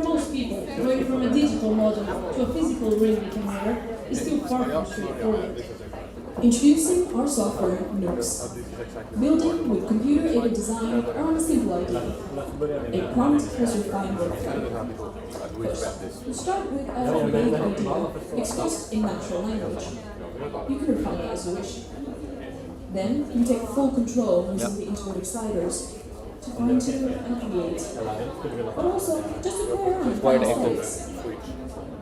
for most people, going from a digital model to a physical ring they can wear is still far from straightforward. Introducing our software, Nooks. Building with computer-aided design on a simple idea. A prompt plus refined workflow. First, we start with a vague idea expressed in natural language. You can refine it as you wish. Then, you take full control using the intuitive sliders to fine-tune and create. But also, just to play around with mistakes.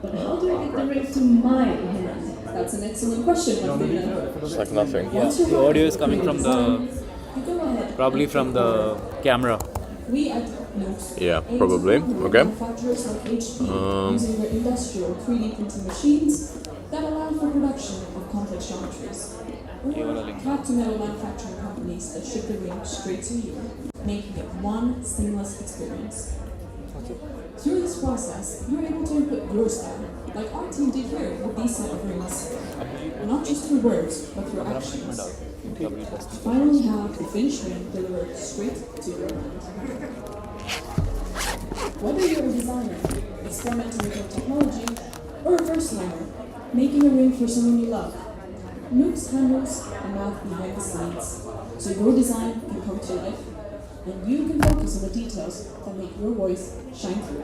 But how do I get the ring to my hand? That's an excellent question, Martina. It's like nothing. The audio is coming from probably from the camera. We at Nooks probably. Okay. Manufacturers like HP using their industrial 3D printing machines that allow for production of complex geometries. Or cap-to-metal manufacturing companies that ship the ring straight to you, making it one seamless experience. Through this process, you're able to input your style, like our team did here with these set of rings. Not just through words, but through actions. To finally have the finished ring delivered straight to your hand. Whether you're a designer, experimenting with new technology, or a first learner, making a ring for someone you love, Nooks handles the math behind the scenes, so your design can come to life, and you can focus on the details that make your voice shine through.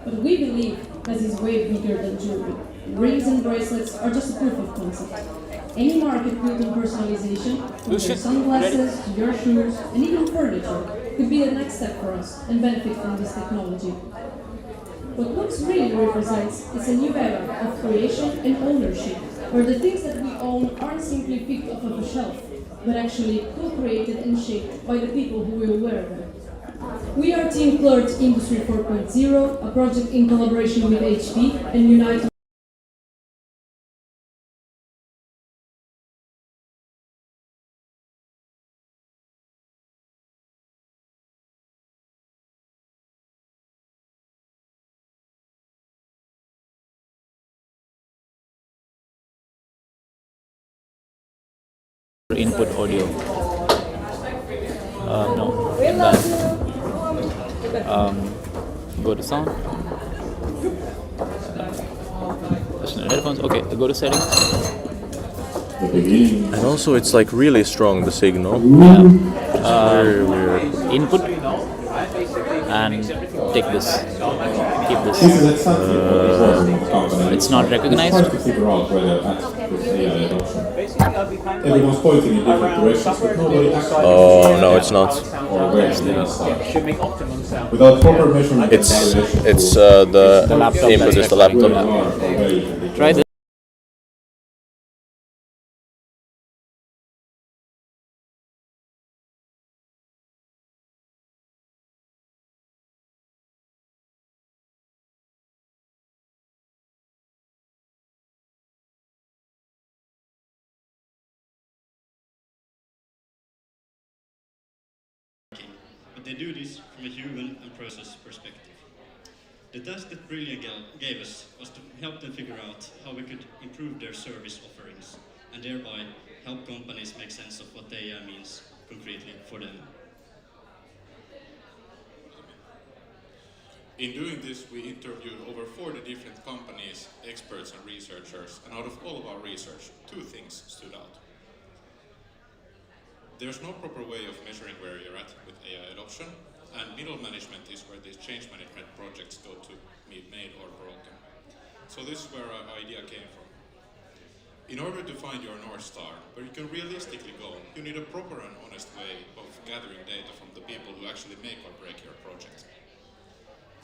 But we believe that is way bigger than jewelry. Rings and bracelets are just a proof of concept. Any market built on personalization, from your sunglasses to your shoes, and even furniture, could be the next step for us and benefit from this technology. What Nooks really represents is a new era of creation and ownership, where the things that we own aren't simply picked off of a shelf, but actually co-created and shaped by the people who will wear them. We are Team Flirt Industry 4.0, a project in collaboration with HP and Unite. Input audio. No. Go to sound. Headphones. Okay. Go to settings. And also, it's like really strong, the signal. Yeah. Very weird. Input. And take this. Keep this. It's not recognized. Everyone's pointing in different directions, but nobody actually. Oh no, it's not. Without proper measurement, It's the laptop input is the laptop. Try this. But they do this from a human and process perspective. The task that Brilliant gave us was to help them figure out how we could improve their service offerings and thereby help companies make sense of what AI means concretely for them. In doing this, we interviewed over 40 different companies, experts and researchers, and out of all of our research, two things stood out. There's no proper way of measuring where you're at with AI adoption, and middle management is where these change management projects go to be made or broken. So this is where our idea came from. In order to find your North Star, where you can realistically go, you need a proper and honest way of gathering data from the people who actually make or break your project.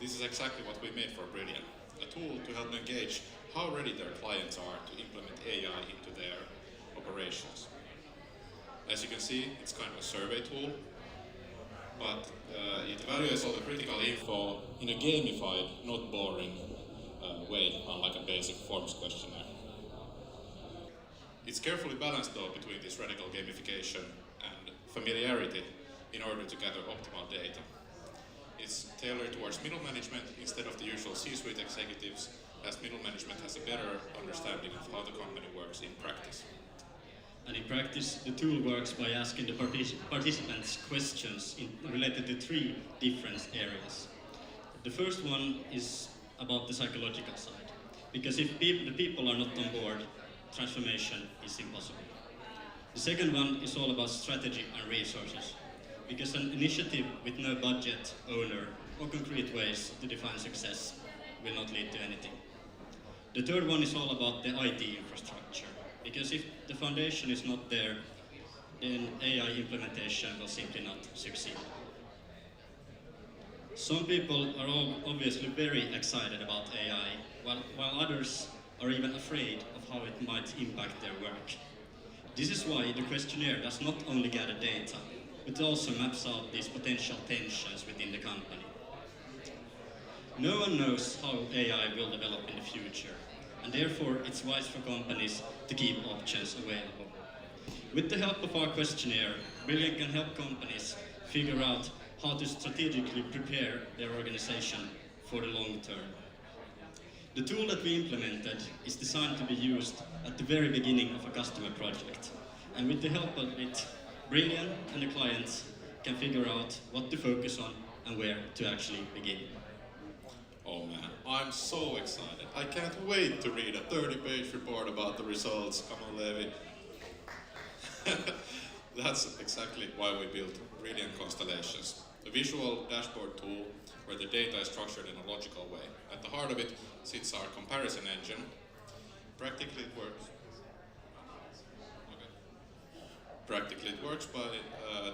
This is exactly what we made for Brilliant, a tool to help them gauge how ready their clients are to implement AI into their operations. As you can see, it's kind of a survey tool, but it evaluates all the critical info in a gamified, not boring way, unlike a basic forms questionnaire. It's carefully balanced though between this radical gamification and familiarity in order to gather optimal data. It's tailored towards middle management instead of the usual C-suite executives, as middle management has a better understanding of how the company works in practice. And in practice, the tool works by asking the participants questions related to three different areas. The first one is about the psychological side, because if the people are not on board, transformation is impossible. The second one is all about strategy and resources, because an initiative with no budget, owner, or concrete ways to define success will not lead to anything. The third one is all about the IT infrastructure, because if the foundation is not there, then AI implementation will simply not succeed. Some people are all obviously very excited about AI, while others are even afraid of how it might impact their work. This is why the questionnaire does not only gather data, but also maps out these potential tensions within the company. No one knows how AI will develop in the future, and therefore it's wise for companies to keep options available. With the help of our questionnaire, Brilliant can help companies figure out how to strategically prepare their organization for the long term. The tool that we implemented is designed to be used at the very beginning of a customer project. And with the help of it, Brilliant and the clients can figure out what to focus on and where to actually begin. Oh man, I'm so excited. I can't wait to read a 30-page report about the results. Come on, Levi. That's exactly why we built Brilliant Constellations, a visual dashboard tool where the data is structured in a logical way. At the heart of it sits our comparison engine. Practically it works. Okay. Practically it works by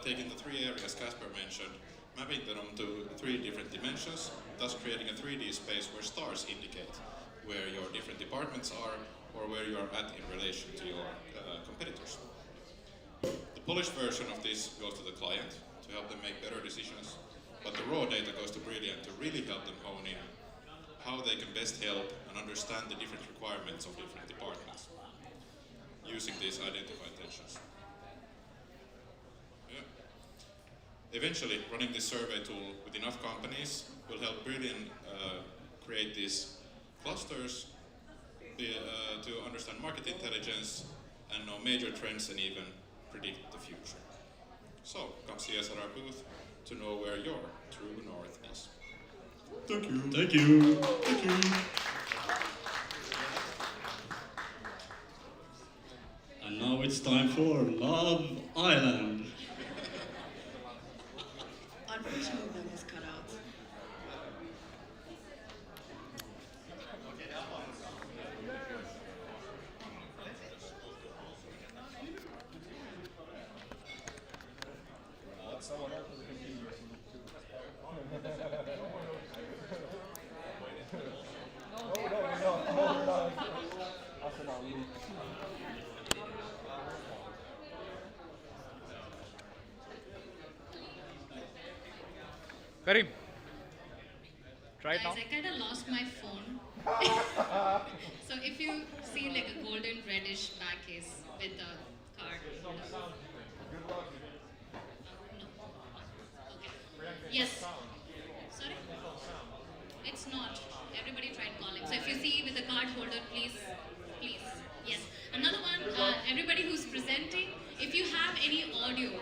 taking the three areas Casper mentioned, mapping them to three different dimensions, thus creating a 3D space where stars indicate where your different departments are or where you are at in relation to your competitors. The polished version of this goes to the client to help them make better decisions, but the raw data goes to Brilliant to really help them hone in how they can best help and understand the different requirements of different departments using these identified tensions. Yeah. Eventually, running this survey tool with enough companies will help Brilliant create these clusters to understand market intelligence and know major trends and even predict the future. So, come see us at our booth to know where your true north is. Thank you. Thank you. Thank you. And now it's time for Love Island. Unfortunately, that was cut out. Karim, try it now. Guys, I kind of lost my phone. So if you see like a golden reddish back case with a card. No. Okay. Yes. Sorry? It's not. Everybody tried calling. So if you see with a card holder, please. Yes. Another one, everybody who's presenting, if you have any audio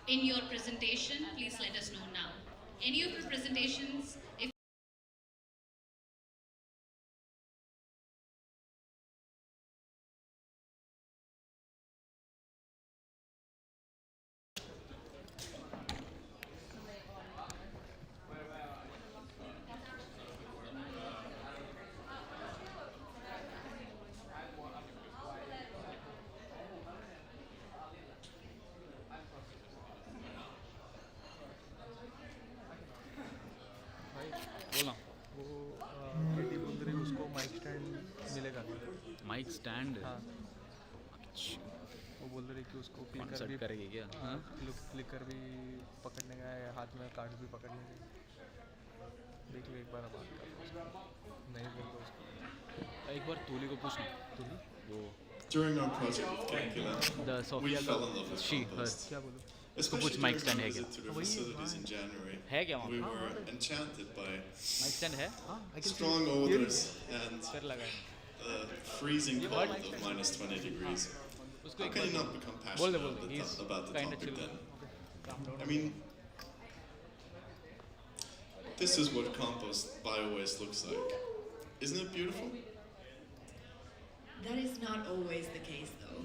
in your presentation, please let us know now. Any of your presentations, if बोलना वो बोल रही उसको mic stand मिलेगा mic stand हाँ वो बोल रही कि उसको क्लिकर भी करेगी क्या? हाँ क्लिकर भी पकड़ने का है, हाथ में कार्ड भी पकड़ लेंगे। देख लो एक बार बात कर नहीं बोल तो उसको एक बार तूली को पूछना तूली वो During our project with Gala, we fell in love with compost. क्या बोलो Especially mic during stand our है visit to the facilities in January, है क्या we वहाँ were enchanted by mic stand है strong odors and फिर लगा freezing cold of minus 20 degrees. उसको How एक can you bar not become बोल passionate they about the kind of topic chill then? I mean, This is what compost bio-waste looks like. Isn't it beautiful? That is not always the case though.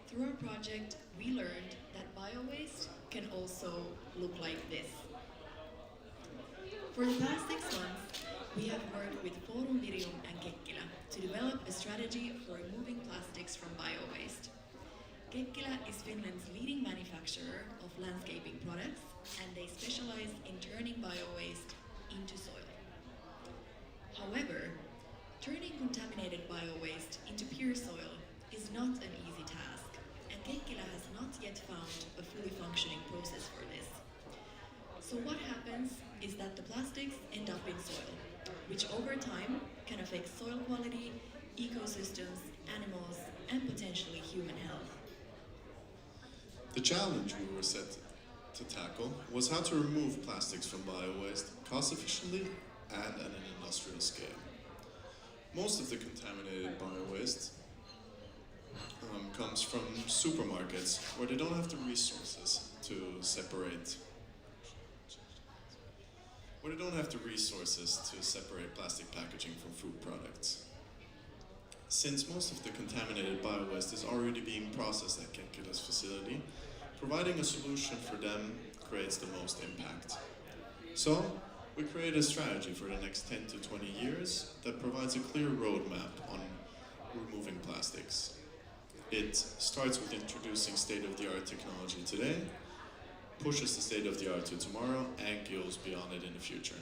Through our project, we learned that bio-waste can also look like this. For the past 6 months, we have worked with Forum Virium and Kekkilä to develop a strategy for removing plastics from bio-waste. Kekkilä is Finland's leading manufacturer of landscaping products, and they specialize in turning bio-waste into soil. However, turning contaminated bio-waste into pure soil is not an easy task, and Kekkilä has not yet found a fully functioning process for this. So what happens is that the plastics end up in soil, which over time can affect soil quality, ecosystems, animals, and potentially human health. The challenge we were set to tackle was how to remove plastics from bio-waste cost efficiently and at an industrial scale. Most of the contaminated bio-waste comes from supermarkets where they don't have the resources to separate plastic packaging from food products. Since most of the contaminated bio-waste is already being processed at Kekkilä's facility, providing a solution for them creates the most impact. So, we created a strategy for the next 10 to 20 years that provides a clear roadmap on removing plastics. It starts with introducing state-of-the-art technology today, pushes the state-of-the-art to tomorrow, and goes beyond it in the future.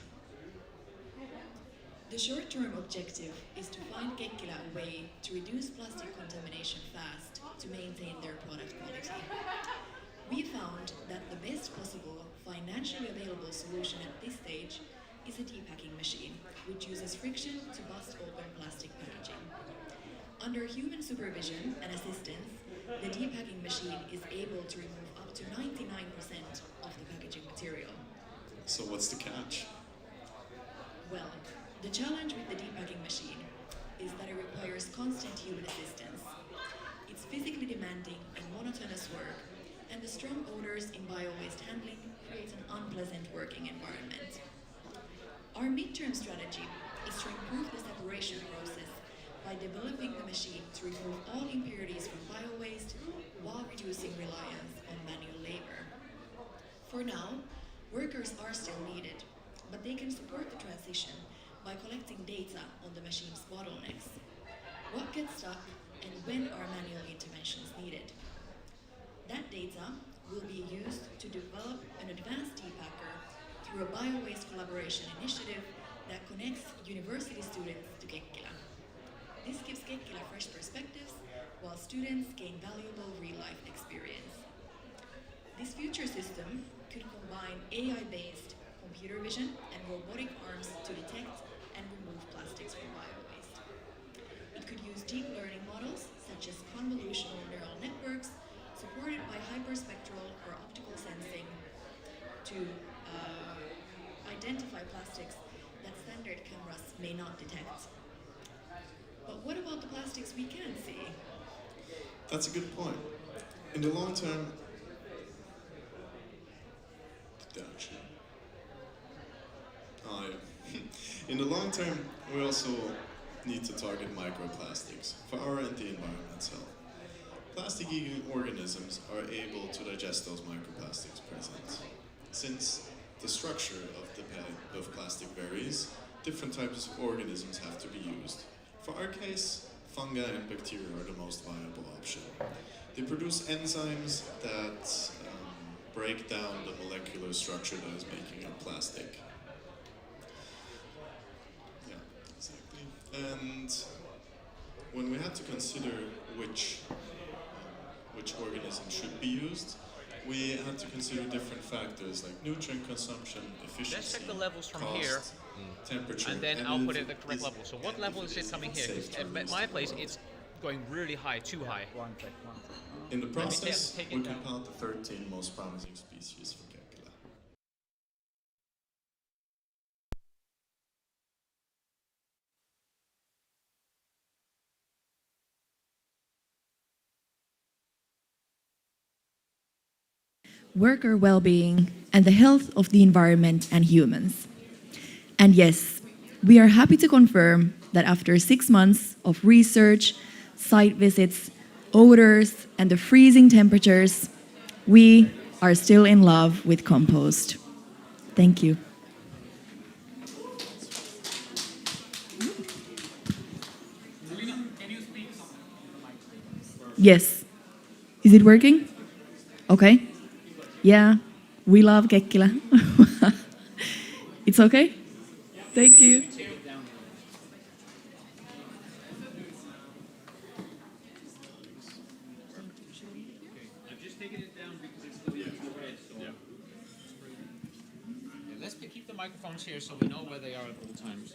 The short-term objective is to find Kekkilä a way to reduce plastic contamination fast to maintain their product quality. We found that the best possible financially available solution at this stage is a depacking machine, which uses friction to bust open plastic packaging. Under human supervision and assistance, the depacking machine is able to remove up to 99% of the packaging material. So what's the catch? Well, the challenge with the depacking machine is that it requires constant human assistance. It's physically demanding and monotonous work, and the strong odors in bio-waste handling create an unpleasant working environment. Our midterm strategy is to improve the separation process by developing the machine to remove all impurities from bio-waste while reducing reliance on manual labor. For now, workers are still needed, but they can support the transition by collecting data on the machine's bottlenecks. What gets stuck and when are manual interventions needed? That data will be used to develop an advanced depacker through a bio-waste collaboration initiative that connects university students to Kekkilä. This gives Kekkilä fresh perspectives while students gain valuable real-life experience. This future system could combine AI-based computer vision and robotic arms to detect and remove plastics from bio-waste. It could use deep learning models such as convolutional neural networks supported by hyperspectral or optical sensing to identify plastics that standard cameras may not detect. But what about the plastics we can see? That's a good point. In the long term, in the long term, we also need to target microplastics for our and the environment's health. Plastic-eating organisms are able to digest those microplastics present. Since the structure of plastic varies, different types of organisms have to be used. For our case, fungi and bacteria are the most viable option. They produce enzymes that break down the molecular structure that is making up plastic. Yeah, exactly. And when we had to consider which organism should be used, we had to consider different factors like nutrient consumption, efficiency, Let's check the levels from cost, here, temperature, and then I'll put it at the correct level. So what level is it coming here? 'Cause at my place, it's going really high, too high. In the process, take we it down. compiled the 13 most promising species for Gala. Worker well-being and the health of the environment and humans. And yes, we are happy to confirm that after 6 months of research, site visits, odors, and the freezing temperatures, we are still in love with compost. Thank you. Yes. Is it working? Okay. Yeah, we love Kekkilä. It's okay? Thank you. Let's keep the microphones here so we know where they are at all times.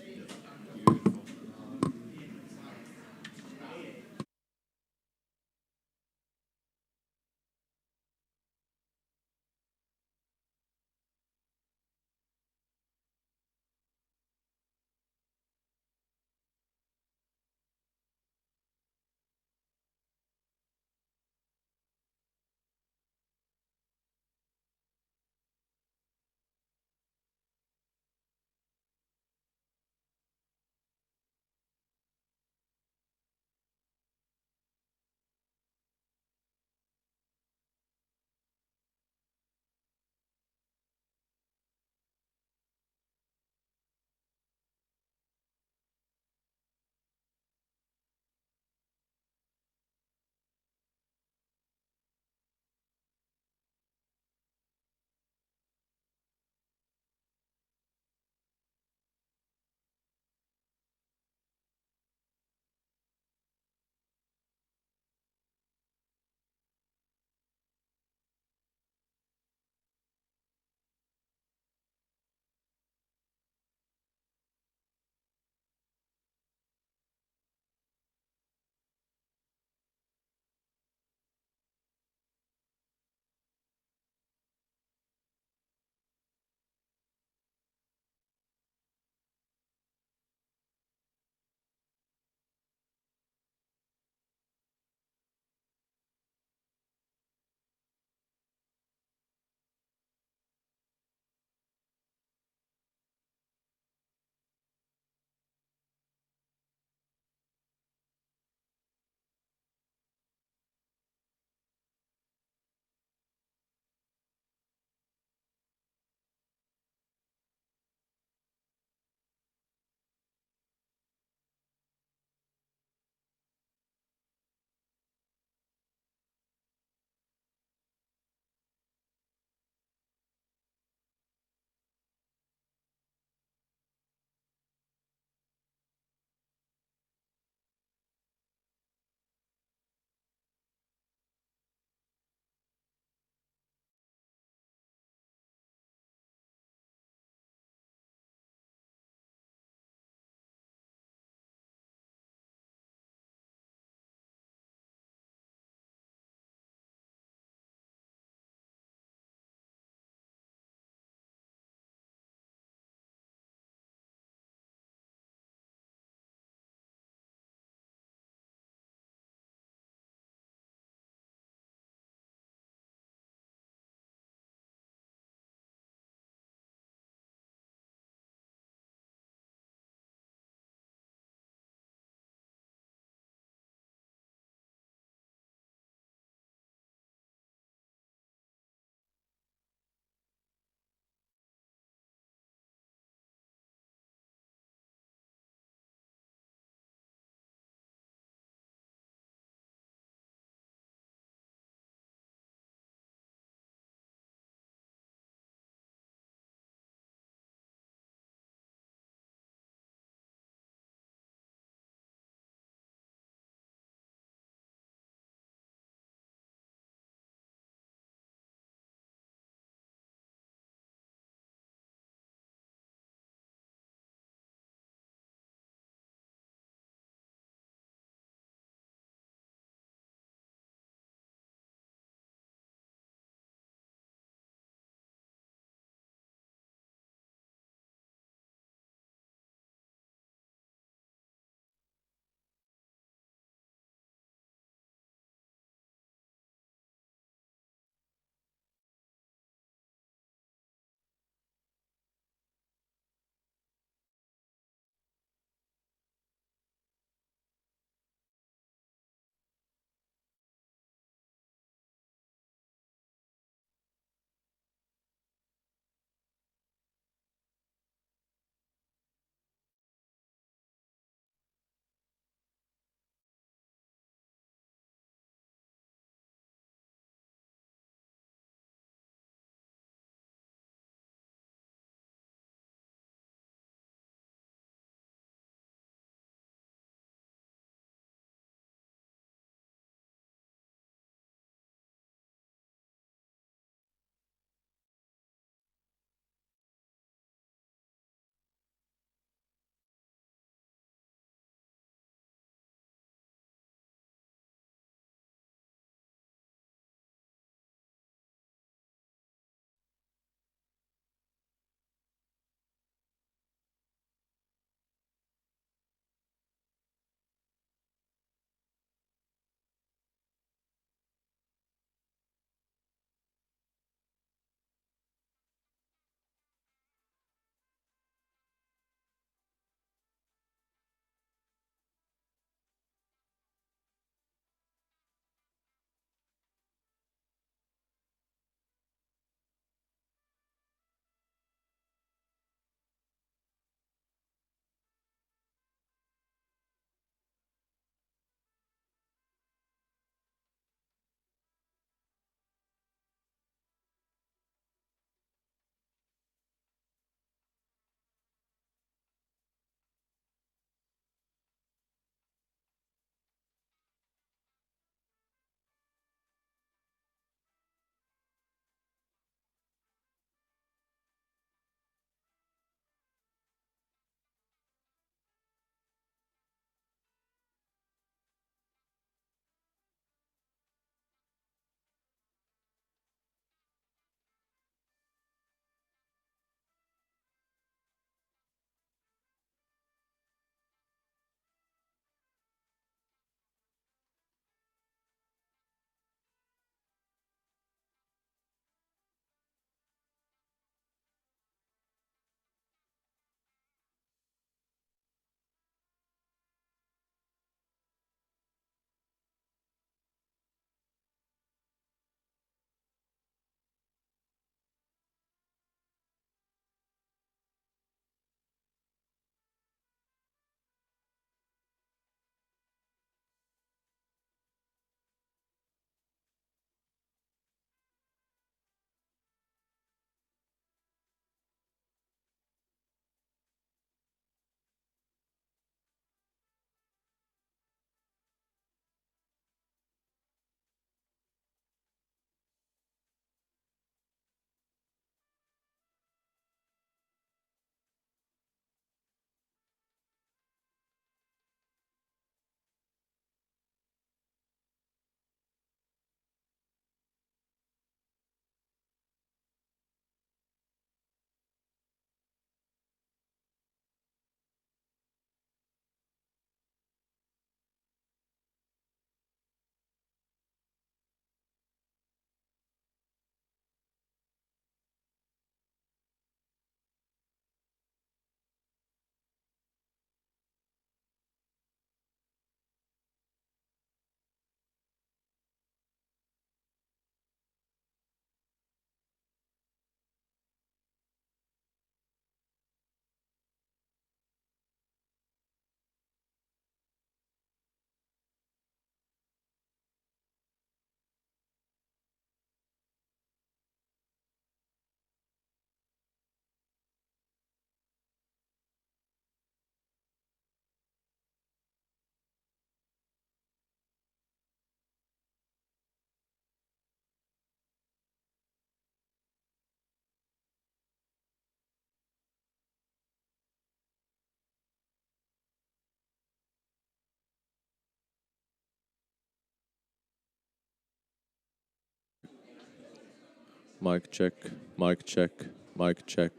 Mic check. Mic check. Mic check.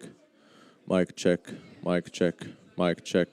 Mic check. Mic check. Mic check.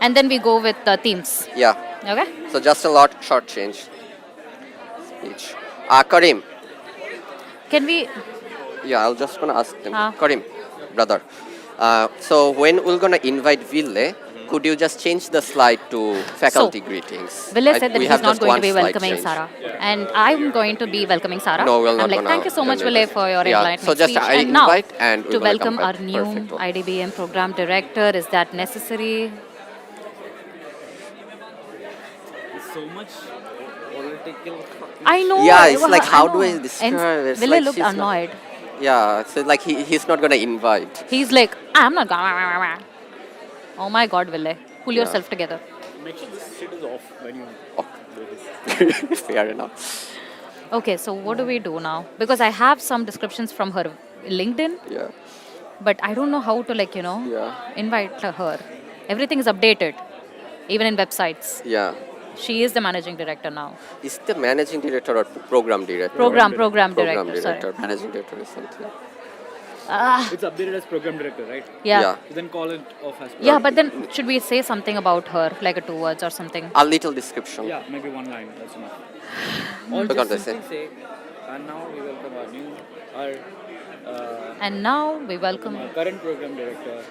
And then we go with the themes. Yeah. Okay? So just a short change. Speech. Karim. Can we... Yeah, I'll just gonna ask them. Ah. Karim, brother. So when we're gonna invite Ville, could you just change the slide to faculty greetings? Ville said that we he's have not just going one to be slide welcoming change. Sarah. And I'm going to be welcoming Sarah. No, we're I'm not like, gonna thank you so much, do Ville, that. for your Yeah, enlightening so just speech. I And now, invite and to we're gonna welcome come our back. new Perfect one. IDBM program director, is that necessary? So much political. I know. Yeah, it's like, how do I And describe it? It's Ville like looked she's annoyed. Yeah, so like he's not gonna invite. He's like, I'm not going. Oh my God, Ville. Pull Yeah. yourself together. Make sure this shit is off when you do this. Fair enough. Okay, so what do we do now? Because I have some descriptions from her LinkedIn. Yeah. But I don't know how to invite her. Everything is updated, even in websites. Yeah. She is the managing director now. Is the managing director or program director? Program Program director, sorry. director. Managing director is something. It's updated as program director, right? Yeah. Yeah. So then call it off as Yeah, but then should we say something about her, like a 2 words or something? A little description. Yeah, maybe one line. That's enough. Or What just can't I simply say, and now we welcome And now we welcome our current program director.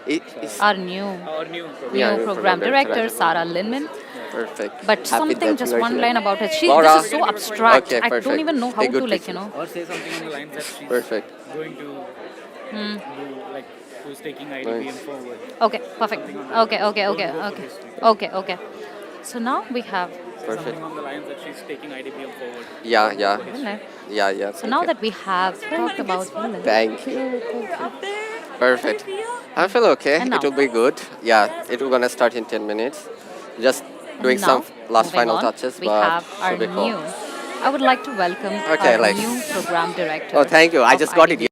our new program director, Sarah Linman. Perfect. But Happy something, that just you are one here. line about her. Laura. This is so abstract. Okay, I perfect. don't even know how Hey, to, good like, picture. Or say something on the lines that she's Perfect. going to Hmm. do, like, who's taking IDBM Nice. forward. Okay, perfect. Something on that. Okay. Don't go for history. Okay. So now we have. Perfect. Something on the lines that she's taking IDBM forward. Yeah. Ville. Yeah. So now that we have talked about Ville. Thank you. Perfect. I feel okay. And It now? will be good. Yeah, it will gonna start in 10 minutes. Just doing Now, some last moving final on, touches, we but have our should be cool. new. I would like to welcome Okay, our like- new program director. Oh, thank you. I of just got IDBM. it.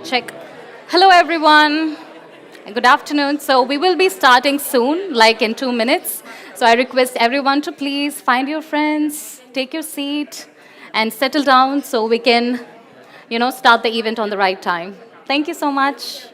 Check. Hello, everyone. Good afternoon. So we will be starting soon, like in 2 minutes. So I request everyone to please find your friends, take your seat, and settle down so we can, start the event on the right time. Thank you so much.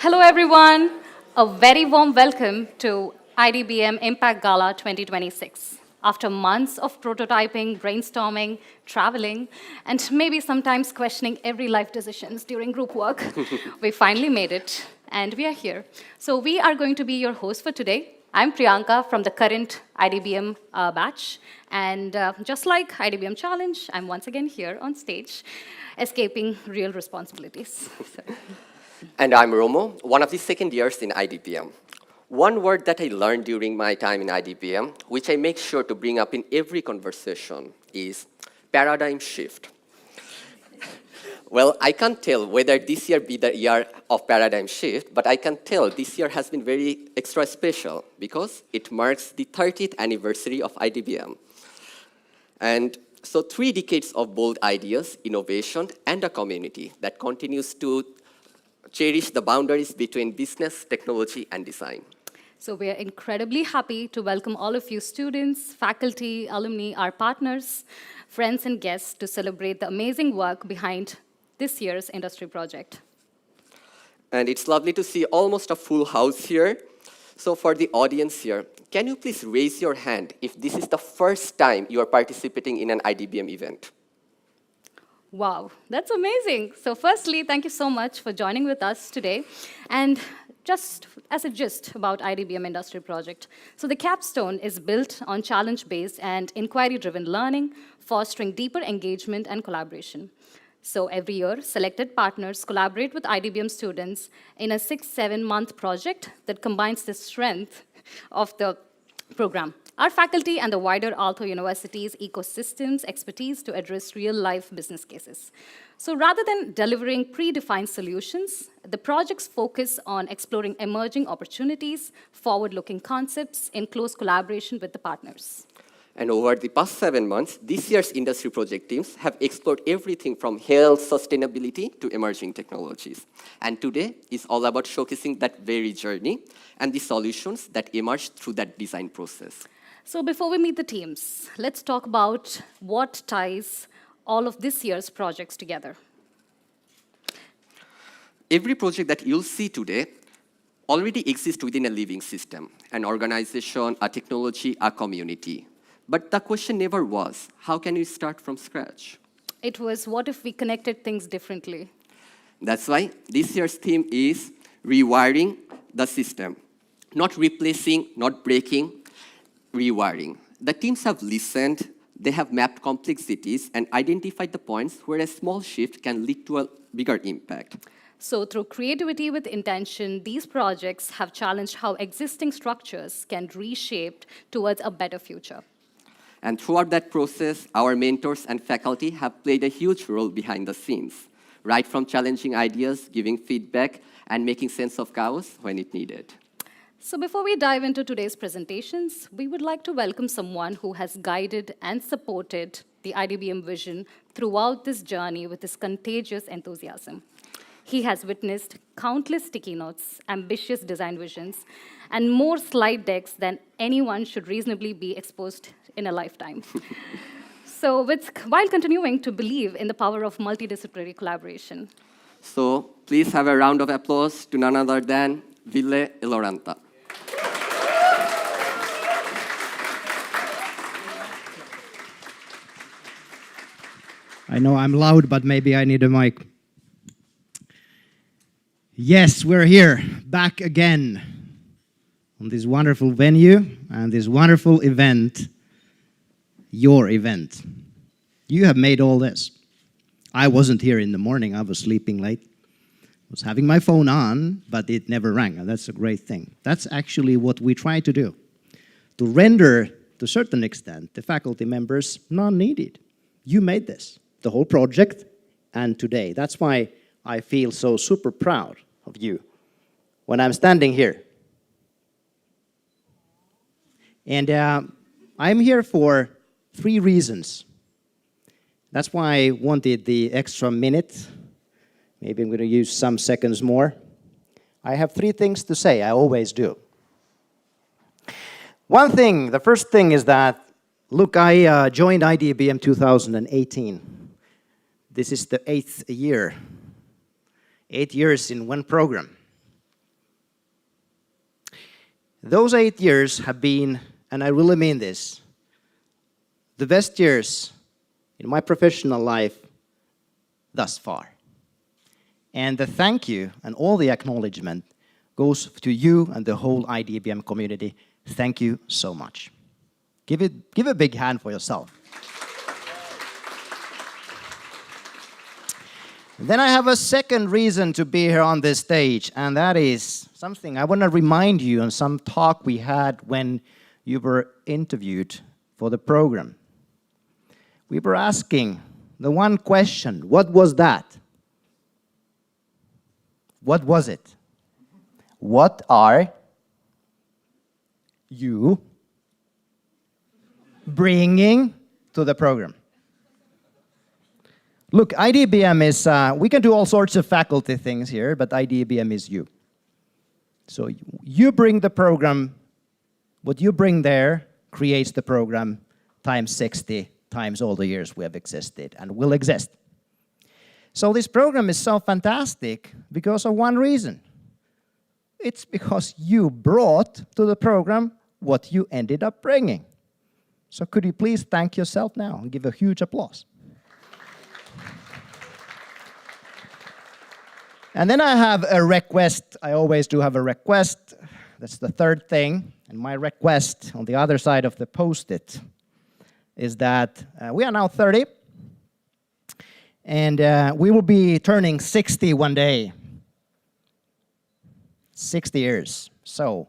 Hello, everyone. A very warm welcome to IDBM Impact Gala 2026. After months of prototyping, brainstorming, traveling, and maybe sometimes questioning every life decisions during group work, we finally made it, and we are here. So we are going to be your host for today. I'm Priyanka from the current IDBM batch, and just like IDBM Challenge, I'm once again here on stage, escaping real responsibilities. So. And I'm Romo, one of the second years in IDBM. One word that I learned during my time in IDBM, which I make sure to bring up in every conversation, is paradigm shift. Well, I can't tell whether this year be the year of paradigm shift, but I can tell this year has been very extra special because it marks the 30th anniversary of IDBM. And so 3 decades of bold ideas, innovation, and a community that continues to cherish the boundaries between business, technology, and design. So we are incredibly happy to welcome all of you students, faculty, alumni, our partners, friends, and guests to celebrate the amazing work behind this year's industry project. And it's lovely to see almost a full house here. So for the audience here, can you please raise your hand if this is the first time you are participating in an IDBM event? Wow, that's amazing. So firstly, thank you so much for joining with us today. And just as a gist about IDBM Industry Project. So the capstone is built on challenge-based and inquiry-driven learning, fostering deeper engagement and collaboration. So every year, selected partners collaborate with IDBM students in a 6-7 month project that combines the strength of the program Our faculty and the wider Aalto University's ecosystems expertise to address real-life business cases. So rather than delivering predefined solutions, the projects focus on exploring emerging opportunities, forward-looking concepts in close collaboration with the partners. And over the past 7 months, this year's industry project teams have explored everything from health, sustainability to emerging technologies. And today is all about showcasing that very journey and the solutions that emerged through that design process. So before we meet the teams, let's talk about what ties all of this year's projects together. Every project that you'll see today already exists within a living system, an organization, a technology, a community. But the question never was, how can you start from scratch? It was, what if we connected things differently? That's why this year's theme is rewiring the system. Not replacing, not breaking, rewiring. The teams have listened, they have mapped complexities and identified the points where a small shift can lead to a bigger impact. So through creativity with intention, these projects have challenged how existing structures can be reshaped towards a better future. And throughout that process, our mentors and faculty have played a huge role behind the scenes, right from challenging ideas, giving feedback, and making sense of chaos when it needed. So before we dive into today's presentations, we would like to welcome someone who has guided and supported the IDBM vision throughout this journey with his contagious enthusiasm. He has witnessed countless sticky notes, ambitious design visions, and more slide decks than anyone should reasonably be exposed in a lifetime. So while continuing to believe in the power of multidisciplinary collaboration. So please have a round of applause to none other than Ville Eloranta. I know I'm loud, but maybe I need a mic. Yes, we're here, back again on this wonderful venue and this wonderful event, your event. You have made all this. I wasn't here in the morning, I was sleeping late. I was having my phone on, but it never rang, and that's a great thing. That's actually what we try to do, to render, to a certain extent, the faculty members non-needed. You made this, the whole project, and today. That's why I feel so super proud of you when I'm standing here. And I'm here for 3 reasons. That's why I wanted the extra minute. Maybe I'm going to use some seconds more. I have 3 things to say, I always do. One thing, the first thing is that, look, I joined IDBM 2018. This is the 8th year. 8 years in one program. Those 8 years have been, and I really mean this, the best years in my professional life thus far. And the thank you and all the acknowledgement goes to you and the whole IDBM community. Thank you so much. Give a big hand for yourself. Then I have a second reason to be here on this stage, and that is something I want to remind you on some talk we had when you were interviewed for the program. We were asking the one question, what was that? What was it? What are you bringing to the program? Look, IDBM is, we can do all sorts of faculty things here, but IDBM is you. So you bring the program, what you bring there creates the program times 60 times all the years we have existed and will exist. So this program is so fantastic because of one reason. It's because you brought to the program what you ended up bringing. So could you please thank yourself now and give a huge applause? And then I have a request. I always do have a request. That's the third thing. And my request on the other side of the post-it is that we are now 30. And we will be turning 60 one day. 60 years. So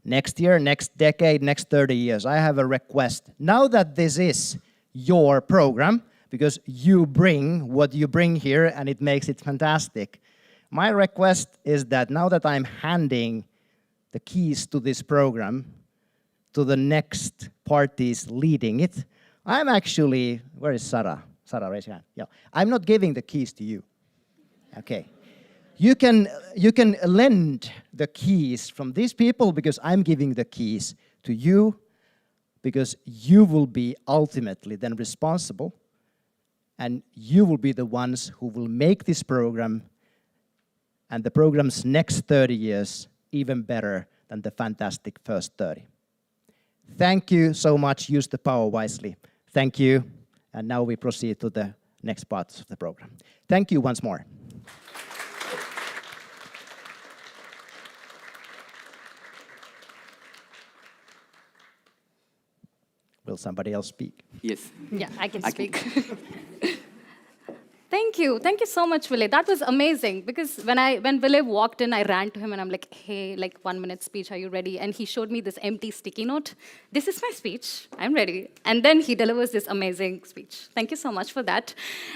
next year, next decade, next 30 years. I have a request. Now that this is your program, because you bring what you bring here and it makes it fantastic, my request is that now that I'm handing the keys to this program to the next parties leading it, I'm actually, where is Sara? Sara, raise your hand. Yeah. I'm not giving the keys to you. Okay. You can lend the keys from these people because I'm giving the keys to you because you will be ultimately then responsible and you will be the ones who will make this program and the program's next 30 years even better than the fantastic first 30. Thank you so much. Use the power wisely. Thank you. And now we proceed to the next parts of the program. Thank you once more. Will somebody else speak? Yes. Yeah, I can speak. Thank you so much, Ville. That was amazing because when Ville walked in, I ran to him and I'm like, hey, like 1 minute speech, are you ready? And he showed me this empty sticky note. This is my speech, I'm ready. And then he delivers this amazing speech. Thank you so much for that.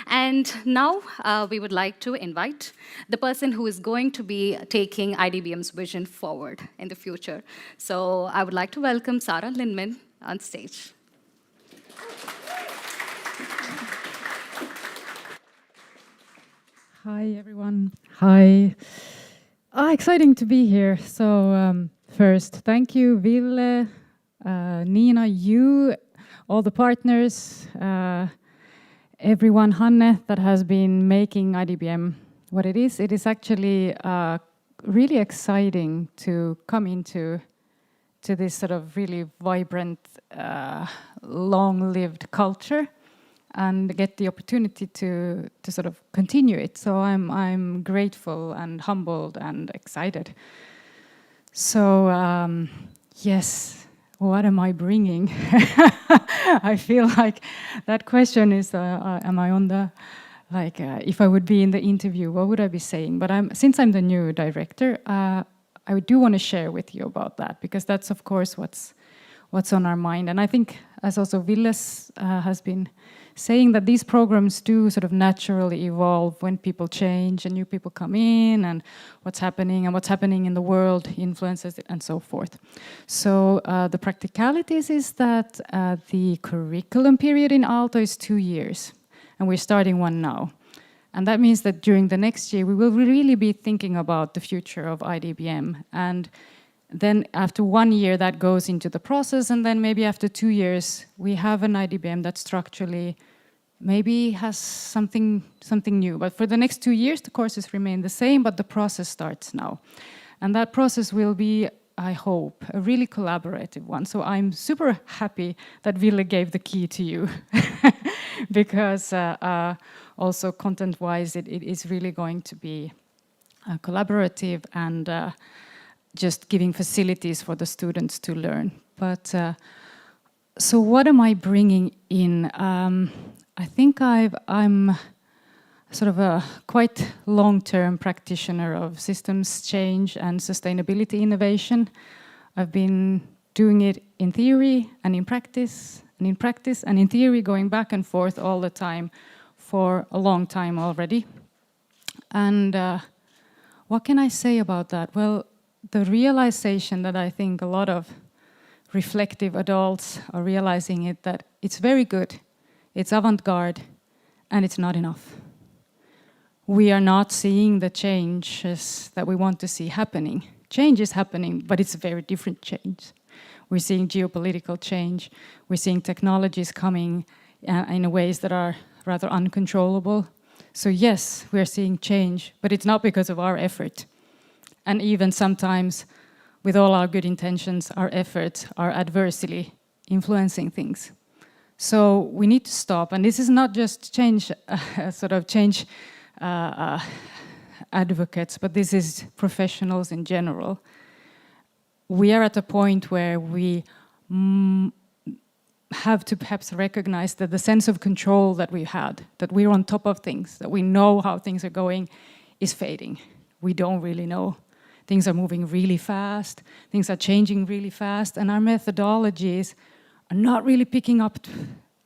And now we would like to invite the person who is going to be taking IDBM's vision forward in the future. So I would like to welcome Sara Lindman on stage. Hi, everyone. Hi. Exciting to be here. So first, thank you, Ville, Nina, you, all the partners, everyone, Hanne, that has been making IDBM what it is. It is actually really exciting to come into this sort of really vibrant, long-lived culture and get the opportunity to sort of continue it. So I'm grateful and humbled and excited. So yes, what am I bringing? I feel like that question is, am I on the, like, if I would be in the interview, what would I be saying? But since I'm the new director, I do want to share with you about that because that's of course what's on our mind. And I think, as also Ville has been saying, that these programs do sort of naturally evolve when people change and new people come in and what's happening in the world influences it and so forth. So the practicalities is that the curriculum period in Aalto is 2 years and we're starting one now. And that means that during the next year we will really be thinking about the future of IDBM. And then after 1 year that goes into the process, and then maybe after 2 years we have an IDBM that structurally maybe has something new. But for the next 2 years the courses remain the same, but the process starts now. And that process will be, I hope, a really collaborative one. So I'm super happy that Ville gave the key to you because also content-wise it is really going to be collaborative and just giving facilities for the students to learn. But so what am I bringing in? I think I'm sort of a quite long-term practitioner of systems change and sustainability innovation. I've been doing it in theory and in practice, and in practice and in theory, going back and forth all the time for a long time already. And what can I say about that? Well, the realization that I think a lot of reflective adults are realizing it, that it's very good, it's avant-garde, and it's not enough. We are not seeing the changes that we want to see happening. Change is happening, but it's a very different change. We're seeing geopolitical change, we're seeing technologies coming in ways that are rather uncontrollable. So yes, we're seeing change, but it's not because of our effort. And even sometimes, with all our good intentions, our efforts are adversely influencing things. So we need to stop. And this is not just change, change advocates, but this is professionals in general. We are at a point where we have to perhaps recognize that the sense of control that we had, that we're on top of things, that we know how things are going, is fading. We don't really know. things are moving really fast, things are changing really fast, and our methodologies are not really picking up,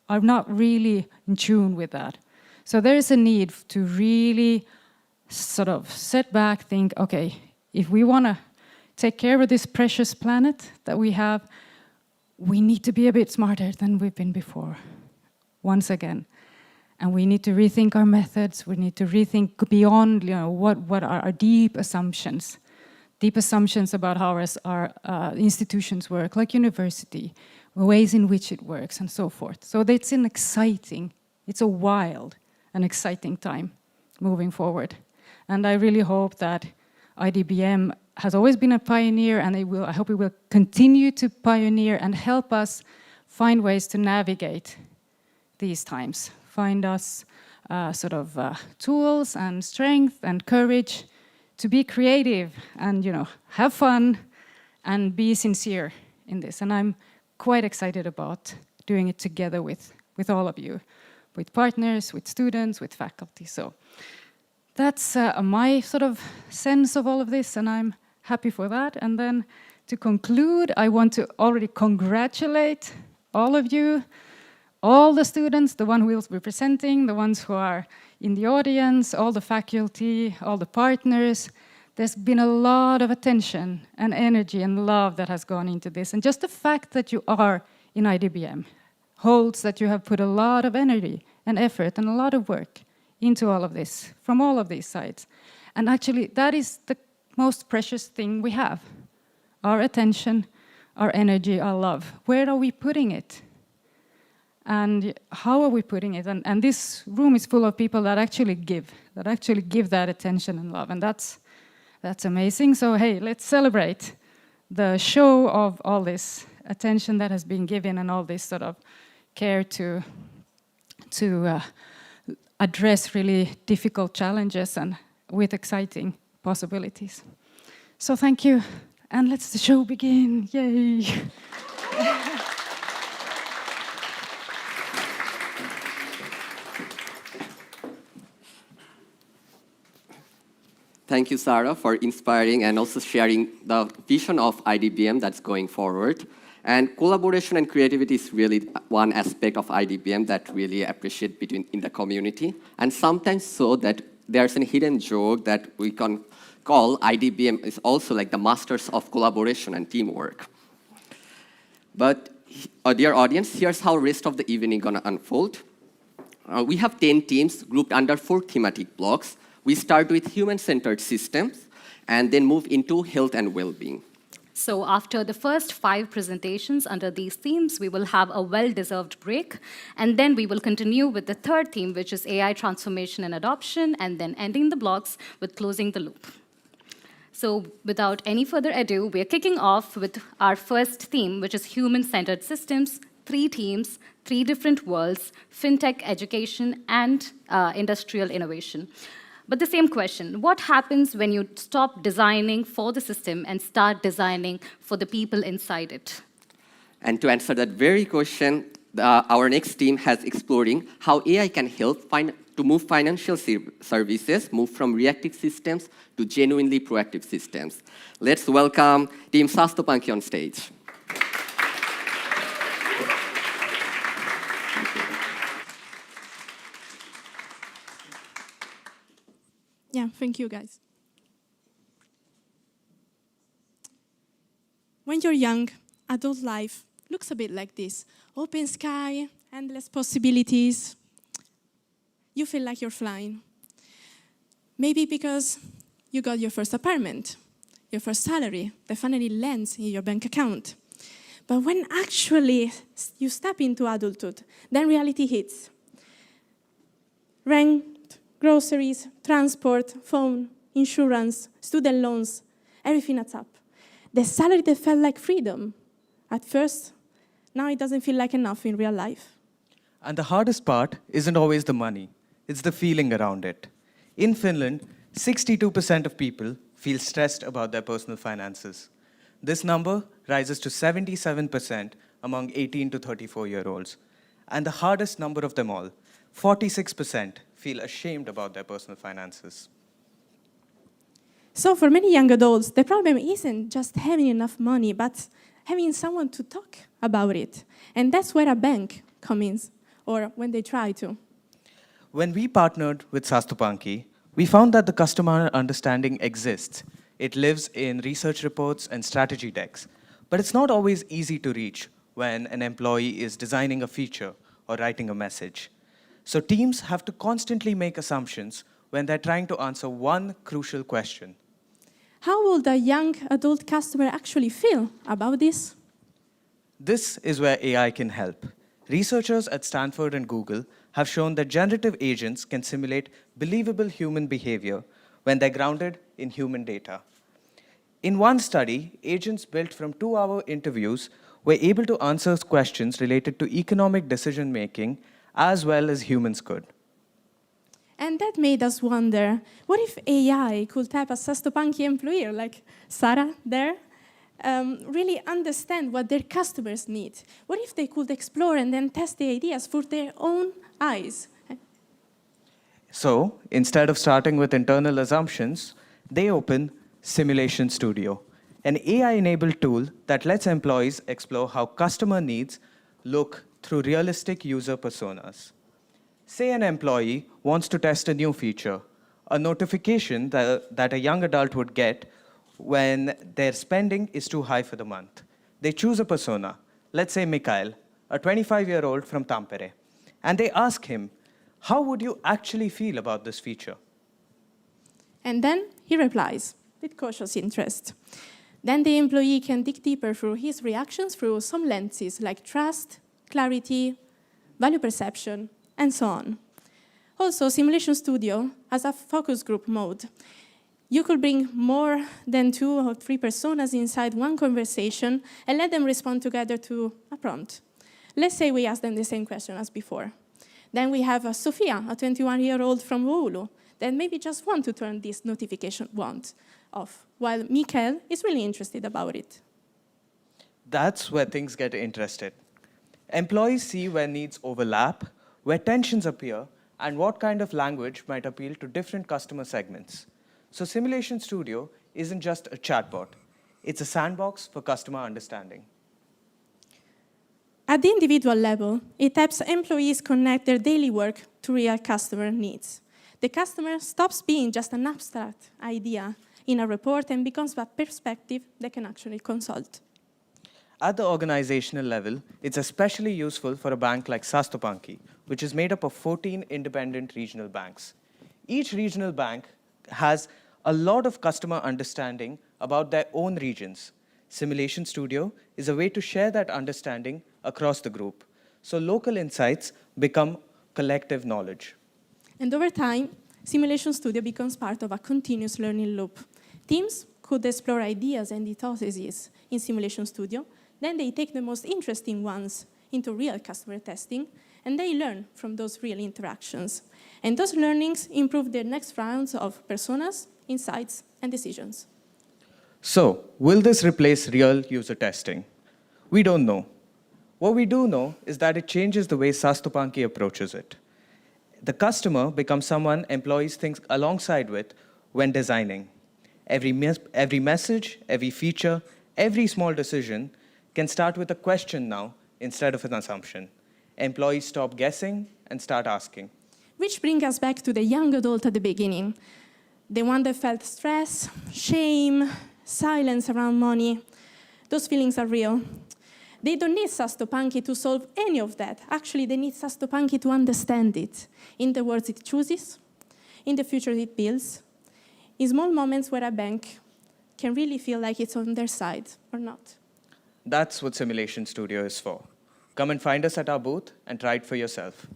are not really in tune with that. So there is a need to really sort of sit back, think, okay, if we want to take care of this precious planet that we have, we need to be a bit smarter than we've been before, once again. And we need to rethink our methods, we need to rethink beyond, what are our deep assumptions about how our institutions work, like university, ways in which it works, and so forth. So it's a wild and exciting time moving forward. And I really hope that IDBM has always been a pioneer, and I hope it will continue to pioneer and help us find ways to navigate these times, find us tools and strength and courage to be creative and have fun and be sincere in this. And I'm quite excited about doing it together with all of you, with partners, with students, with faculty. So that's my sort of sense of all of this, and I'm happy for that. And then to conclude, I want to already congratulate all of you, all the students, the one who will be presenting, the ones who are in the audience, all the faculty, all the partners. There's been a lot of attention and energy and love that has gone into this. And just the fact that you are in IDBM holds that you have put a lot of energy and effort and a lot of work into all of this, from all of these sides. And actually, that is the most precious thing we have. Our attention, our energy, our love. Where are we putting it? And how are we putting it? And this room is full of people that actually give that attention and love. And that's amazing. So hey, let's celebrate the show of all this attention that has been given and all this sort of care to address really difficult challenges and with exciting possibilities. So thank you, and let's the show begin. Yay! Thank you, Sarah, for inspiring and also sharing the vision of IDBM that's going forward. And collaboration and creativity is really one aspect of IDBM that really appreciate in the community. And sometimes so that there's a hidden joke that we can call IDBM is also like the masters of collaboration and teamwork. But dear audience, here's how the rest of the evening gonna unfold. We have 10 teams grouped under 4 thematic blocks. We start with human-centered systems and then move into health and well-being. So after the first 5 presentations under these themes, we will have a well-deserved break, and then we will continue with the third theme, which is AI transformation and adoption, and then ending the blocks with closing the loop. So without any further ado, we are kicking off with our first theme, which is human-centered systems, 3 teams, 3 different worlds, fintech education, and industrial innovation. But the same question, what happens when you stop designing for the system and start designing for the people inside it? And to answer that very question, our next team has exploring how AI can help to move financial services, move from reactive systems to genuinely proactive systems. Let's welcome Team Sastopanki on stage. Yeah, thank you, guys. When you're young, adult life looks a bit like this. Open sky, endless possibilities. You feel like you're flying. Maybe because you got your first apartment, your first salary that finally lands in your bank account. But when actually you step into adulthood, then reality hits. Rent, groceries, transport, phone, insurance, student loans, everything adds up. The salary that felt like freedom at first, now it doesn't feel like enough in real life. And the hardest part isn't always the money, it's the feeling around it. In Finland, 62% of people feel stressed about their personal finances. This number rises to 77% among 18 to 34-year-olds. And the hardest number of them all, 46%, feel ashamed about their personal finances. So for many young adults, the problem isn't just having enough money, but having someone to talk about it. And that's where a bank comes in, or when they try to. When we partnered with Sastupanki, we found that the customer understanding exists. It lives in research reports and strategy decks, but it's not always easy to reach when an employee is designing a feature or writing a message. So teams have to constantly make assumptions when they're trying to answer one crucial question. How would a young adult customer actually feel about this? This is where AI can help. Researchers at Stanford and Google have shown that generative agents can simulate believable human behavior when they're grounded in human data. In one study, agents built from 2-hour interviews were able to answer questions related to economic decision-making as well as humans could. And that made us wonder, what if AI could help a Sastupanki employee, like Sarah there, really understand what their customers need? What if they could explore and then test the ideas for their own eyes? So, instead of starting with internal assumptions, they open Simulation Studio, an AI-enabled tool that lets employees explore how customer needs look through realistic user personas. Say an employee wants to test a new feature, a notification that a young adult would get when their spending is too high for the month. They choose a persona, let's say Mikhail, a 25-year-old from Tampere, and they ask him, how would you actually feel about this feature? And then he replies with cautious interest. Then the employee can dig deeper through his reactions through some lenses like trust, clarity, value perception, and so on. Also, Simulation Studio has a focus group mode. You could bring more than 2 or 3 personas inside one conversation and let them respond together to a prompt. Let's say we ask them the same question as before. Then we have Sofia, a 21-year-old from Oulu, that maybe just want to turn this notification off, while Mikael is really interested about it. That's where things get interested. Employees see where needs overlap, where tensions appear, and what kind of language might appeal to different customer segments. So Simulation Studio isn't just a chatbot. It's a sandbox for customer understanding. At the individual level, it helps employees connect their daily work to real customer needs. The customer stops being just an abstract idea in a report and becomes a perspective they can actually consult. At the organizational level, it's especially useful for a bank like Sastupanki, which is made up of 14 independent regional banks. Each regional bank has a lot of customer understanding about their own regions. Simulation Studio is a way to share that understanding across the group, so local insights become collective knowledge. And over time, Simulation Studio becomes part of a continuous learning loop. Teams could explore ideas and hypotheses in Simulation Studio. Then they take the most interesting ones into real customer testing, and they learn from those real interactions. And those learnings improve their next rounds of personas, insights, and decisions. So, will this replace real user testing? We don't know. What we do know is that it changes the way Sastupanki approaches it. The customer becomes someone employees think alongside with when designing. Every message, every feature, every small decision can start with a question now instead of an assumption. Employees stop guessing and start asking. Which brings us back to the young adult at the beginning. The one that felt stress, shame, silence around money. Those feelings are real. They don't need Sastupanki to solve any of that. Actually, they need Sastupanki to understand it, in the words it chooses, in the future it builds, in small moments where a bank can really feel like it's on their side or not. That's what Simulation Studio is for. Come and find us at our booth and try it for yourself.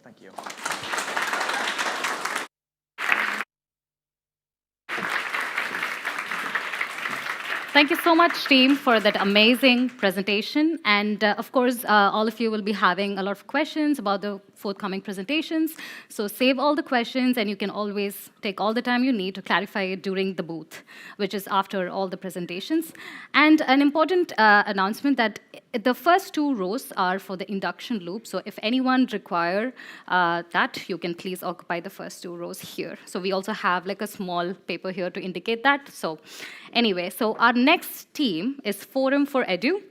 Thank you. Thank you so much, team, for that amazing presentation. And of course, all of you will be having a lot of questions about the forthcoming presentations. So save all the questions, and you can always take all the time you need to clarify it during the booth, which is after all the presentations. And an important announcement that the first 2 rows are for the induction loop. So if anyone require that, you can please occupy the first 2 rows here. So we also have like a small paper here to indicate that. So anyway, so our next team is Forum for Edu.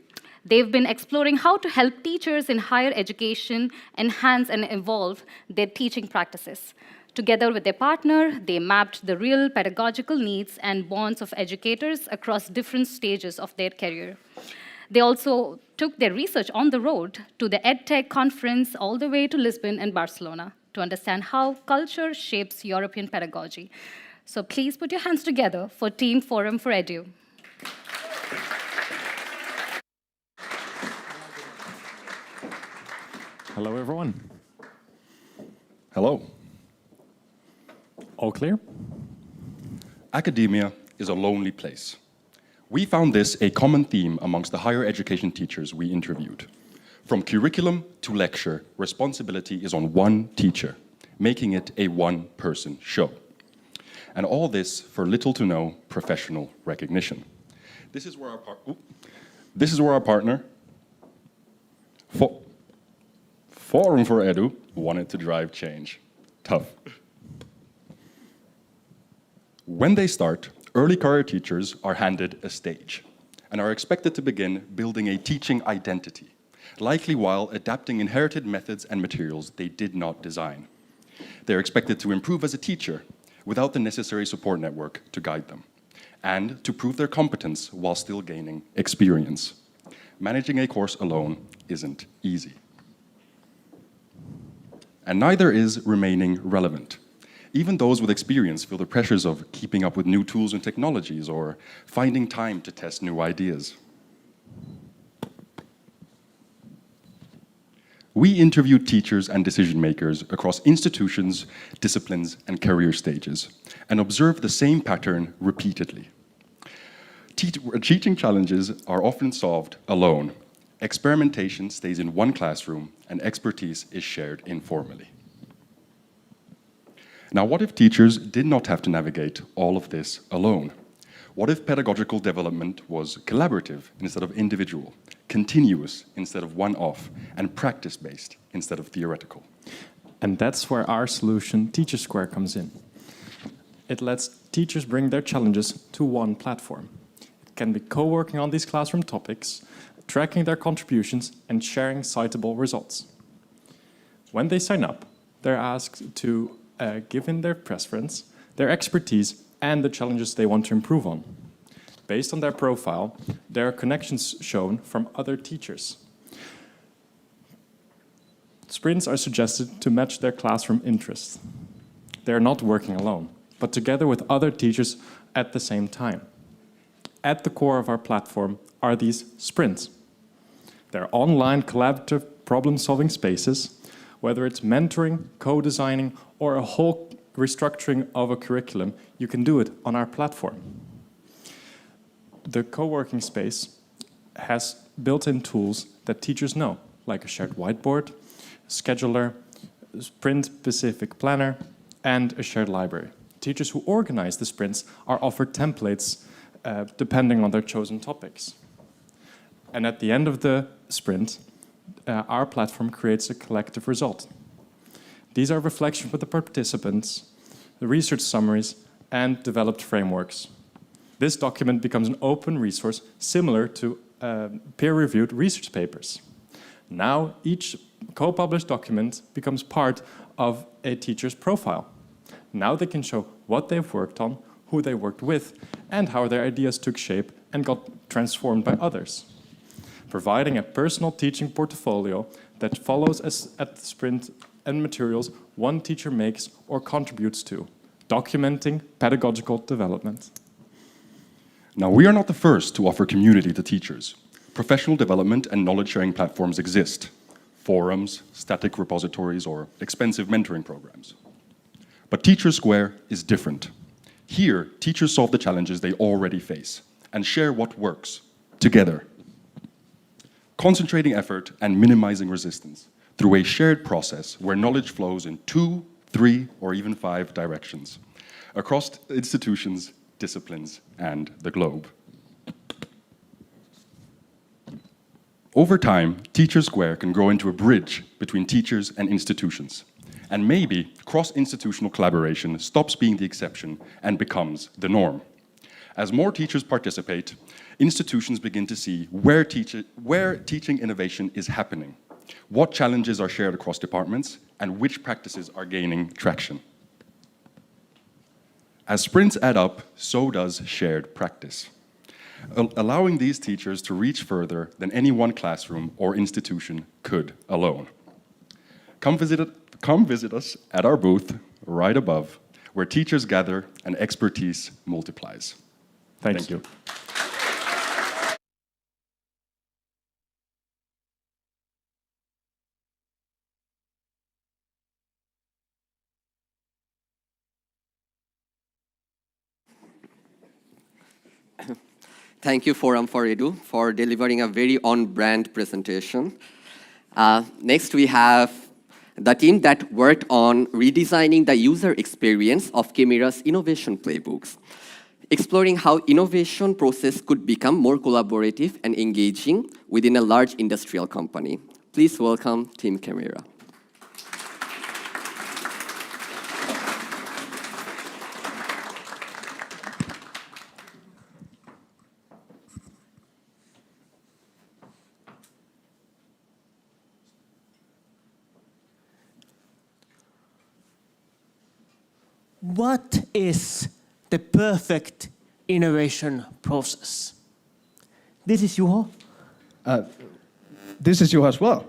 They've been exploring how to help teachers in higher education enhance and evolve their teaching practices. Together with their partner, they mapped the real pedagogical needs and bonds of educators across different stages of their career. They also took their research on the road to the EdTech conference all the way to Lisbon and Barcelona to understand how culture shapes European pedagogy. So please put your hands together for Team Forum for Edu. Hello, everyone. Hello. All clear? Academia is a lonely place. We found this a common theme amongst the higher education teachers we interviewed. From curriculum to lecture, responsibility is on one teacher, making it a one-person show. And all this for little to no professional recognition. This is where our partner, Forum for Edu, wanted to drive change. Tough. When they start, early career teachers are handed a stage and are expected to begin building a teaching identity, likely while adapting inherited methods and materials they did not design. They're expected to improve as a teacher without the necessary support network to guide them, and to prove their competence while still gaining experience. Managing a course alone isn't easy. And neither is remaining relevant. Even those with experience feel the pressures of keeping up with new tools and technologies or finding time to test new ideas. We interviewed teachers and decision makers across institutions, disciplines, and career stages, and observed the same pattern repeatedly. Teaching challenges are often solved alone. Experimentation stays in one classroom, and expertise is shared informally. Now, what if teachers did not have to navigate all of this alone? What if pedagogical development was collaborative instead of individual, continuous instead of one-off, and practice-based instead of theoretical? And that's where our solution, Teacher Square, comes in. It lets teachers bring their challenges to one platform. It can be co-working on these classroom topics, tracking their contributions, and sharing citable results. When they sign up, they're asked to give in their preference, their expertise, and the challenges they want to improve on. Based on their profile, there are connections shown from other teachers. Sprints are suggested to match their classroom interests. They are not working alone, but together with other teachers at the same time. At the core of our platform are these sprints. They're online collaborative problem-solving spaces, whether it's mentoring, co-designing, or a whole restructuring of a curriculum, you can do it on our platform. The co-working space has built-in tools that teachers know, like a shared whiteboard, scheduler, sprint-specific planner, and a shared library. Teachers who organize the sprints are offered templates depending on their chosen topics. And at the end of the sprint, our platform creates a collective result. These are reflections with the participants, the research summaries, and developed frameworks. This document becomes an open resource similar to peer-reviewed research papers. Now, each co-published document becomes part of a teacher's profile. Now they can show what they've worked on, who they worked with, and how their ideas took shape and got transformed by others, providing a personal teaching portfolio that follows at the sprint and materials one teacher makes or contributes to, documenting pedagogical development. Now, we are not the first to offer community to teachers. Professional development and knowledge-sharing platforms exist. Forums, static repositories, or expensive mentoring programs. But Teacher Square is different. Here, teachers solve the challenges they already face, and share what works together. Concentrating effort and minimizing resistance through a shared process where knowledge flows in 2, 3, or even 5 directions across institutions, disciplines, and the globe. Over time, Teacher Square can grow into a bridge between teachers and institutions. And maybe cross-institutional collaboration stops being the exception and becomes the norm. As more teachers participate, institutions begin to see where teaching innovation is happening, what challenges are shared across departments, and which practices are gaining traction. As sprints add up, so does shared practice, allowing these teachers to reach further than any one classroom or institution could alone. Come visit us at our booth right above, where teachers gather and expertise multiplies. Thank you. Thank you, Forum for Edu, for delivering a very on-brand presentation. Next, we have the team that worked on redesigning the user experience of Kemira's innovation playbooks, exploring how innovation process could become more collaborative and engaging within a large industrial company. Please welcome Team Kemira. What is the perfect innovation process? This is Juho. This is Juho as well.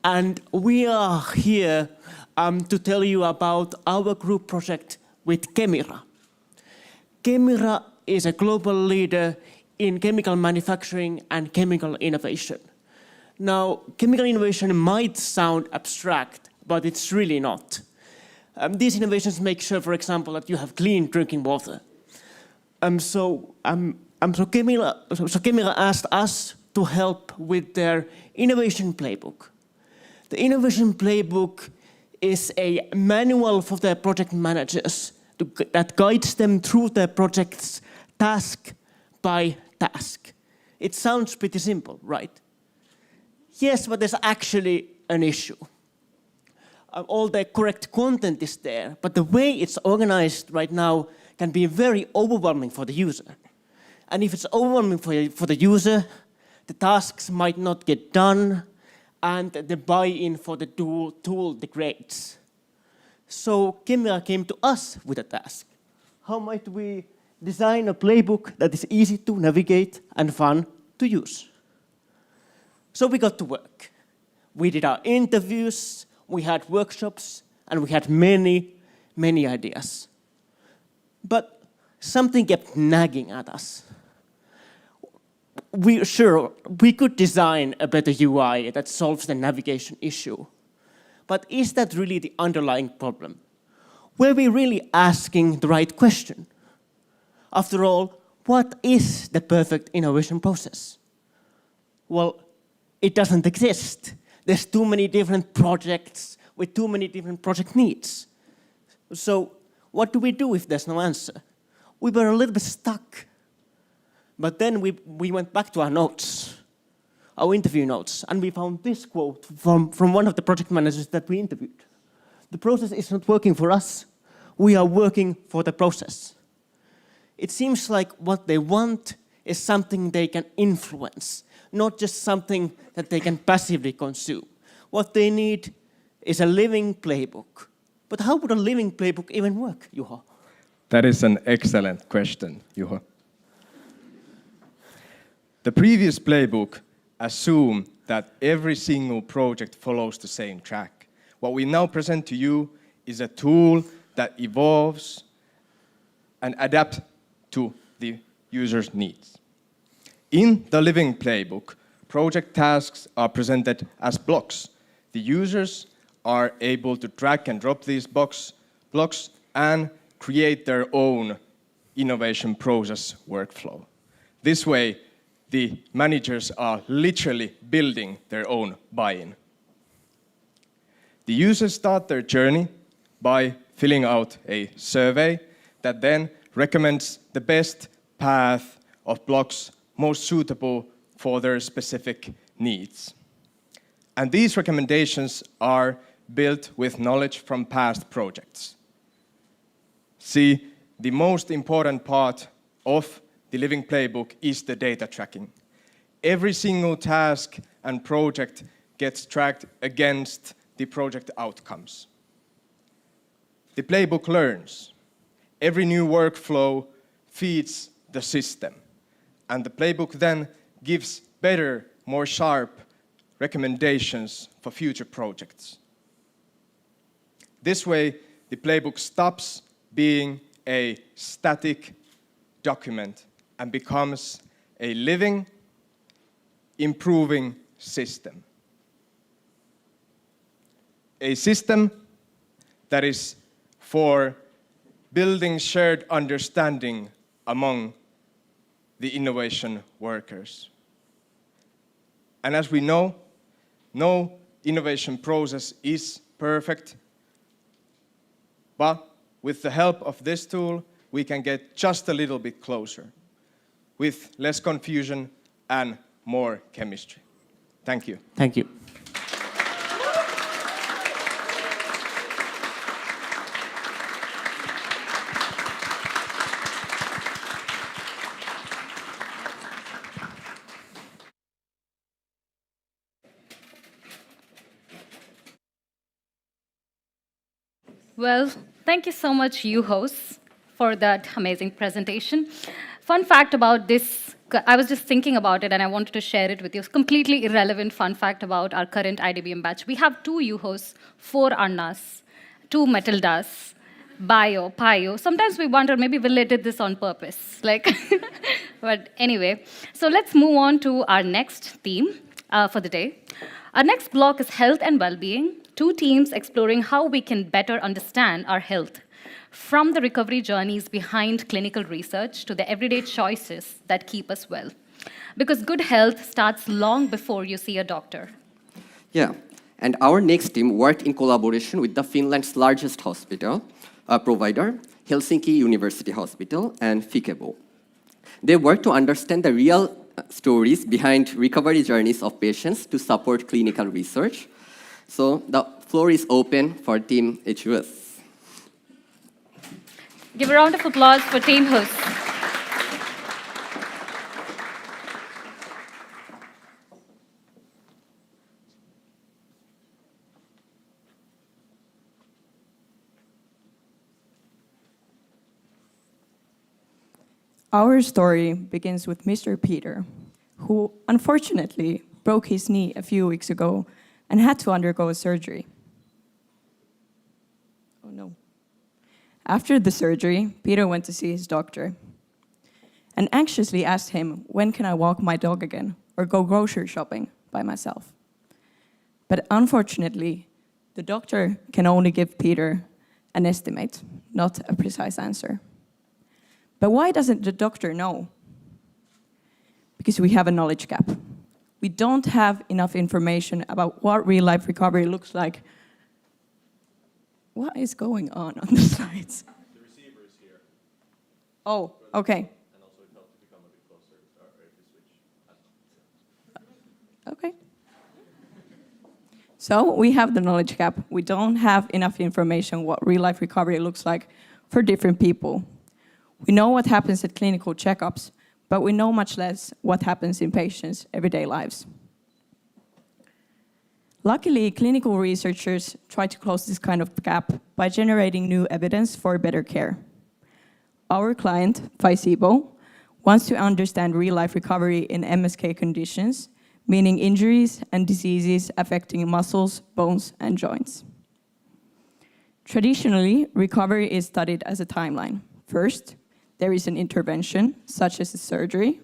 And we are here to tell you about our group project with Kemira. Kemira is a global leader in chemical manufacturing and chemical innovation. Now, chemical innovation might sound abstract, but it's really not. These innovations make sure, for example, that you have clean drinking water. So Kemira asked us to help with their innovation playbook. The innovation playbook is a manual for their project managers that guides them through their projects task by task. It sounds pretty simple, right? Yes, but there's actually an issue. All the correct content is there, but the way it's organized right now can be very overwhelming for the user. And if it's overwhelming for the user, the tasks might not get done, and the buy-in for the tool degrades. So Kemira came to us with a task. How might we design a playbook that is easy to navigate and fun to use? So we got to work. We did our interviews, we had workshops, and we had many, many ideas. But something kept nagging at us. We could design a better UI that solves the navigation issue. But is that really the underlying problem? Were we really asking the right question? After all, what is the perfect innovation process? Well, it doesn't exist. There's too many different projects with too many different project needs. So what do we do if there's no answer? We were a little bit stuck. But then we went back to our notes, our interview notes, and we found this quote from one of the project managers that we interviewed. The process is not working for us. We are working for the process. It seems like what they want is something they can influence, not just something that they can passively consume. What they need is a living playbook. But how would a living playbook even work, Juho? That is an excellent question, Juho. The previous playbook assumed that every single project follows the same track. What we now present to you is a tool that evolves and adapts to the user's needs. In the living playbook, project tasks are presented as blocks. The users are able to drag and drop these blocks and create their own innovation process workflow. This way, the managers are literally building their own buy-in. The users start their journey by filling out a survey that then recommends the best path of blocks most suitable for their specific needs. And these recommendations are built with knowledge from past projects. See, the most important part of the Living Playbook is the data tracking. Every single task and project gets tracked against the project outcomes. The playbook learns. Every new workflow feeds the system. And the playbook then gives better, more sharp recommendations for future projects. This way, the playbook stops being a static document and becomes a living, improving system. A system that is for building shared understanding among the innovation workers. And as we know, no innovation process is perfect, but with the help of this tool, we can get just a little bit closer, with less confusion and more chemistry. Thank you. Thank you. Well, thank you so much, you hosts, for that amazing presentation. Fun fact about this, I was just thinking about it and I wanted to share it with you. It's completely irrelevant fun fact about our current IDBM batch. We have 2 you hosts, 4 Annas, 2 Matildas, Bio, Pio. Sometimes we wonder maybe Ville did this on purpose. But anyway, so let's move on to our next theme for the day. Our next block is health and well-being. 2 teams exploring how we can better understand our health, from the recovery journeys behind clinical research to the everyday choices that keep us well. Because good health starts long before you see a doctor. Yeah, and our next team worked in collaboration with the Finland's largest hospital provider, Helsinki University Hospital, and Fikebo. They worked to understand the real stories behind recovery journeys of patients to support clinical research. So the floor is open for Team HUS. Give a round of applause for Team HUS. Our story begins with Mr. Peter, who unfortunately broke his knee a few weeks ago and had to undergo a surgery. Oh no. After the surgery, Peter went to see his doctor and anxiously asked him, when can I walk my dog again or go grocery shopping by myself? But unfortunately, the doctor can only give Peter an estimate, not a precise answer. But why doesn't the doctor know? Because we have a knowledge gap. We don't have enough information about what real-life recovery looks like. What is going on the slides? The receiver is here. Oh, okay. And also it helps to become a bit closer, or if you switch. Okay. So we have the knowledge gap. We don't have enough information what real-life recovery looks like for different people. We know what happens at clinical checkups, but we know much less what happens in patients' everyday lives. Luckily, clinical researchers try to close this kind of gap by generating new evidence for better care. Our client, Ficebo, wants to understand real-life recovery in MSK conditions, meaning injuries and diseases affecting muscles, bones, and joints. Traditionally, recovery is studied as a timeline. First, there is an intervention, such as a surgery,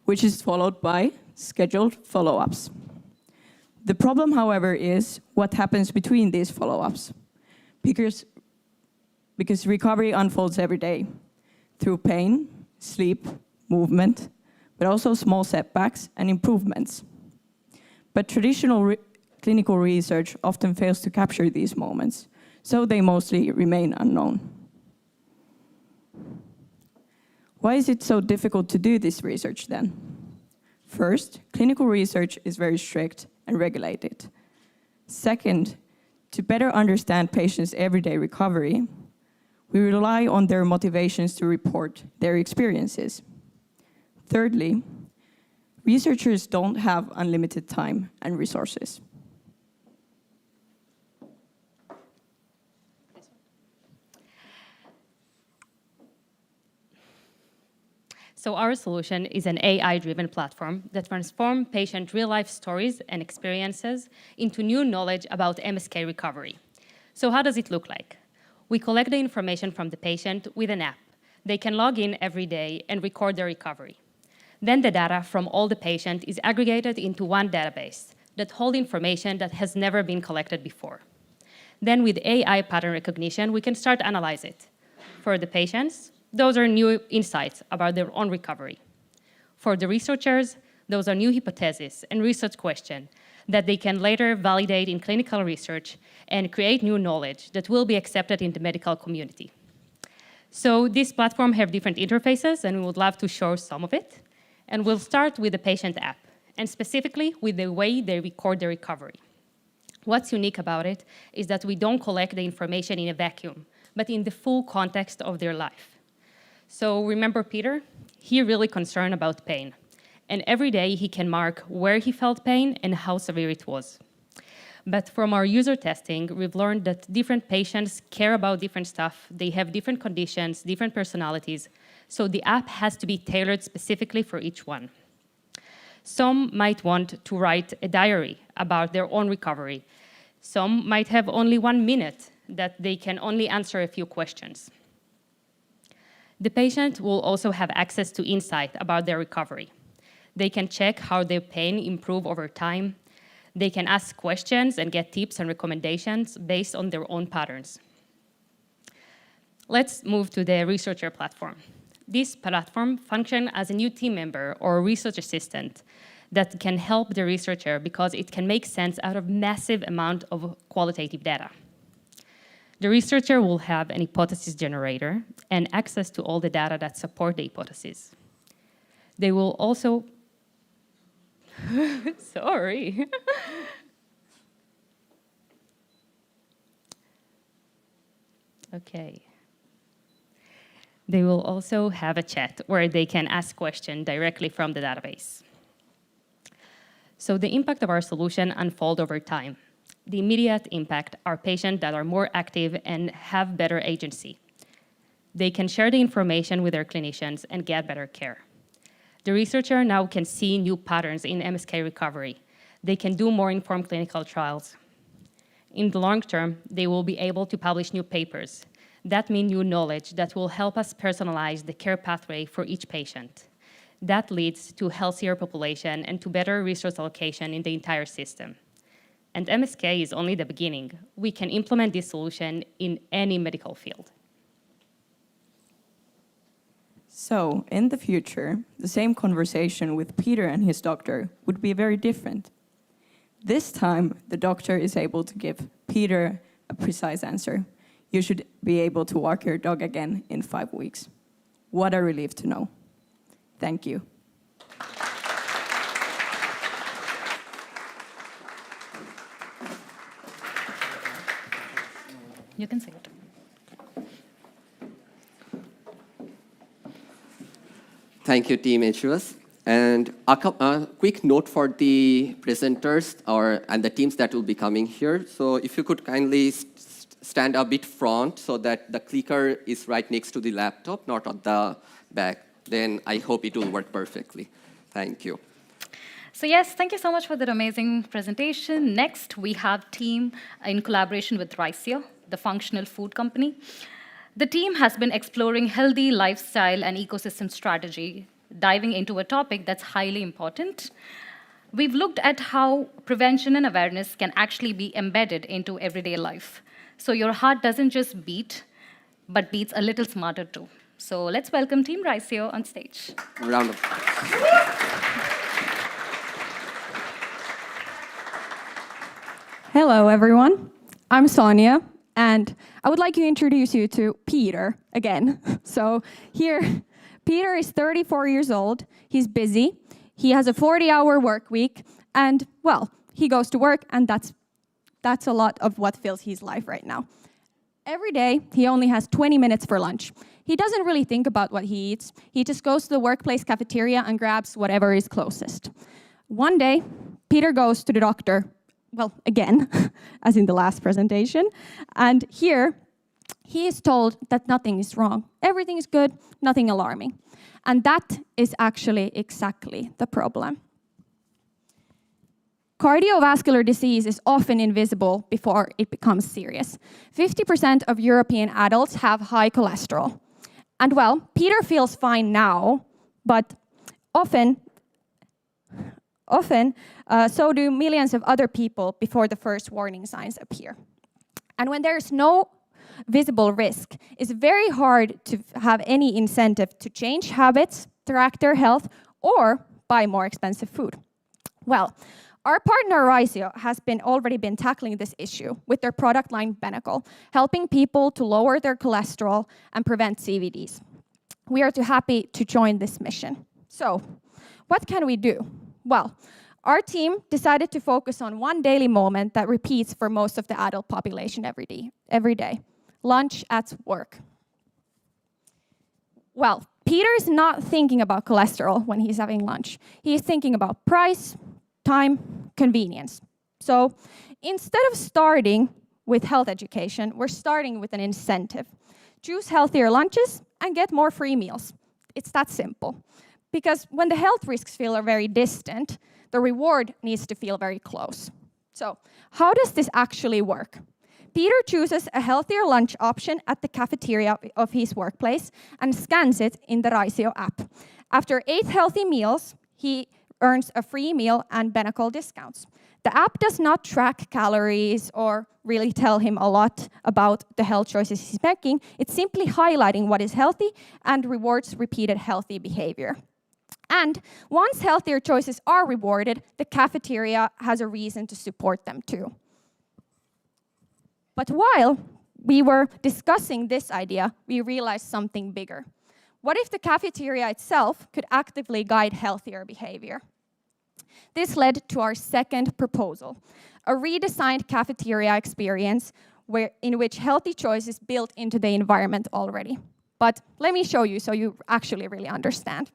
which is followed by scheduled follow-ups. The problem, however, is what happens between these follow-ups. Because recovery unfolds every day. through pain, sleep, movement, but also small setbacks and improvements. But traditional clinical research often fails to capture these moments, so they mostly remain unknown. Why is it so difficult to do this research then? First, clinical research is very strict and regulated. Second, to better understand patients' everyday recovery, we rely on their motivations to report their experiences. Thirdly, researchers don't have unlimited time and resources. So our solution is an AI-driven platform that transforms patient real-life stories and experiences into new knowledge about MSK recovery. So how does it look like? We collect the information from the patient with an app. They can log in every day and record their recovery. Then the data from all the patient is aggregated into one database that holds information that has never been collected before. Then with AI pattern recognition, we can start analyze it. For the patients, those are new insights about their own recovery. For the researchers, those are new hypotheses and research questions that they can later validate in clinical research and create new knowledge that will be accepted in the medical community. So this platform have different interfaces, and we would love to show some of it. And we'll start with the patient app, and specifically with the way they record their recovery. What's unique about it is that we don't collect the information in a vacuum, but in the full context of their life. So remember Peter? He really concerned about pain. And every day he can mark where he felt pain and how severe it was. But from our user testing, we've learned that different patients care about different stuff. They have different conditions, different personalities. So the app has to be tailored specifically for each one. Some might want to write a diary about their own recovery. Some might have only 1 minute that they can only answer a few questions. The patient will also have access to insight about their recovery. They can check how their pain improves over time. They can ask questions and get tips and recommendations based on their own patterns. Let's move to the researcher platform. This platform functions as a new team member or research assistant that can help the researcher because it can make sense out of massive amount of qualitative data. The researcher will have an hypothesis generator and access to all the data that support the hypothesis. They will also, sorry. Okay. They will also have a chat where they can ask questions directly from the database. So the impact of our solution unfolds over time. The immediate impact are patients that are more active and have better agency. They can share the information with their clinicians and get better care. The researcher now can see new patterns in MSK recovery. They can do more informed clinical trials. In the long term, they will be able to publish new papers. That means new knowledge that will help us personalize the care pathway for each patient. That leads to healthier population and to better resource allocation in the entire system. And MSK is only the beginning. We can implement this solution in any medical field. So, in the future, the same conversation with Peter and his doctor would be very different. This time, the doctor is able to give Peter a precise answer. You should be able to walk your dog again in 5 weeks. What a relief to know. Thank you. You can say it. Thank you, Team HUS. And a quick note for the presenters and the teams that will be coming here. So if you could kindly stand a bit front so that the clicker is right next to the laptop, not on the back, then I hope it will work perfectly. Thank you. So yes, thank you so much for that amazing presentation. Next, we have team in collaboration with Riceo, the functional food company. The team has been exploring healthy lifestyle and ecosystem strategy, diving into a topic that's highly important. We've looked at how prevention and awareness can actually be embedded into everyday life. So your heart doesn't just beat, but beats a little smarter too. So let's welcome Team Riceo on stage. Round of Hello, everyone. I'm Sonia, and I would like to introduce you to Peter again. So here, Peter is 34 years old. He's busy. He has a 40-hour work week, and, well, he goes to work, and that's a lot of what fills his life right now. Every day, he only has 20 minutes for lunch. He doesn't really think about what he eats. He just goes to the workplace cafeteria and grabs whatever is closest. One day, Peter goes to the doctor, well, again, as in the last presentation, and here, he is told that nothing is wrong. Everything is good, nothing alarming. And that is actually exactly the problem. Cardiovascular disease is often invisible before it becomes serious. 50% of European adults have high cholesterol. And well, Peter feels fine now, but often, so do millions of other people before the first warning signs appear. And when there's no visible risk, it's very hard to have any incentive to change habits, track their health, or buy more expensive food. Well, our partner Riceo has already been tackling this issue with their product line Benecol, helping people to lower their cholesterol and prevent CVDs. We are too happy to join this mission. So, what can we do? Well, our team decided to focus on one daily moment that repeats for most of the adult population every day. Lunch at work. Well, Peter is not thinking about cholesterol when he's having lunch. He's thinking about price, time, convenience. So instead of starting with health education, we're starting with an incentive. Choose healthier lunches and get more free meals. It's that simple. Because when the health risks feel very distant, the reward needs to feel very close. So how does this actually work? Peter chooses a healthier lunch option at the cafeteria of his workplace and scans it in the Riceo app. After 8 healthy meals, he earns a free meal and Benecol discounts. The app does not track calories or really tell him a lot about the health choices he's making. It's simply highlighting what is healthy and rewards repeated healthy behavior. And once healthier choices are rewarded, the cafeteria has a reason to support them too. But while we were discussing this idea, we realized something bigger. What if the cafeteria itself could actively guide healthier behavior? This led to our second proposal, a redesigned cafeteria experience in which healthy choice is built into the environment already. But let me show you so you actually really understand.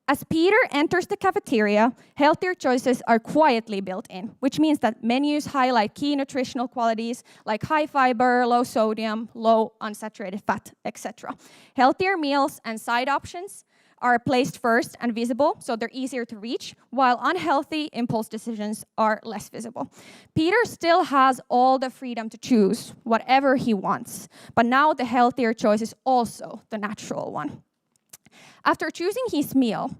As Peter enters the cafeteria, healthier choices are quietly built in, which means that menus highlight key nutritional qualities like high fiber, low sodium, low unsaturated fat, etc. Healthier meals and side options are placed first and visible, so they're easier to reach, while unhealthy impulse decisions are less visible. Peter still has all the freedom to choose whatever he wants, but now the healthier choice is also the natural one. After choosing his meal,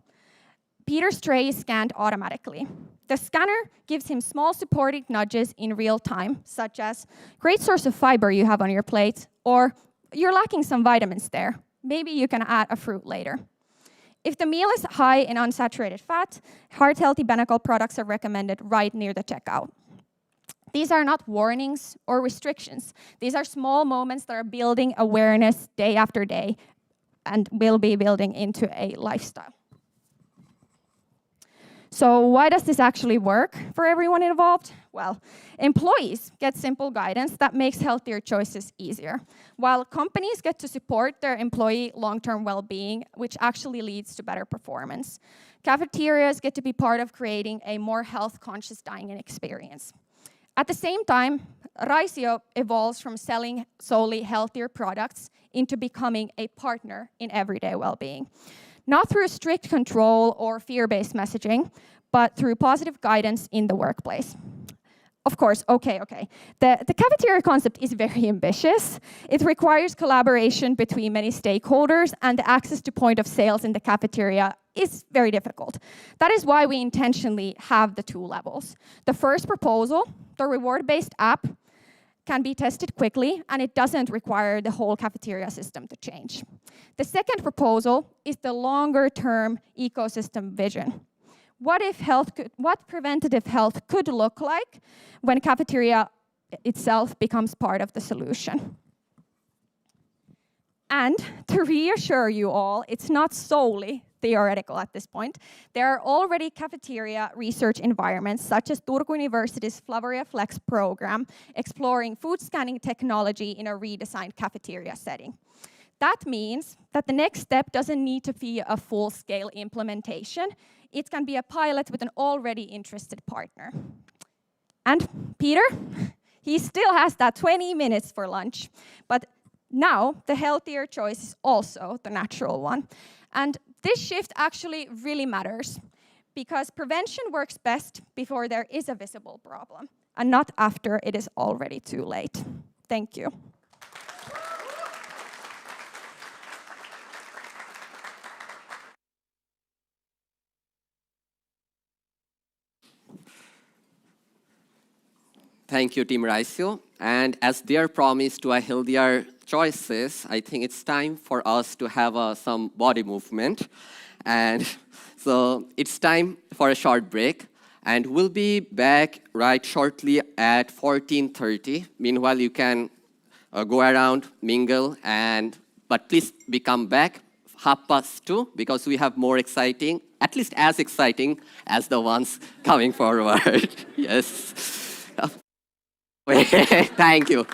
Peter's tray is scanned automatically. The scanner gives him small supporting nudges in real time, such as, great source of fiber you have on your plate, or you're lacking some vitamins there. Maybe you can add a fruit later. If the meal is high in unsaturated fat, heart-healthy Benecol products are recommended right near the checkout. These are not warnings or restrictions. These are small moments that are building awareness day after day and will be building into a lifestyle. So why does this actually work for everyone involved? Well, employees get simple guidance that makes healthier choices easier, while companies get to support their employee long-term well-being, which actually leads to better performance. Cafeterias get to be part of creating a more health-conscious dining experience. At the same time, Riceo evolves from selling solely healthier products into becoming a partner in everyday well-being. Not through strict control or fear-based messaging, but through positive guidance in the workplace. Of course, okay. The cafeteria concept is very ambitious. It requires collaboration between many stakeholders, and the access to point of sales in the cafeteria is very difficult. That is why we intentionally have the 2 levels. The first proposal, the reward-based app, can be tested quickly, and it doesn't require the whole cafeteria system to change. The second proposal is the longer-term ecosystem vision. What preventative health could look like when cafeteria itself becomes part of the solution? And to reassure you all, it's not solely theoretical at this point. There are already cafeteria research environments, such as Turku University's Flavoria Flex program, exploring food scanning technology in a redesigned cafeteria setting. That means that the next step doesn't need to be a full-scale implementation. It can be a pilot with an already interested partner. And Peter, he still has that 20 minutes for lunch, but now the healthier choice is also the natural one. And this shift actually really matters, because prevention works best before there is a visible problem, and not after it is already too late. Thank you. Thank you, Team Raicio. And as their promise to a healthier choices, I think it's time for us to have some body movement. And so it's time for a short break. And we'll be back right shortly at 14:30. Meanwhile, you can go around, mingle, but please come back 2:30, because we have more exciting, at least as exciting as the ones coming forward. Yes. Thank you.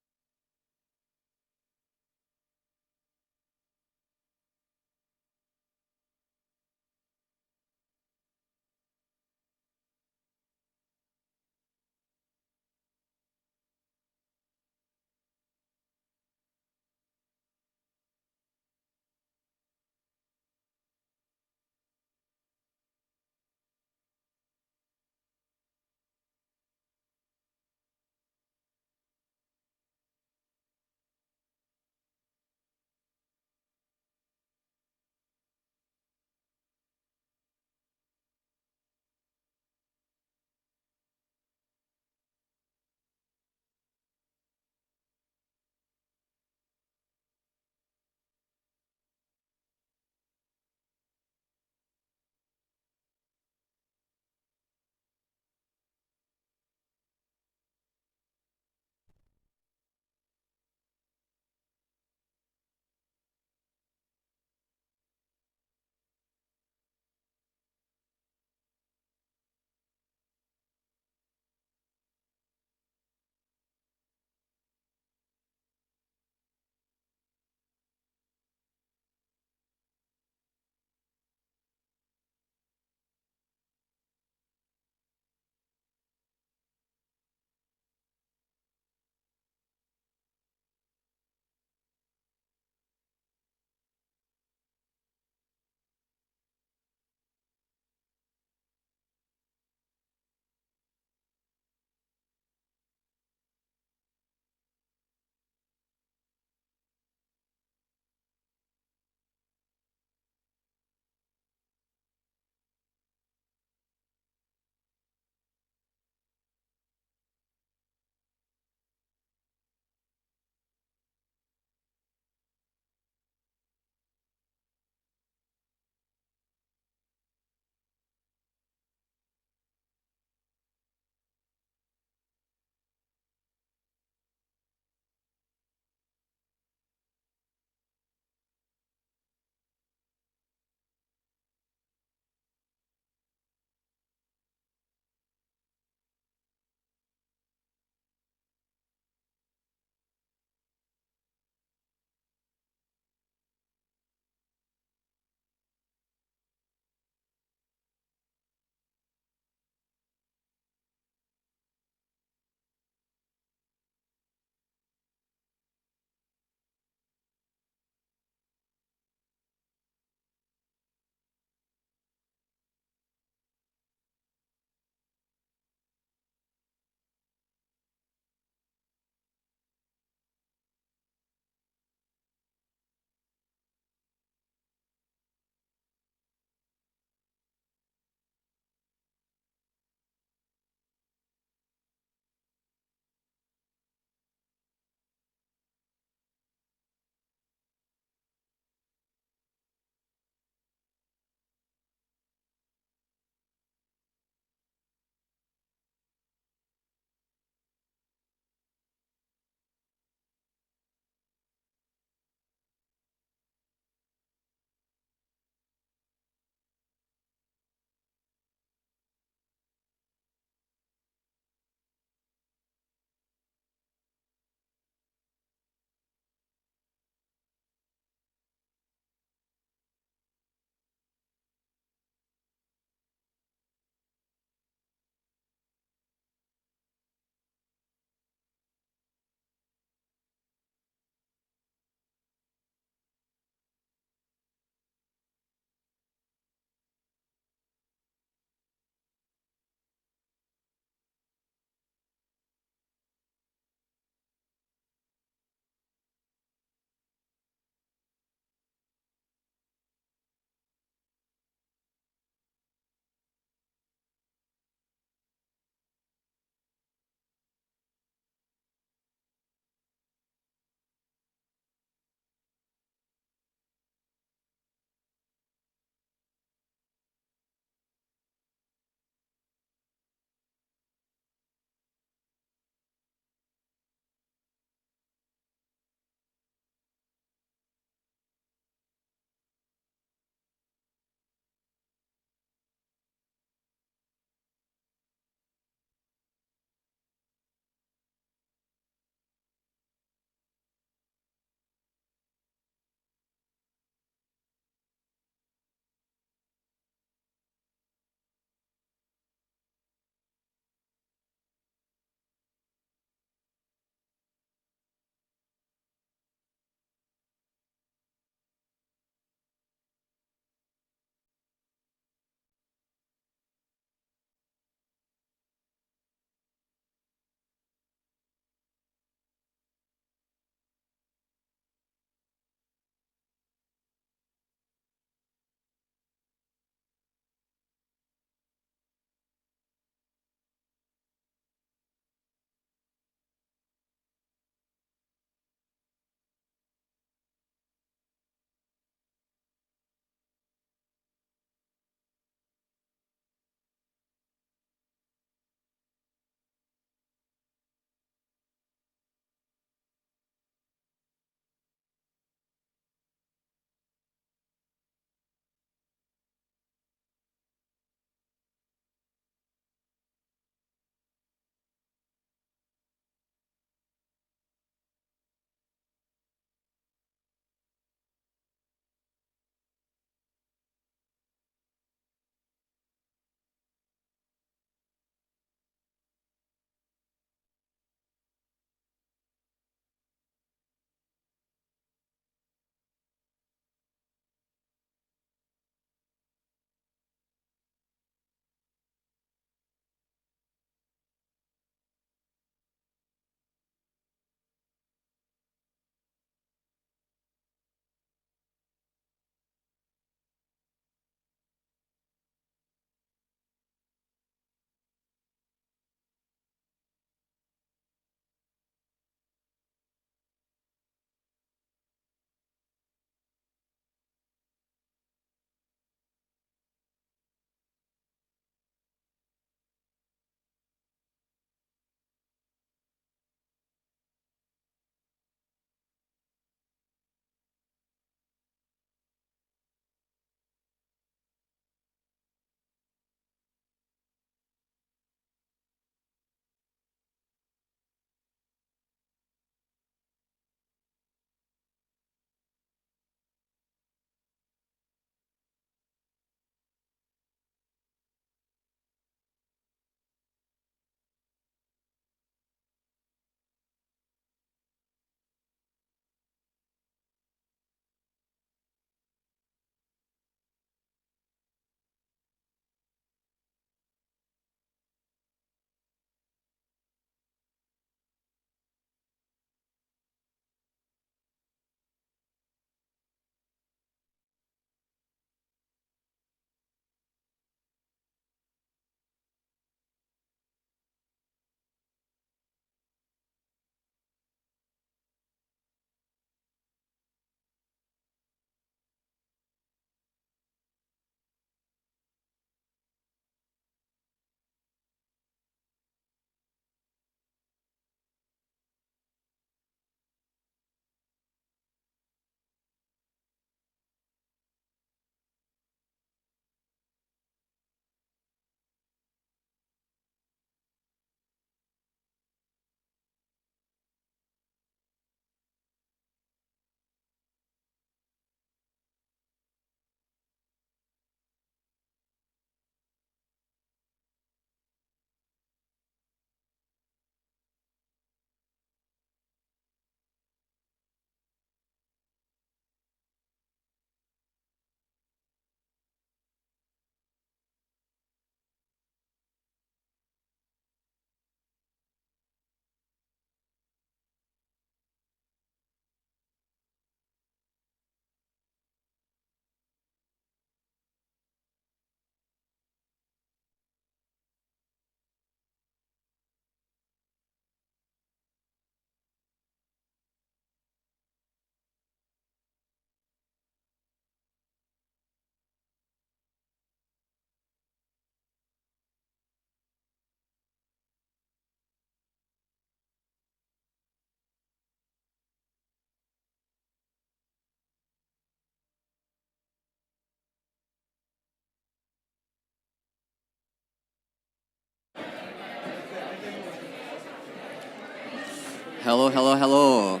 Hello, hello, hello.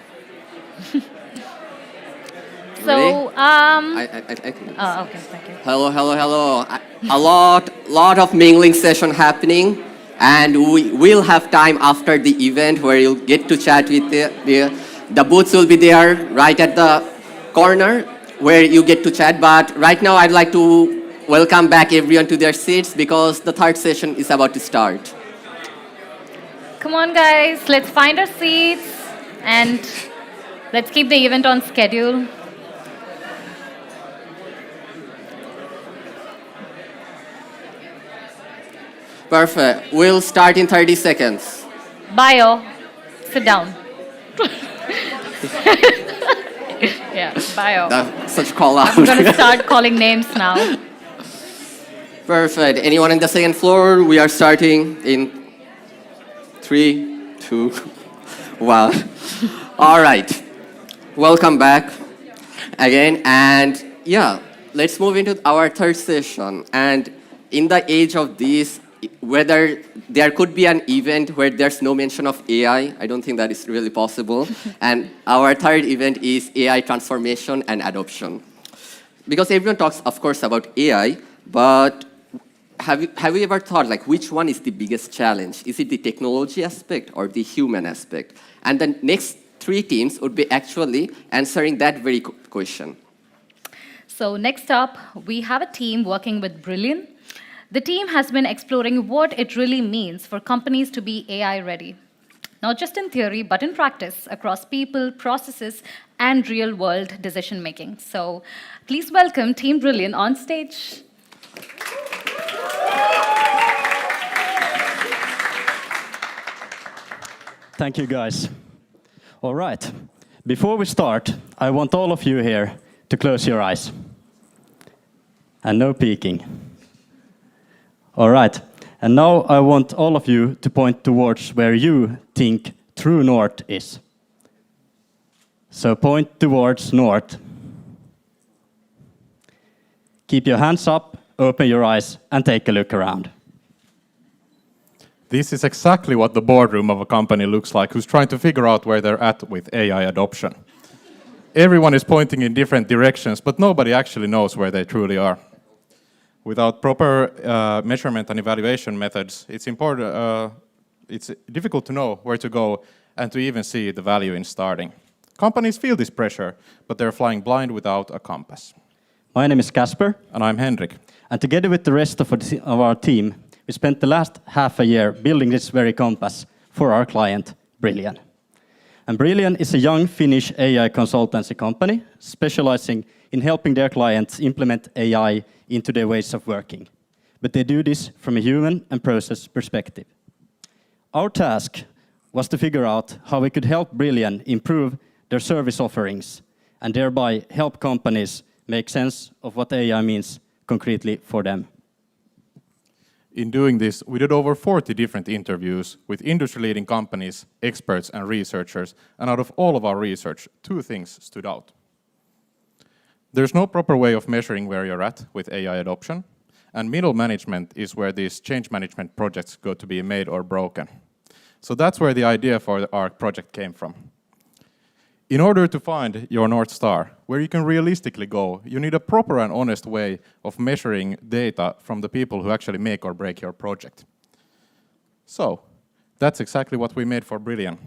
So, I can do this. oh, okay, thank you. Hello, hello, hello. A lot of mingling session happening, and we will have time after the event where you'll get to chat with the booths will be there right at the corner where you get to chat. But right now, I'd like to welcome back everyone to their seats because the third session is about to start. Come on, guys, let's find our seats and let's keep the event on schedule. Perfect. We'll start in 30 seconds. Bio, sit down. Yeah, bio. That's such call out. I'm going to start calling names now. Perfect. Anyone on the second floor? We are starting in 3, 2, 1. All right. Welcome back again. And yeah, let's move into our third session. And in the age of this, whether there could be an event where there's no mention of AI, I don't think that is really possible. And our third event is AI transformation and adoption. Because everyone talks, of course, about AI, but have you ever thought, like, which one is the biggest challenge? Is it the technology aspect or the human aspect? And the next 3 teams would be actually answering that very question. So next up, we have a team working with Brilliant. The team has been exploring what it really means for companies to be AI ready, not just in theory, but in practice across people, processes, and real-world decision-making. So please welcome Team Brilliant on stage. Thank you, guys. All right. Before we start, I want all of you here to close your eyes. And no peeking. All right. And now I want all of you to point towards where you think true north is. So point towards north. Keep your hands up, open your eyes, and take a look around. This is exactly what the boardroom of a company looks like who's trying to figure out where they're at with AI adoption. Everyone is pointing in different directions, but nobody actually knows where they truly are. Without proper measurement and evaluation methods, it's difficult to know where to go and to even see the value in starting. Companies feel this pressure, but they're flying blind without a compass. My name is Kasper. And I'm Henrik. And together with the rest of our team, we spent the last half a year building this very compass for our client, Brilliant. And Brilliant is a young Finnish AI consultancy company specializing in helping their clients implement AI into their ways of working. But they do this from a human and process perspective. Our task was to figure out how we could help Brilliant improve their service offerings and thereby help companies make sense of what AI means concretely for them. In doing this, we did over 40 different interviews with industry-leading companies, experts, and researchers, and out of all of our research, 2 things stood out. There's no proper way of measuring where you're at with AI adoption, and middle management is where these change management projects go to be made or broken. So that's where the idea for our project came from. In order to find your North Star, where you can realistically go, you need a proper and honest way of measuring data from the people who actually make or break your project. So, that's exactly what we made for Brilliant.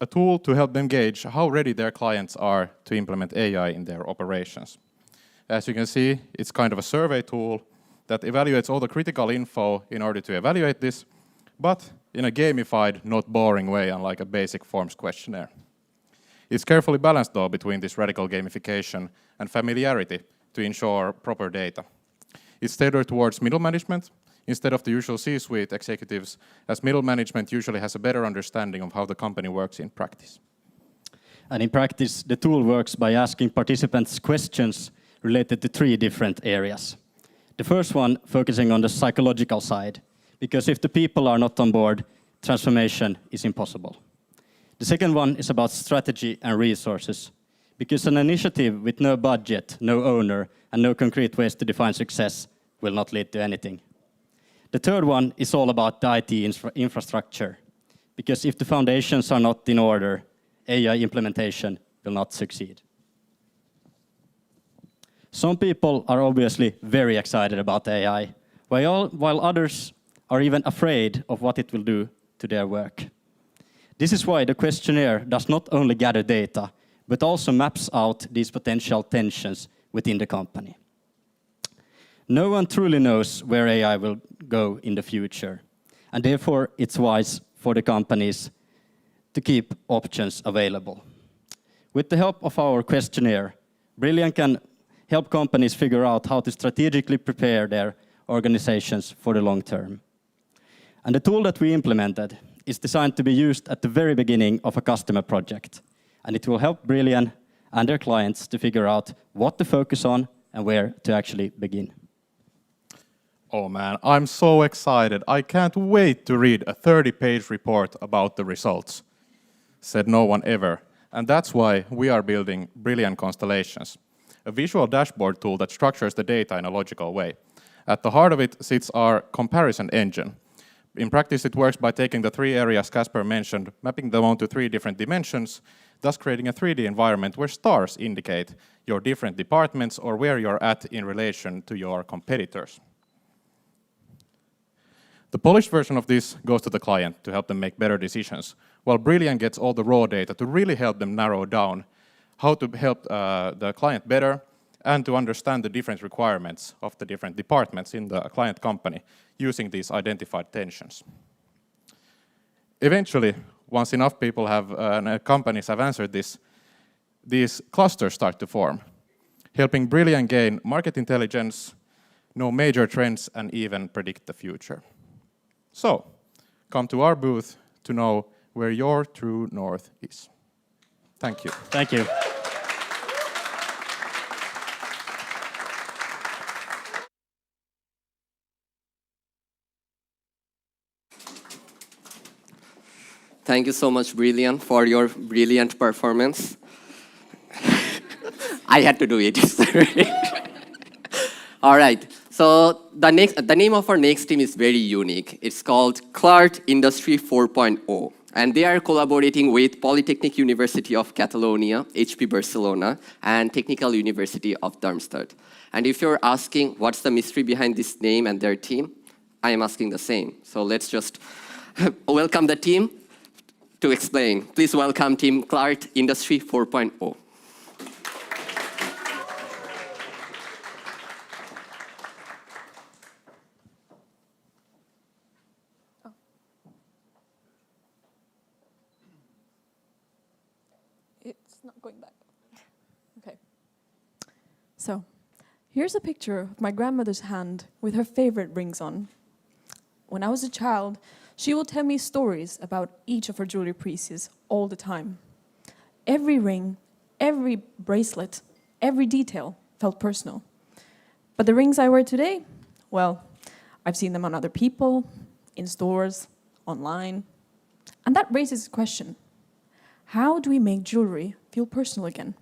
A tool to help them gauge how ready their clients are to implement AI in their operations. As you can see, it's kind of a survey tool that evaluates all the critical info in order to evaluate this, but in a gamified, not boring way, unlike a basic forms questionnaire. It's carefully balanced, though, between this radical gamification and familiarity to ensure proper data. It's tailored towards middle management instead of the usual C-suite executives, as middle management usually has a better understanding of how the company works in practice. And in practice, the tool works by asking participants questions related to 3 different areas. The first one focusing on the psychological side, because if the people are not on board, transformation is impossible. The second one is about strategy and resources, because an initiative with no budget, no owner, and no concrete ways to define success will not lead to anything. The third one is all about the IT infrastructure, because if the foundations are not in order, AI implementation will not succeed. Some people are obviously very excited about AI, while others are even afraid of what it will do to their work. This is why the questionnaire does not only gather data, but also maps out these potential tensions within the company. No one truly knows where AI will go in the future, and therefore it's wise for the companies to keep options available. With the help of our questionnaire, Brilliant can help companies figure out how to strategically prepare their organizations for the long term. And the tool that we implemented is designed to be used at the very beginning of a customer project, and it will help Brilliant and their clients to figure out what to focus on and where to actually begin. Oh man, I'm so excited. I can't wait to read a 30-page report about the results. Said no one ever. And that's why we are building Brilliant Constellations, a visual dashboard tool that structures the data in a logical way. At the heart of it sits our comparison engine. In practice, it works by taking the 3 areas Casper mentioned, mapping them onto 3 different dimensions, thus creating a 3D environment where stars indicate your different departments or where you're at in relation to your competitors. The polished version of this goes to the client to help them make better decisions, while Brilliant gets all the raw data to really help them narrow down how to help the client better and to understand the different requirements of the different departments in the client company using these identified tensions. Eventually, once enough people have, companies have answered this, these clusters start to form, helping Brilliant gain market intelligence, know major trends, and even predict the future. So, come to our booth to know where your true north is. Thank you. Thank you. Thank you so much, Brilliant, for your brilliant performance. I had to do it. All right. So the name of our next team is very unique. It's called Cloud Industry 4.0. And they are collaborating with Polytechnic University of Catalonia, HP Barcelona, and Technical University of Darmstadt. And if you're asking what's the mystery behind this name and their team, I am asking the same. So let's just welcome the team to explain. Please welcome Team Cloud Industry 4.0. It's not going back. Okay. So, here's a picture of my grandmother's hand with her favorite rings on. When I was a child, she would tell me stories about each of her jewelry pieces all the time. Every ring, every bracelet, every detail felt personal. But the rings I wear today, well, I've seen them on other people, in stores, online. And that raises a question. How do we make jewelry feel personal again?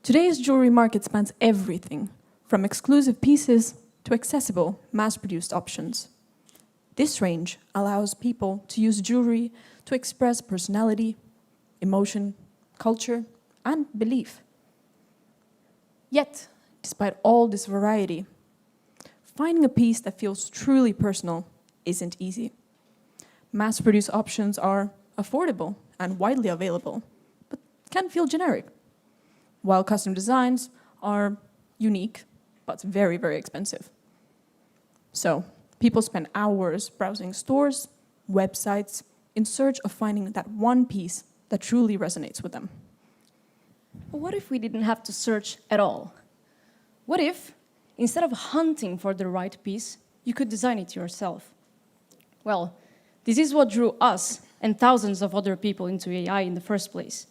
Today's jewelry market spans everything, from exclusive pieces to accessible, mass-produced options. This range allows people to use jewelry to express personality, emotion, culture, and belief. Yet, despite all this variety, finding a piece that feels truly personal isn't easy. Mass-produced options are affordable and widely available, but can feel generic, while custom designs are unique, but very, very expensive. So, people spend hours browsing stores, websites, in search of finding that one piece that truly resonates with them. But what if we didn't have to search at all? What if, instead of hunting for the right piece, you could design it yourself? Well, this is what drew us and thousands of other people into AI in the first place.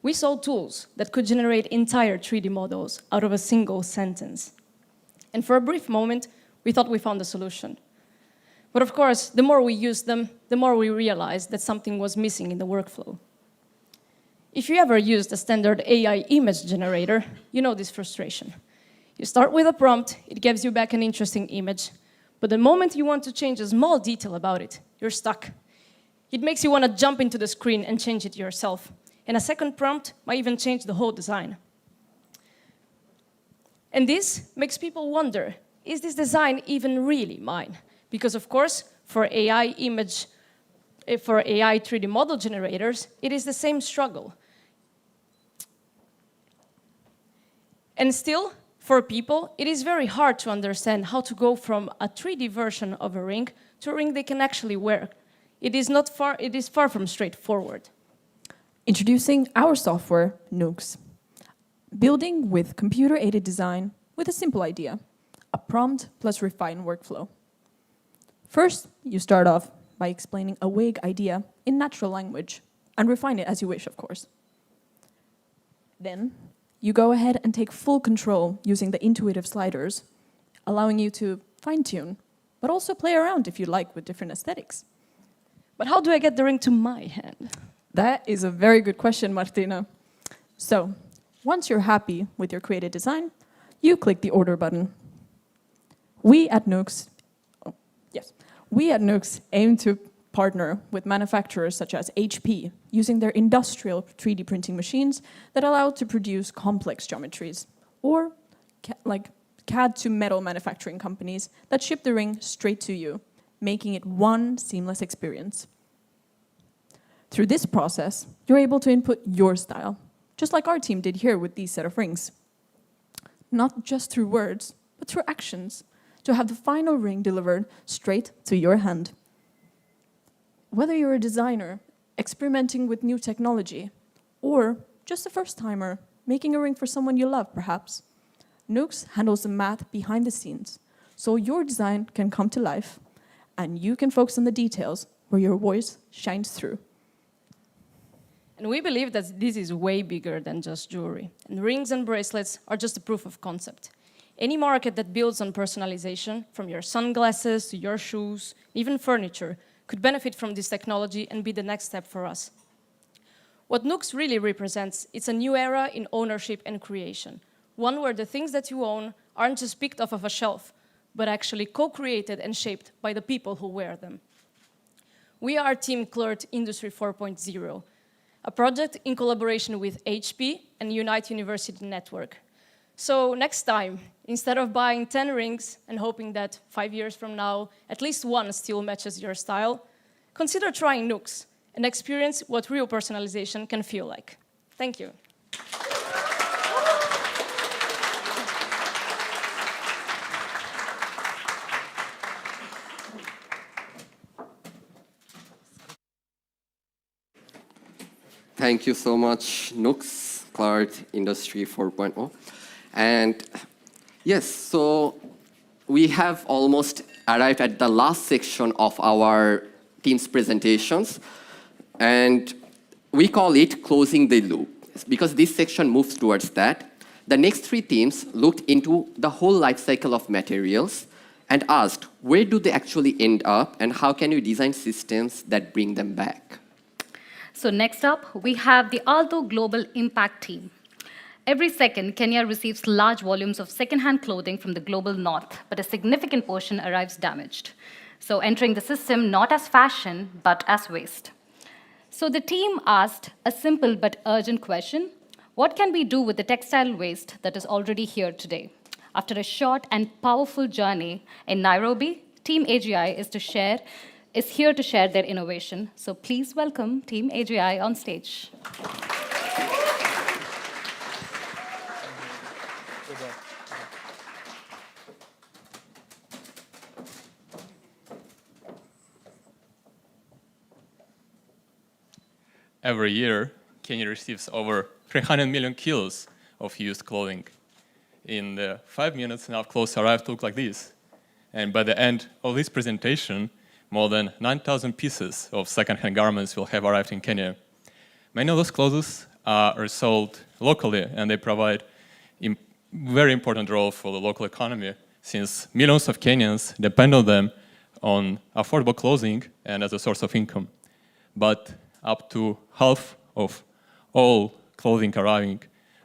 We saw tools that could generate entire 3D models out of a single sentence. And for a brief moment, we thought we found a solution. But of course, the more we used them, the more we realized that something was missing in the workflow. If you ever used a standard AI image generator, you know this frustration. You start with a prompt, it gives you back an interesting image, but the moment you want to change a small detail about it, you're stuck. It makes you want to jump into the screen and change it yourself. And a second prompt might even change the whole design. And this makes people wonder, is this design even really mine? Because of course, for AI 3D model generators, it is the same struggle. And still, for people, it is very hard to understand how to go from a 3D version of a ring to a ring they can actually wear. It is far from straightforward. Introducing our software, Nukes. Building with computer-aided design with a simple idea, a prompt plus refined workflow. First, you start off by explaining a vague idea in natural language and refine it as you wish, of course. Then, you go ahead and take full control using the intuitive sliders, allowing you to fine-tune, but also play around if you like with different aesthetics. But how do I get the ring to my hand? That is a very good question, Martina. So, once you're happy with your created design, you click the order button. We at Nukes aim to partner with manufacturers such as HP, using their industrial 3D printing machines that allow to produce complex geometries, or like CAD to metal manufacturing companies that ship the ring straight to you, making it one seamless experience. Through this process, you're able to input your style, just like our team did here with these set of rings. Not just through words, but through actions, to have the final ring delivered straight to your hand. Whether you're a designer, experimenting with new technology, or just a first-timer, making a ring for someone you love, perhaps, Nukes handles the math behind the scenes, so your design can come to life, and you can focus on the details where your voice shines through. And we believe that this is way bigger than just jewelry. And rings and bracelets are just a proof of concept. Any market that builds on personalization, from your sunglasses to your shoes, even furniture, could benefit from this technology and be the next step for us. What Nukes really represents is a new era in ownership and creation, one where the things that you own aren't just picked off of a shelf, but actually co-created and shaped by the people who wear them. We are Team CLERT Industry 4.0, a project in collaboration with HP and Unite University Network. So next time, instead of buying 10 rings and hoping that 5 years from now, at least one still matches your style, consider trying Nukes and experience what real personalization can feel like. Thank you. Thank you so much, Nukes, CLERT Industry 4.0. And yes, so we have almost arrived at the last section of our team's presentations. And we call it closing the loop, because this section moves towards that. The next three teams looked into the whole life cycle of materials and asked, where do they actually end up, and how can you design systems that bring them back? So next up, we have the Aalto Global Impact team. Every second, Kenya receives large volumes of second-hand clothing from the global north, but a significant portion arrives damaged. So entering the system not as fashion, but as waste. So the team asked a simple but urgent question: what can we do with the textile waste that is already here today? After a short and powerful journey in Nairobi, Team AGI is here to share their innovation. So please welcome Team AGI on stage. Every year, Kenya receives over 300 million kilos of used clothing. In the 5 minutes now clothes arrive to look like this. And by the end of this presentation, more than 9,000 pieces of second-hand garments will have arrived in Kenya. Many of those clothes are sold locally, and they provide a very important role for the local economy, since millions of Kenyans depend on them on affordable clothing and as a source of income. But up to half of all clothing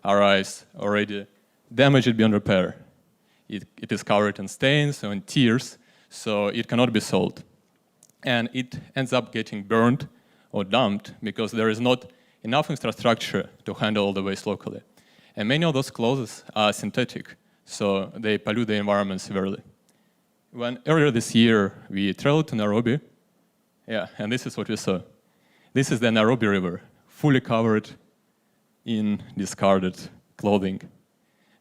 arrives already damaged beyond repair. It is covered in stains and tears, so it cannot be sold. and it ends up getting burned or dumped because there is not enough infrastructure to handle all the waste locally. And many of those clothes are synthetic, so they pollute the environment severely. When earlier this year we traveled to Nairobi, and this is what we saw. This is the Nairobi River, fully covered in discarded clothing.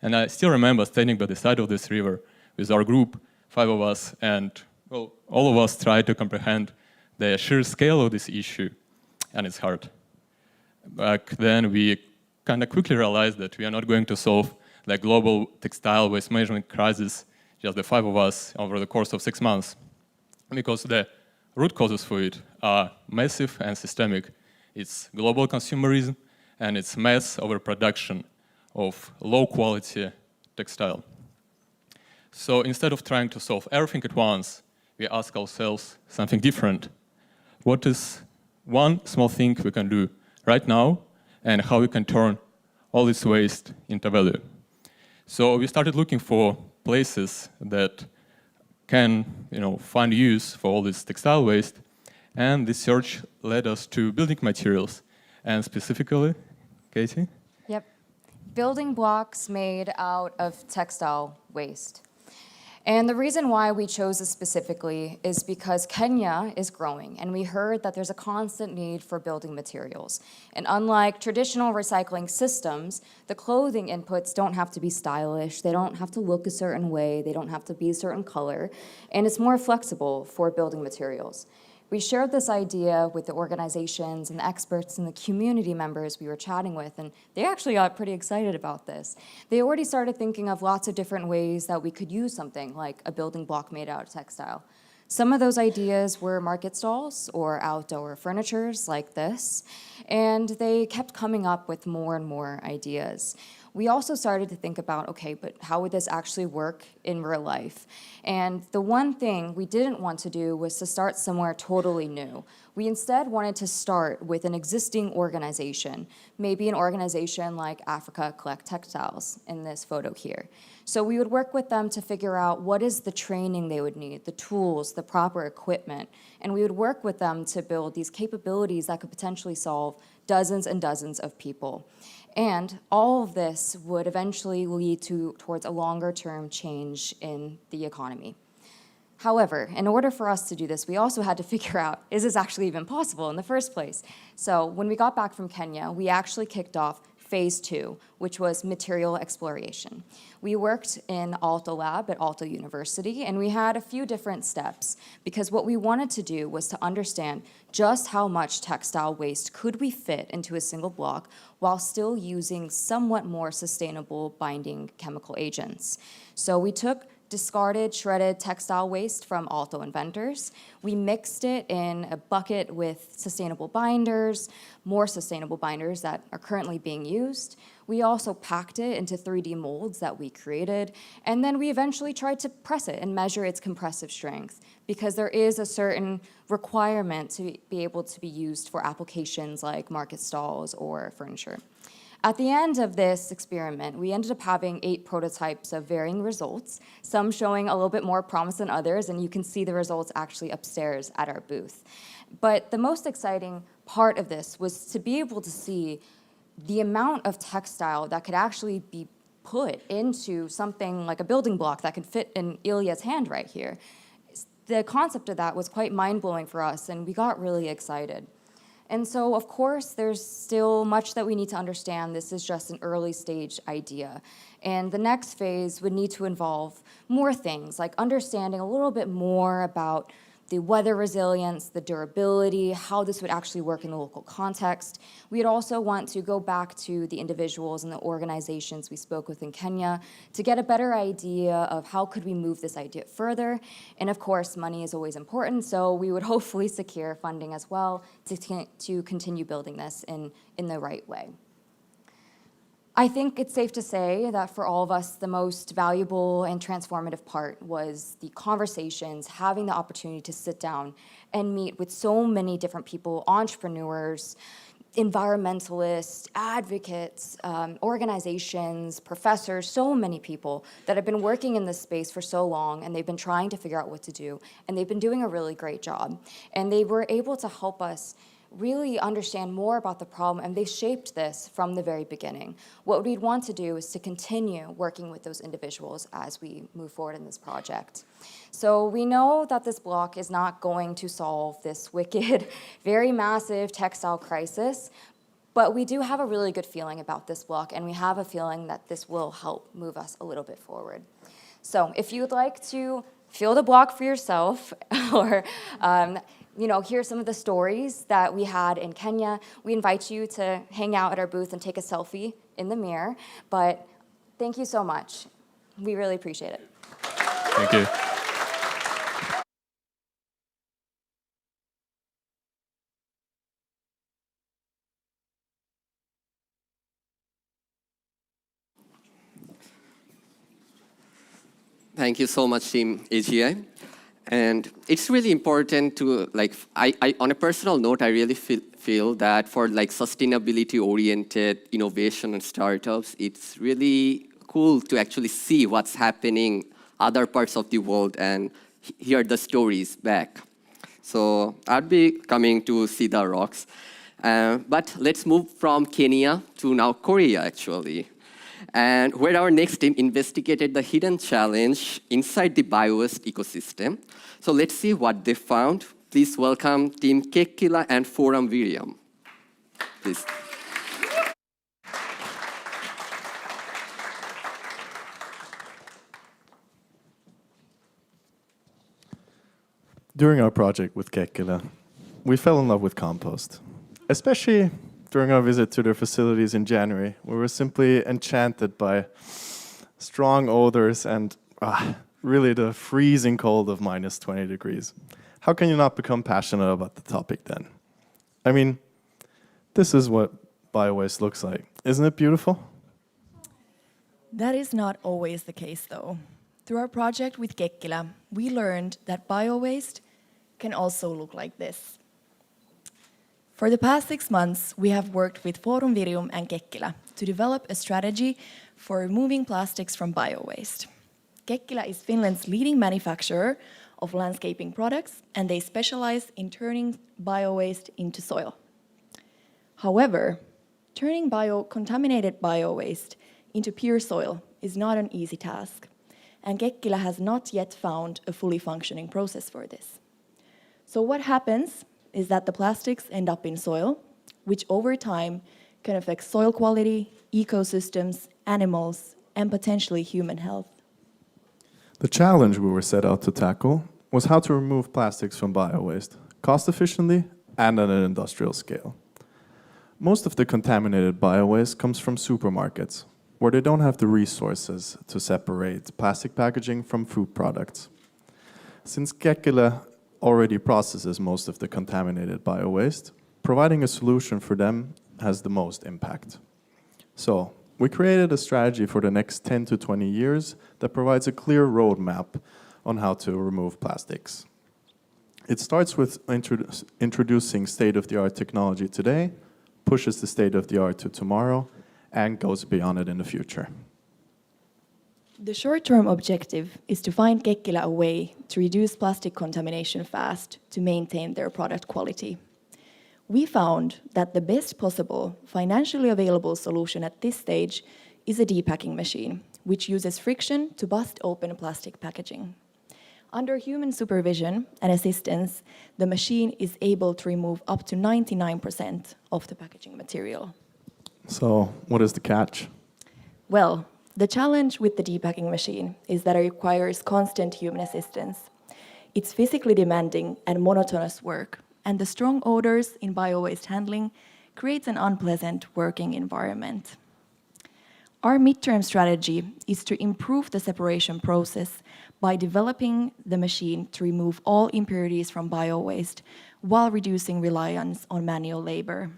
And I still remember standing by the side of this river with our group, 5 of us, and well, all of us tried to comprehend the sheer scale of this issue, and it's hard. Back then, we kind of quickly realized that we are not going to solve the global textile waste management crisis, just the 5 of us, over the course of 6 months, because the root causes for it are massive and systemic. It's global consumerism, and it's mass overproduction of low-quality textile. So instead of trying to solve everything at once, we ask ourselves something different. What is one small thing we can do right now, and how we can turn all this waste into value? So we started looking for places that can find use for all this textile waste, and this search led us to building materials, and specifically, Katie? Yep. Building blocks made out of textile waste. And the reason why we chose this specifically is because Kenya is growing, and we heard that there's a constant need for building materials. And unlike traditional recycling systems, the clothing inputs don't have to be stylish, they don't have to look a certain way, they don't have to be a certain color, and it's more flexible for building materials. We shared this idea with the organizations and the experts and the community members we were chatting with, and they actually got pretty excited about this. They already started thinking of lots of different ways that we could use something like a building block made out of textile. Some of those ideas were market stalls or outdoor furnitures like this, and they kept coming up with more and more ideas. We also started to think about, okay, but how would this actually work in real life? And the one thing we didn't want to do was to start somewhere totally new. We instead wanted to start with an existing organization, maybe an organization like Africa Collect Textiles in this photo here. So we would work with them to figure out what is the training they would need, the tools, the proper equipment, and we would work with them to build these capabilities that could potentially solve dozens and dozens of people. And all of this would eventually lead towards a longer-term change in the economy. However, in order for us to do this, we also had to figure out, is this actually even possible in the first place? So when we got back from Kenya, we actually kicked off phase 2, which was material exploration. We worked in Aalto Lab at Aalto University, and we had a few different steps, because what we wanted to do was to understand just how much textile waste could we fit into a single block while still using somewhat more sustainable binding chemical agents. So we took discarded, shredded textile waste from Aalto inventors. We mixed it in a bucket with sustainable binders, more sustainable binders that are currently being used. We also packed it into 3D molds that we created, and then we eventually tried to press it and measure its compressive strength, because there is a certain requirement to be able to be used for applications like market stalls or furniture. At the end of this experiment, we ended up having 8 prototypes of varying results, some showing a little bit more promise than others, and you can see the results actually upstairs at our booth. But the most exciting part of this was to be able to see the amount of textile that could actually be put into something like a building block that could fit in Ilya's hand right here. The concept of that was quite mind-blowing for us, and we got really excited. And so, of course, there's still much that we need to understand. This is just an early stage idea. And the next phase would need to involve more things, like understanding a little bit more about the weather resilience, the durability, how this would actually work in the local context. We'd also want to go back to the individuals and the organizations we spoke with in Kenya to get a better idea of how could we move this idea further. And of course, money is always important, so we would hopefully secure funding as well to continue building this in the right way. I think it's safe to say that for all of us, the most valuable and transformative part was the conversations, having the opportunity to sit down and meet with so many different people, entrepreneurs, environmentalists, advocates, organizations, professors, so many people that have been working in this space for so long, and they've been trying to figure out what to do, and they've been doing a really great job. And they were able to help us really understand more about the problem, and they shaped this from the very beginning. What we'd want to do is to continue working with those individuals as we move forward in this project. So we know that this block is not going to solve this wicked, very massive textile crisis, but we do have a really good feeling about this block, and we have a feeling that this will help move us a little bit forward. So if you'd like to feel the block for yourself, or hear some of the stories that we had in Kenya, we invite you to hang out at our booth and take a selfie in the mirror. But thank you so much. We really appreciate it. Thank you. Thank you so much, Team AGI. And it's really important to, on a personal note, I really feel that for sustainability-oriented innovation and startups, it's really cool to actually see what's happening other parts of the world and hear the stories back. So I'll be coming to see the rocks. But let's move from Kenya to now Korea, actually. And where our next team investigated the hidden challenge inside the biowaste ecosystem. So let's see what they found. Please welcome Team Kekkila and Forum Virium. Please. During our project with Kekkila, we fell in love with compost, especially during our visit to their facilities in January. We were simply enchanted by strong odors and really the freezing cold of -20 degrees. How can you not become passionate about the topic then? I mean, this is what biowaste looks like. Isn't it beautiful? That is not always the case, though. Through our project with Kekkila, we learned that biowaste can also look like this. For the past 6 months, we have worked with Forum Virium and Kekkila to develop a strategy for removing plastics from biowaste. Kekkila is Finland's leading manufacturer of landscaping products, and they specialize in turning biowaste into soil. However, turning contaminated biowaste into pure soil is not an easy task, and Kekkila has not yet found a fully functioning process for this. So what happens is that the plastics end up in soil, which over time can affect soil quality, ecosystems, animals, and potentially human health. The challenge we were set out to tackle was how to remove plastics from biowaste, cost efficiently and at an industrial scale. Most of the contaminated biowaste comes from supermarkets, where they don't have the resources to separate plastic packaging from food products. Since Kekkila already processes most of the contaminated biowaste, providing a solution for them has the most impact. So, we created a strategy for the next 10 to 20 years that provides a clear roadmap on how to remove plastics. It starts with introducing state-of-the-art technology today, pushes the state-of-the-art to tomorrow, and goes beyond it in the future. The short-term objective is to find Kekkila a way to reduce plastic contamination fast to maintain their product quality. We found that the best possible financially available solution at this stage is a depacking machine, which uses friction to bust open plastic packaging. Under human supervision and assistance, the machine is able to remove up to 99% of the packaging material. So, what is the catch? Well, the challenge with the depacking machine is that it requires constant human assistance. It's physically demanding and monotonous work, and the strong odors in biowaste handling creates an unpleasant working environment. Our midterm strategy is to improve the separation process by developing the machine to remove all impurities from biowaste while reducing reliance on manual labor.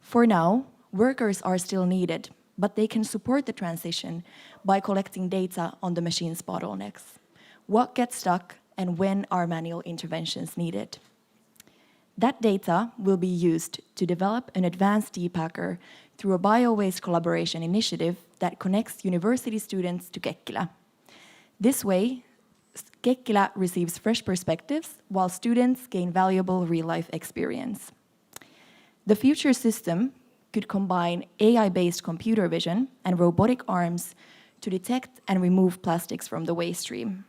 For now, workers are still needed, but they can support the transition by collecting data on the machine's bottlenecks. What gets stuck and when are manual interventions needed? That data will be used to develop an advanced depacker through a bio-waste collaboration initiative that connects university students to Kekkilä. This way, Kekkilä receives fresh perspectives while students gain valuable real-life experience. The future system could combine AI-based computer vision and robotic arms to detect and remove plastics from the waste stream.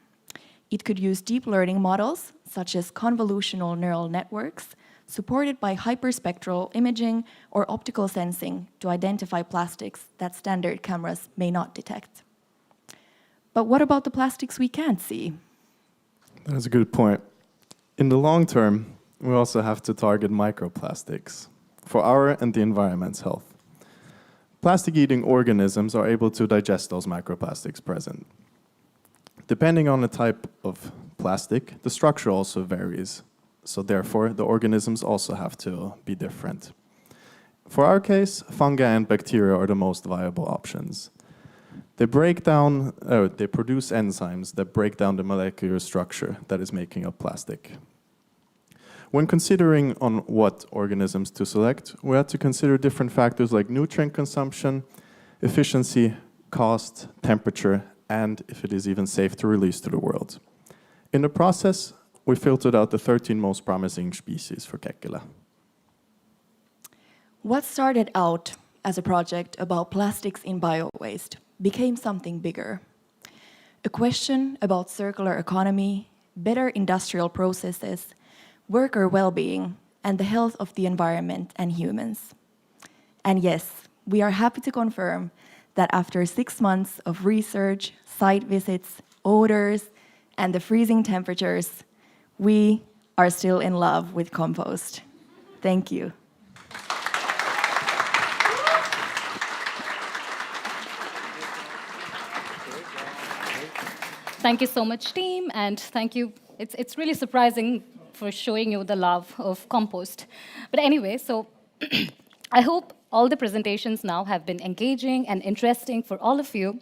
It could use deep learning models, such as convolutional neural networks, supported by hyperspectral imaging or optical sensing to identify plastics that standard cameras may not detect. But what about the plastics we can't see? That's a good point. In the long term, we also have to target microplastics for our and the environment's health. Plastic-eating organisms are able to digest those microplastics present. Depending on the type of plastic, the structure also varies. So therefore, the organisms also have to be different. For our case, fungi and bacteria are the most viable options. They produce enzymes that break down the molecular structure that is making up plastic. When considering on what organisms to select, we have to consider different factors like nutrient consumption, efficiency, cost, temperature, and if it is even safe to release to the world. In the process, we filtered out the 13 most promising species for Kekkilä. What started out as a project about plastics in bio-waste became something bigger. A question about circular economy, better industrial processes, worker well-being, and the health of the environment and humans. And yes, we are happy to confirm that after 6 months of research, site visits, odors, and the freezing temperatures, we are still in love with compost. Thank you. Thank you so much, team, and thank you. It's really surprising for showing you the love of compost. But anyway, so I hope all the presentations now have been engaging and interesting for all of you.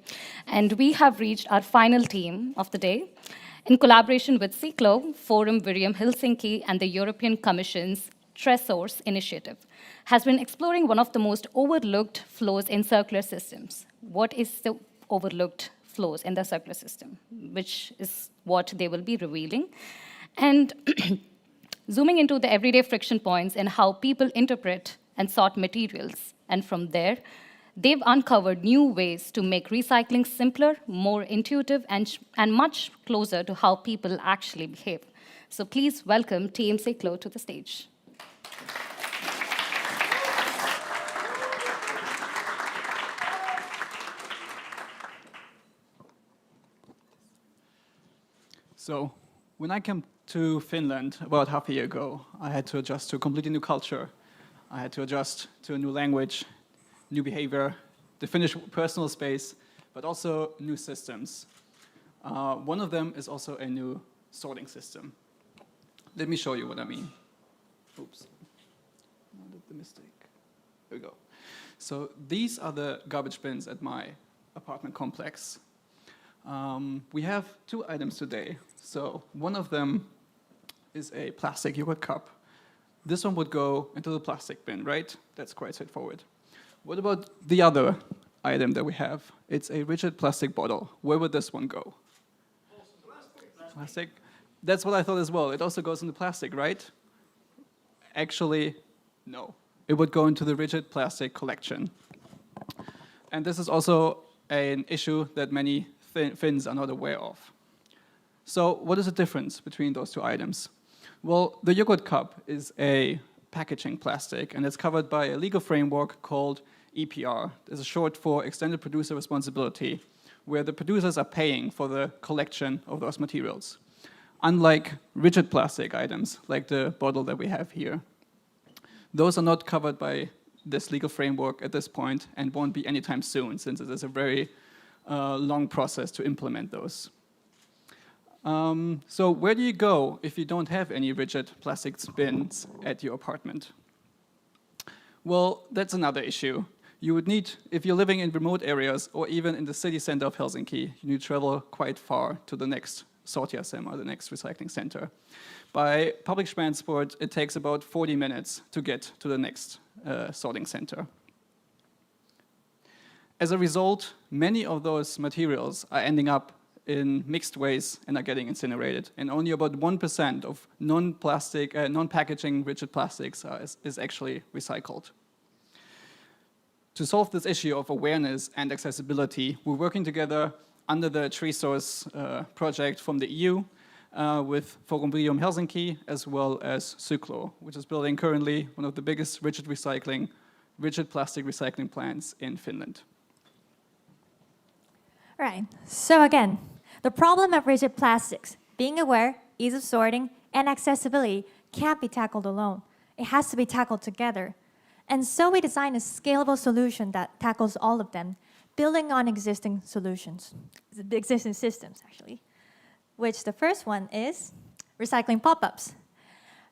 And we have reached our final team of the day. In collaboration with Ciclo, Forum Virium Helsinki, and the European Commission's Tresors initiative, has been exploring one of the most overlooked flows in circular systems. What is the overlooked flows in the circular system, which is what they will be revealing. And zooming into the everyday friction points and how people interpret and sort materials. And from there, they've uncovered new ways to make recycling simpler, more intuitive, and much closer to how people actually behave. So please welcome Team Ciclo to the stage. So when I came to Finland about half a year ago, I had to adjust to a completely new culture. I had to adjust to a new language, new behavior, the Finnish personal space, but also new systems. One of them is also a new sorting system. Let me show you what I mean. Oops, I did the mistake. Here we go. So these are the garbage bins at my apartment complex. We have 2 items today. So one of them is a plastic yogurt cup. This one would go into the plastic bin, right? That's quite straightforward. What about the other item that we have? It's a rigid plastic bottle. Where would this one go? Plastic. That's what I thought as well. It also goes into plastic, right? Actually, no. It would go into the rigid plastic collection. And this is also an issue that many Finns are not aware of. So what is the difference between those 2 items? Well, the yogurt cup is a packaging plastic, and it's covered by a legal framework called EPR. It's a short for Extended Producer Responsibility, where the producers are paying for the collection of those materials. Unlike rigid plastic items, like the bottle that we have here. Those are not covered by this legal framework at this point and won't be anytime soon, since it is a very long process to implement those. So where do you go if you don't have any rigid plastic bins at your apartment? Well, that's another issue. You would need, if you're living in remote areas or even in the city center of Helsinki, you need to travel quite far to the next Sortiasem, or the next recycling center. By public transport, it takes about 40 minutes to get to the next sorting center. As a result, many of those materials are ending up in mixed waste and are getting incinerated. And only about 1% of non-packaging rigid plastics is actually recycled. To solve this issue of awareness and accessibility, we're working together under the Tree Source project from the EU with Forum Brium Helsinki, as well as Cyklo, which is building currently one of the biggest rigid plastic recycling plants in Finland. All right, so again, the problem of rigid plastics, being aware, ease of sorting, and accessibility can't be tackled alone. It has to be tackled together. And so we designed a scalable solution that tackles all of them, building on existing solutions, existing systems, actually, which the first one is recycling pop-ups.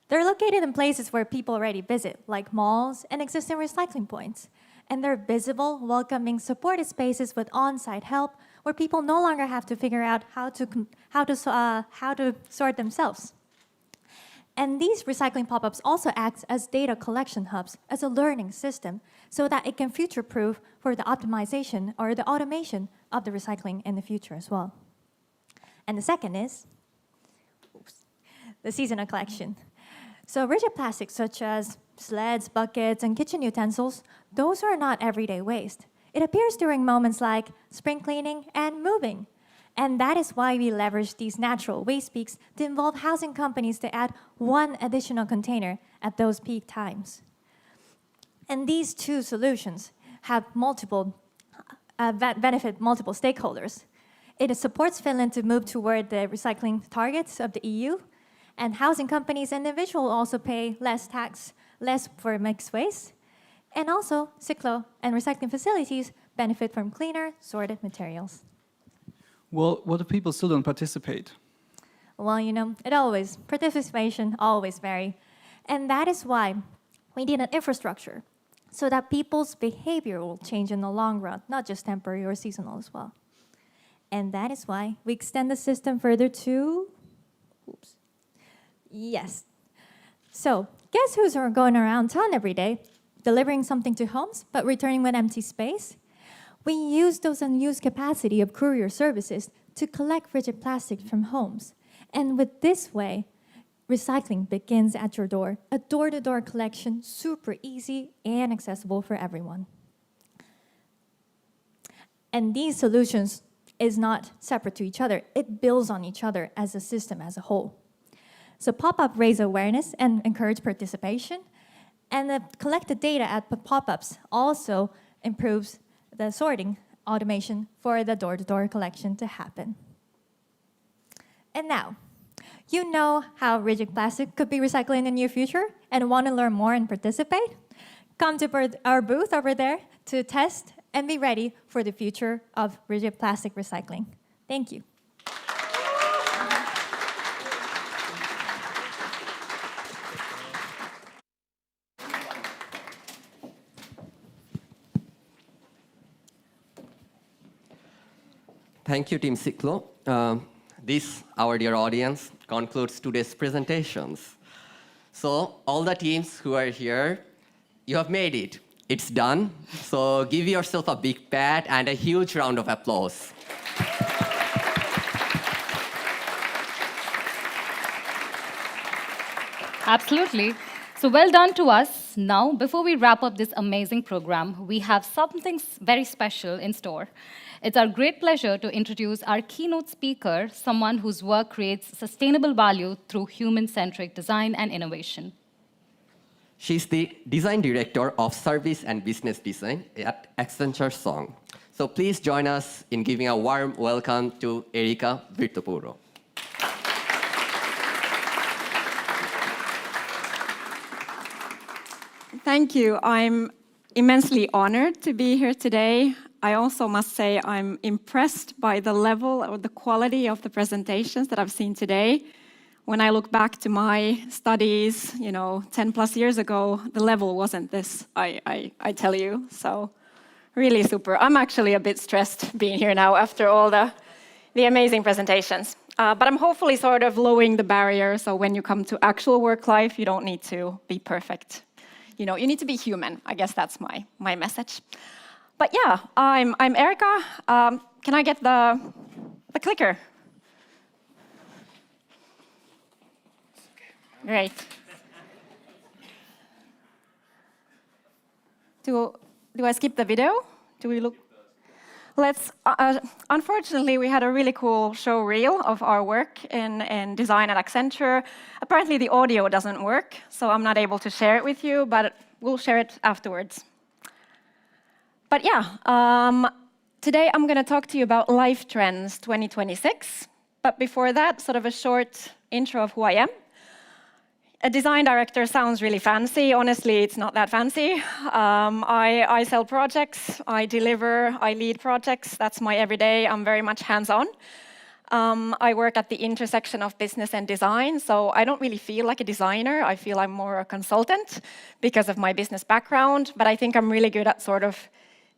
They're located in places where people already visit, like malls and existing recycling points. And they're visible, welcoming, supported spaces with on-site help, where people no longer have to figure out how to sort themselves. And these recycling pop-ups also act as data collection hubs, as a learning system, so that it can future-proof for the optimization or the automation of the recycling in the future as well. And the second is the seasonal collection. So rigid plastics such as sleds, buckets, and kitchen utensils, those are not everyday waste. It appears during moments like spring cleaning and moving. And that is why we leverage these natural waste peaks to involve housing companies to add one additional container at those peak times. And these two solutions have benefit multiple stakeholders. It supports Finland to move toward the recycling targets of the EU, and housing companies and individuals also pay less tax, less for mixed waste. And also, Cyklo and recycling facilities benefit from cleaner, sorted materials. Well, what if people still don't participate? Well, participation always varies. And that is why we need an infrastructure, so that people's behavior will change in the long run, not just temporary or seasonal as well. And that is why we extend the system further to, yes. So, guess who's going around town every day, delivering something to homes, but returning with empty space? We use those unused capacity of courier services to collect rigid plastic from homes. And with this way, recycling begins at your door, a door-to-door collection, super easy and accessible for everyone. And these solutions is not separate to each other. It builds on each other as a system as a whole. So pop-up raise awareness and encourage participation. And the collected data at pop-ups also improves the sorting automation for the door-to-door collection to happen. And now, you know how rigid plastic could be recycled in the near future and want to learn more and participate? Come to our booth over there to test and be ready for the future of rigid plastic recycling. Thank you. Thank you, Team Cyklo. This, our dear audience, concludes today's presentations. So, all the teams who are here, you have made it. It's done. So, give yourself a big pat and a huge round of applause. Absolutely. So well done to us. Now, before we wrap up this amazing program, we have something very special in store. It's our great pleasure to introduce our keynote speaker, someone whose work creates sustainable value through human-centric design and innovation. She's the Design Director of Service and Business Design at Accenture Song. So please join us in giving a warm welcome to Erika Virtopuro. Thank you. I'm immensely honored to be here today. I also must say I'm impressed by the level or the quality of the presentations that I've seen today. When I look back to my studies, 10 plus years ago, the level wasn't this, I tell you. So really super. I'm actually a bit stressed being here now after all the amazing presentations. but I'm hopefully sort of lowering the barrier, so when you come to actual work life, you don't need to be perfect. You know, you need to be human. I guess that's my message. But yeah, I'm Erica. Can I get the clicker? Great. Do I skip the video? Do we look? Let's. Unfortunately, we had a really cool show reel of our work in design at Accenture. Apparently, the audio doesn't work, so I'm not able to share it with you, but we'll share it afterwards. But yeah, today I'm going to talk to you about Life Trends 2026. But before that, sort of a short intro of who I am. A design director sounds really fancy. Honestly, it's not that fancy. I sell projects, I deliver, I lead projects. That's my everyday. I'm very much hands-on. I work at the intersection of business and design, so I don't really feel like a designer. I feel I'm more a consultant because of my business background, but I think I'm really good at sort of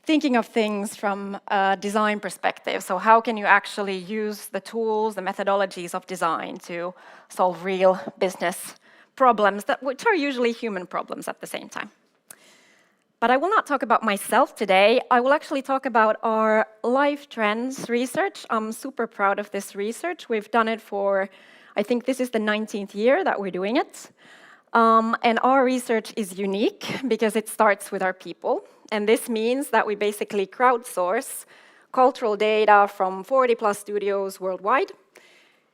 thinking of things from a design perspective. So how can you actually use the tools, the methodologies of design to solve real business problems, which are usually human problems at the same time. But I will not talk about myself today. I will actually talk about our Life Trends research. I'm super proud of this research. We've done it for, I think this is the 19th year that we're doing it. And our research is unique because it starts with our people. And this means that we basically crowdsource cultural data from 40+ studios worldwide.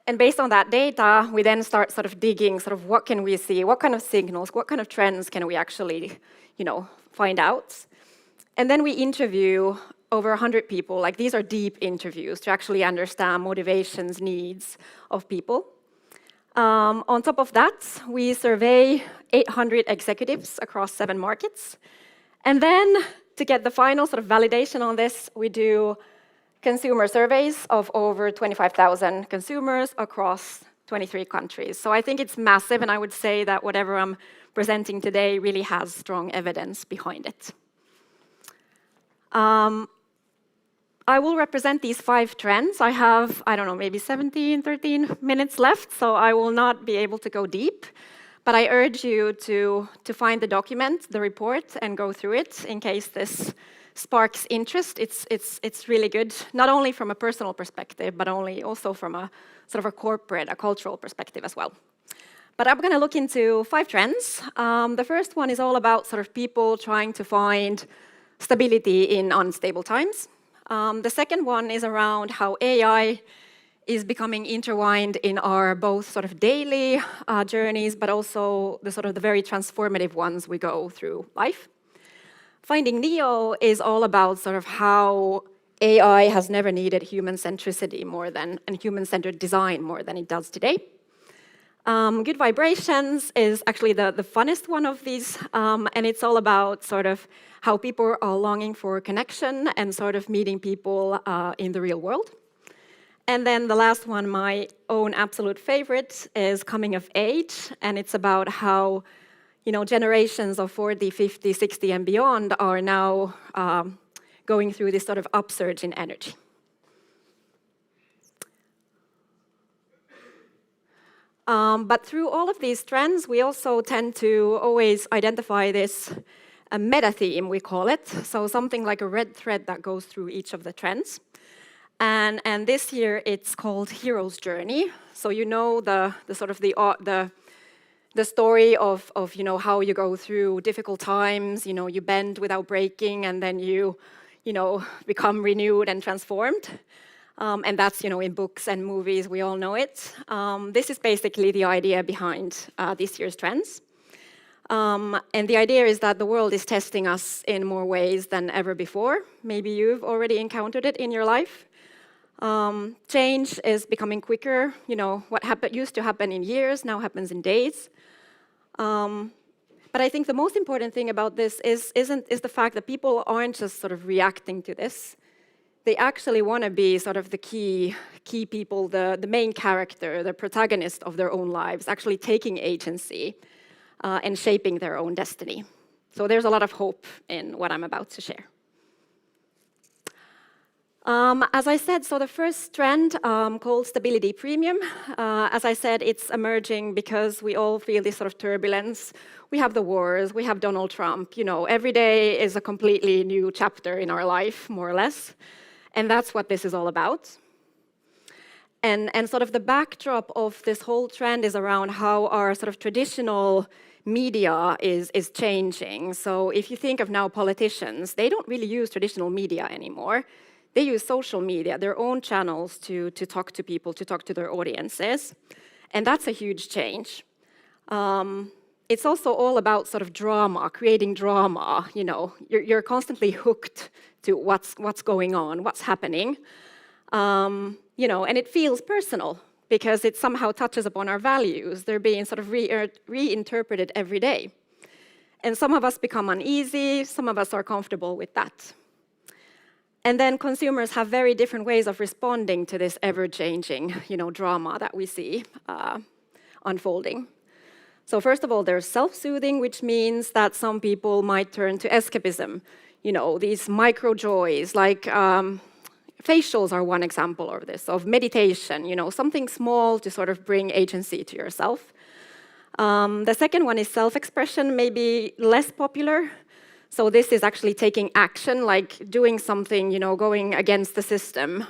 And based on that data, we then start sort of digging, sort of what can we see, what kind of signals, what kind of trends can we actually, find out. And then we interview over 100 people, like these are deep interviews to actually understand motivations, needs of people. On top of that, we survey 800 executives across 7 markets. And then to get the final sort of validation on this, we do consumer surveys of over 25,000 consumers across 23 countries. So I think it's massive, and I would say that whatever I'm presenting today really has strong evidence behind it. I will represent these 5 trends. I have, I don't know, maybe 13 minutes left, so I will not be able to go deep. But I urge you to find the document, the report, and go through it in case this sparks interest. It's really good, not only from a personal perspective, but also from a sort of a corporate, a cultural perspective as well. But I'm going to look into 5 trends. The first one is all about sort of people trying to find stability in unstable times. The second one is around how AI is becoming intertwined in our both sort of daily journeys, but also the sort of the very transformative ones we go through life. Finding Neo is all about sort of how AI has never needed human centricity more than, and human-centered design more than it does today. Good Vibrations is actually the funnest one of these, and it's all about sort of how people are longing for connection and sort of meeting people in the real world. And then the last one, my own absolute favorite, is Coming of Age, and it's about how generations of 40, 50, 60 and beyond are now going through this sort of upsurge in energy. But through all of these trends, we also tend to always identify this meta theme, we call it. So something like a red thread that goes through each of the trends. And this year it's called Hero's Journey. So the sort of the story of how you go through difficult times, you bend without breaking, and then you become renewed and transformed. And that's, in books and movies, we all know it. This is basically the idea behind this year's trends. And the idea is that the world is testing us in more ways than ever before. Maybe you've already encountered it in your life. Change is becoming quicker. What used to happen in years now happens in days. But I think the most important thing about this is the fact that people aren't just sort of reacting to this. They actually want to be sort of the key people, the main character, the protagonist of their own lives, actually taking agency and shaping their own destiny. So there's a lot of hope in what I'm about to share. As I said, so the first trend called stability premium, as I said, it's emerging because we all feel this sort of turbulence. We have the wars, we have Donald Trump, every day is a completely new chapter in our life, more or less. And that's what this is all about. And sort of the backdrop of this whole trend is around how our sort of traditional media is changing. So if you think of now politicians, they don't really use traditional media anymore. They use social media, their own channels to talk to people, to talk to their audiences. And that's a huge change. It's also all about sort of drama, creating drama. You're constantly hooked to what's going on, what's happening. And it feels personal because it somehow touches upon our values. They're being sort of reinterpreted every day. And some of us become uneasy, some of us are comfortable with that. And then consumers have very different ways of responding to this ever-changing, drama that we see unfolding. So first of all, there's self-soothing, which means that some people might turn to escapism. These micro joys, like facials are one example of this, of meditation. Something small to sort of bring agency to yourself. The second one is self-expression, maybe less popular. So this is actually taking action, like doing something, going against the system,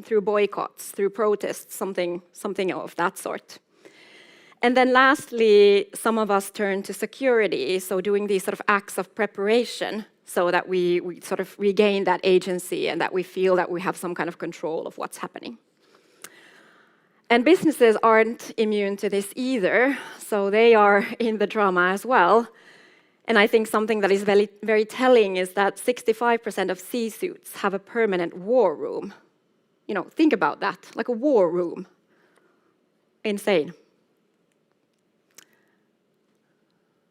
through boycotts, through protests, something of that sort. And then lastly, some of us turn to security, so doing these sort of acts of preparation so that we sort of regain that agency and that we feel that we have some kind of control of what's happening. And businesses aren't immune to this either, so they are in the drama as well. And I think something that is very, very telling is that 65% of C-suits have a permanent war room. Think about that, like a war room. Insane.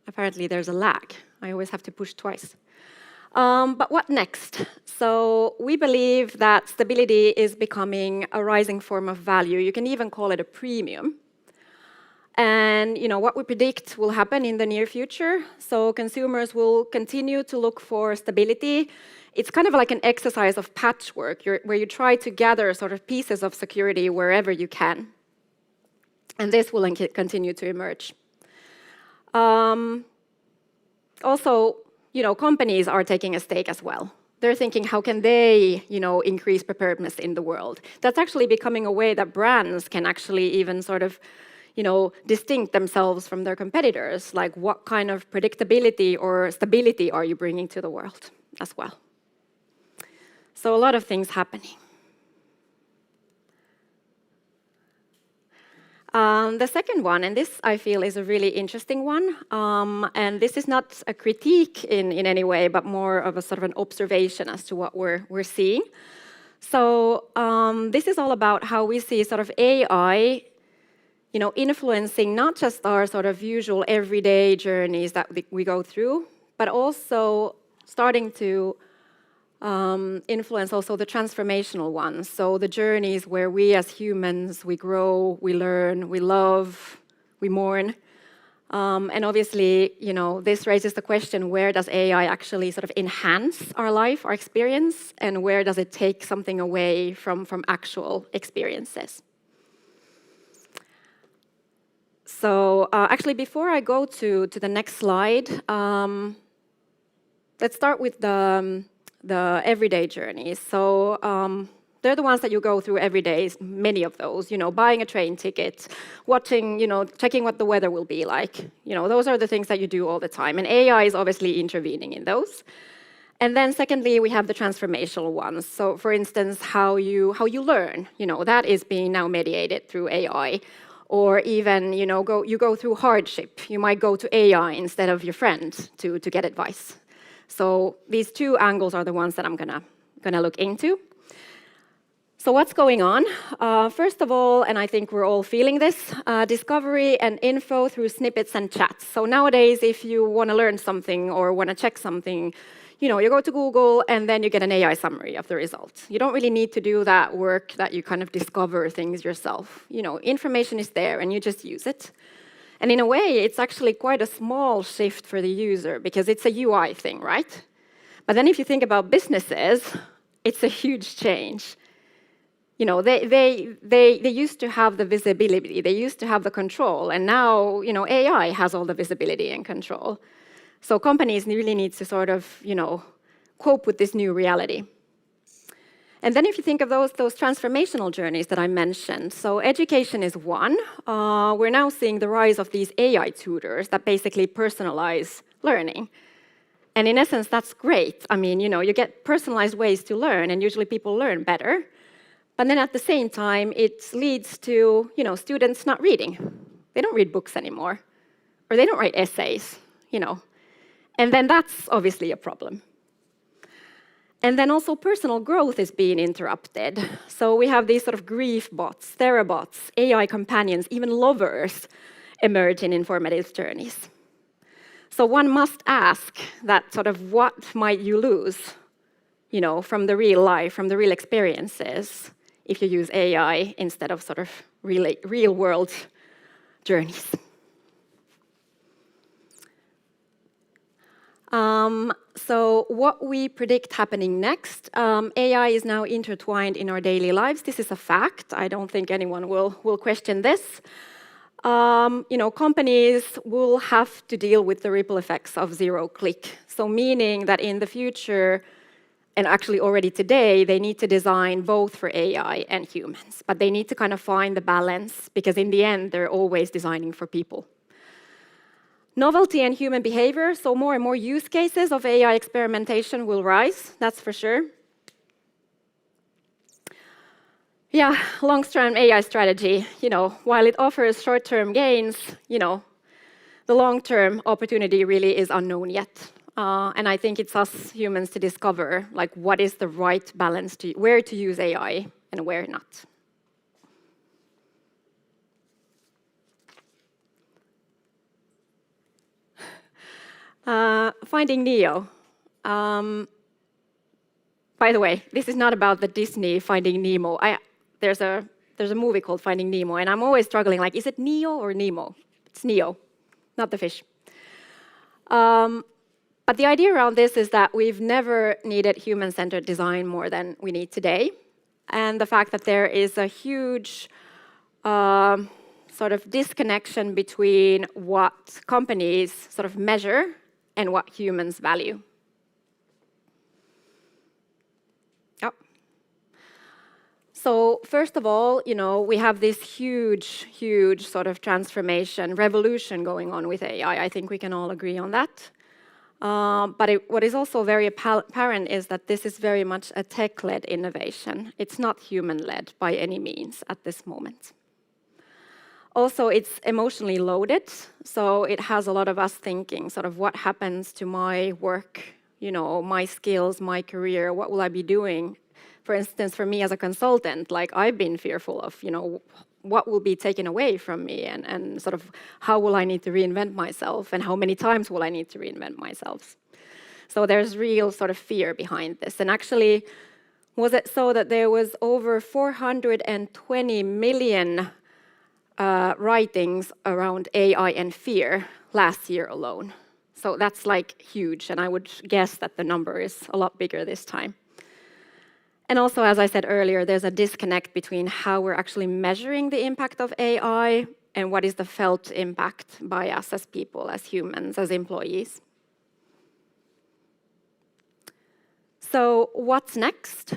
Apparently there's a lag. I always have to push twice. But what next? So we believe that stability is becoming a rising form of value. You can even call it a premium. And what we predict will happen in the near future. So consumers will continue to look for stability. It's kind of like an exercise of patchwork, where you try to gather sort of pieces of security wherever you can. And this will continue to emerge. Also, companies are taking a stake as well. They're thinking, how can they, increase preparedness in the world? That's actually becoming a way that brands can actually even sort of distinct themselves from their competitors, like what kind of predictability or stability are you bringing to the world as well. So a lot of things happening. The second one, and this I feel is a really interesting one, and this is not a critique in any way, but more of a sort of an observation as to what we're seeing. So this is all about how we see sort of AI influencing not just our sort of usual everyday journeys that we go through, but also starting to influence also the transformational ones. So the journeys where we as humans, we grow, we learn, we love, we mourn. And obviously, this raises the question, where does AI actually sort of enhance our life, our experience, and where does it take something away from actual experiences? So actually, before I go to the next slide, let's start with the everyday journeys. So they're the ones that you go through every day, many of those, buying a train ticket, watching, checking what the weather will be like. Those are the things that you do all the time. And AI is obviously intervening in those. And then secondly, we have the transformational ones. So for instance, how you learn, that is being now mediated through AI. Or even, you go through hardship. You might go to AI instead of your friend to get advice. So these two angles are the ones that I'm gonna look into. So what's going on? First of all, and I think we're all feeling this, discovery and info through snippets and chats. So nowadays, if you want to learn something or want to check something, you go to Google and then you get an AI summary of the results. You don't really need to do that work that you kind of discover things yourself. Information is there and you just use it. And in a way, it's actually quite a small shift for the user because it's a UI thing, right? But then if you think about businesses, It's a huge change. You know, they used to have the visibility, they used to have the control, and now, you know, AI has all the visibility and control. So companies really need to sort of, you know, cope with this new reality. And then if you think of those transformational journeys that I mentioned, so education is one. We're now seeing the rise of these AI tutors that basically personalize learning. And in essence, that's great. I mean, you know, you get personalized ways to learn, and usually people learn better. But then at the same time, it leads to, you know, students not reading. They don't read books anymore, or they don't write essays, you know. And then that's obviously a problem. And then also personal growth is being interrupted. So we have these sort of grief bots, therabots, AI companions, even lovers emerge in informative journeys. So one must ask that sort of what might you lose, you know, from the real life, from the real experiences, if you use AI instead of sort of real world journeys. So what we predict happening next, AI is now intertwined in our daily lives. This is a fact. I don't think anyone will question this. You know, companies will have to deal with the ripple effects of zero-click. So meaning that in the future, and actually already today, they need to design both for AI and humans. But they need to kind of find the balance, because in the end, they're always designing for people. Novelty and human behavior, so more and more use cases of AI experimentation will rise, that's for sure. Yeah, long-term AI strategy, you know, while it offers short-term gains, you know, the long-term opportunity really is unknown yet. And I think it's us humans to discover, like, what is the right balance to where to use AI and where not. Finding Nemo. By the way, this is not about the Disney Finding Nemo. There's a movie called Finding Nemo, and I'm always struggling, like, is it Neo or Nemo? It's Neo, not the fish. But the idea around this is that we've never needed human-centered design more than we need today. And the fact that there is a huge sort of disconnection between what companies sort of measure and what humans value. Yep. So first of all, you know, we have this huge sort of transformation, revolution going on with AI. I think we can all agree on that. But what is also very apparent is that this is very much a tech-led innovation. It's not human-led by any means at this moment. Also, it's emotionally loaded, so it has a lot of us thinking, sort of what happens to my work, you know, my skills, my career, what will I be doing? For instance, for me as a consultant, like, I've been fearful of, you know, what will be taken away from me, and sort of how will I need to reinvent myself, and how many times will I need to reinvent myself? So there's real sort of fear behind this. And actually, was it so that there was over 420 million writings around AI and fear last year alone? So that's like huge, and I would guess that the number is a lot bigger this time. And also, as I said earlier, there's a disconnect between how we're actually measuring the impact of AI and what is the felt impact by us as people, as humans, as employees. So what's next?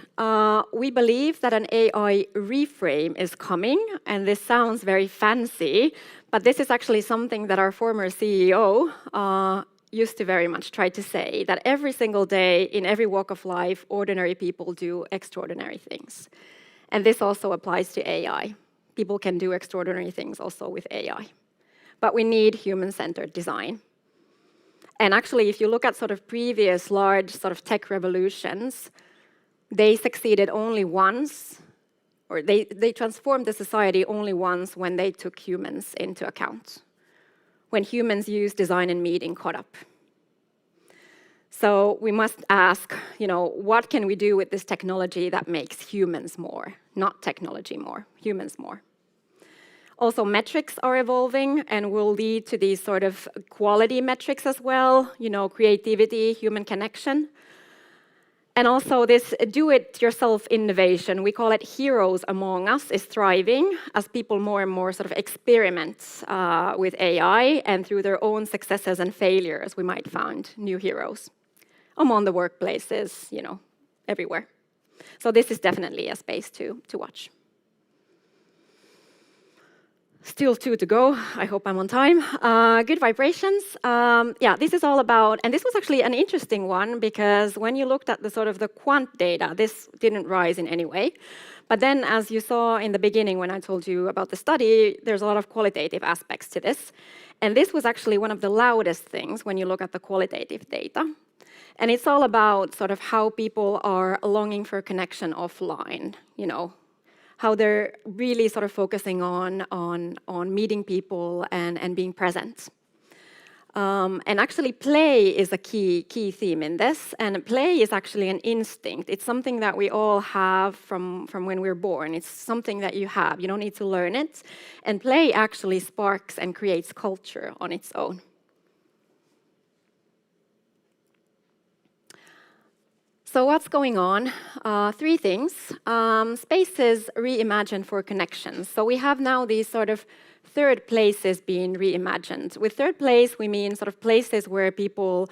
We believe that an AI reframe is coming, and this sounds very fancy, but this is actually something that our former CEO used to very much try to say, that every single day, in every walk of life, ordinary people do extraordinary things. And this also applies to AI. People can do extraordinary things also with AI. But we need human-centered design. And actually, if you look at sort of previous large sort of tech revolutions, they succeeded only once, or they transformed the society only once when they took humans into account. When humans use design and meeting caught up. So we must ask, you know, what can we do with this technology that makes humans more, not technology more, humans more? Also, metrics are evolving and will lead to these sort of quality metrics as well, you know, creativity, human connection. And also this do-it-yourself innovation, we call it heroes among us, is thriving as people more and more sort of experiment with AI, and through their own successes and failures, we might find new heroes among the workplaces, you know, everywhere. So this is definitely a space to watch. Still 2 to go. I hope I'm on time. Good vibrations. Yeah, this is all about, and this was actually an interesting one because when you looked at the sort of the quant data, this didn't rise in any way. But then, as you saw in the beginning when I told you about the study, there's a lot of qualitative aspects to this. And this was actually one of the loudest things when you look at the qualitative data. And it's all about sort of how people are longing for connection offline, you know, how they're really sort of focusing on meeting people and being present. And actually play is a key theme in this, and play is actually an instinct. It's something that we all have from when we're born. It's something that you have, you don't need to learn it. And play actually sparks and creates culture on its own. So what's going on? 3 things. Spaces reimagined for connections. So we have now these sort of third places being reimagined. With third place, we mean sort of places where people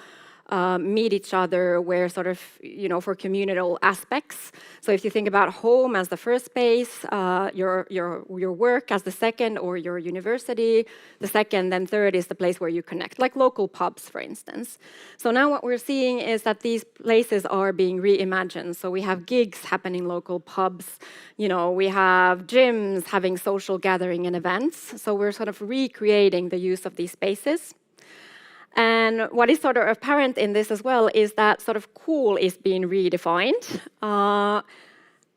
meet each other, where sort of, you know, for communal aspects. So if you think about home as the first space, your work as the second, or your university, the second, then third is the place where you connect, like local pubs, for instance. So now what we're seeing is that these places are being reimagined. So we have gigs happening in local pubs, you know, we have gyms having social gathering and events. So we're sort of recreating the use of these spaces. And what is sort of apparent in this as well is that sort of cool is being redefined.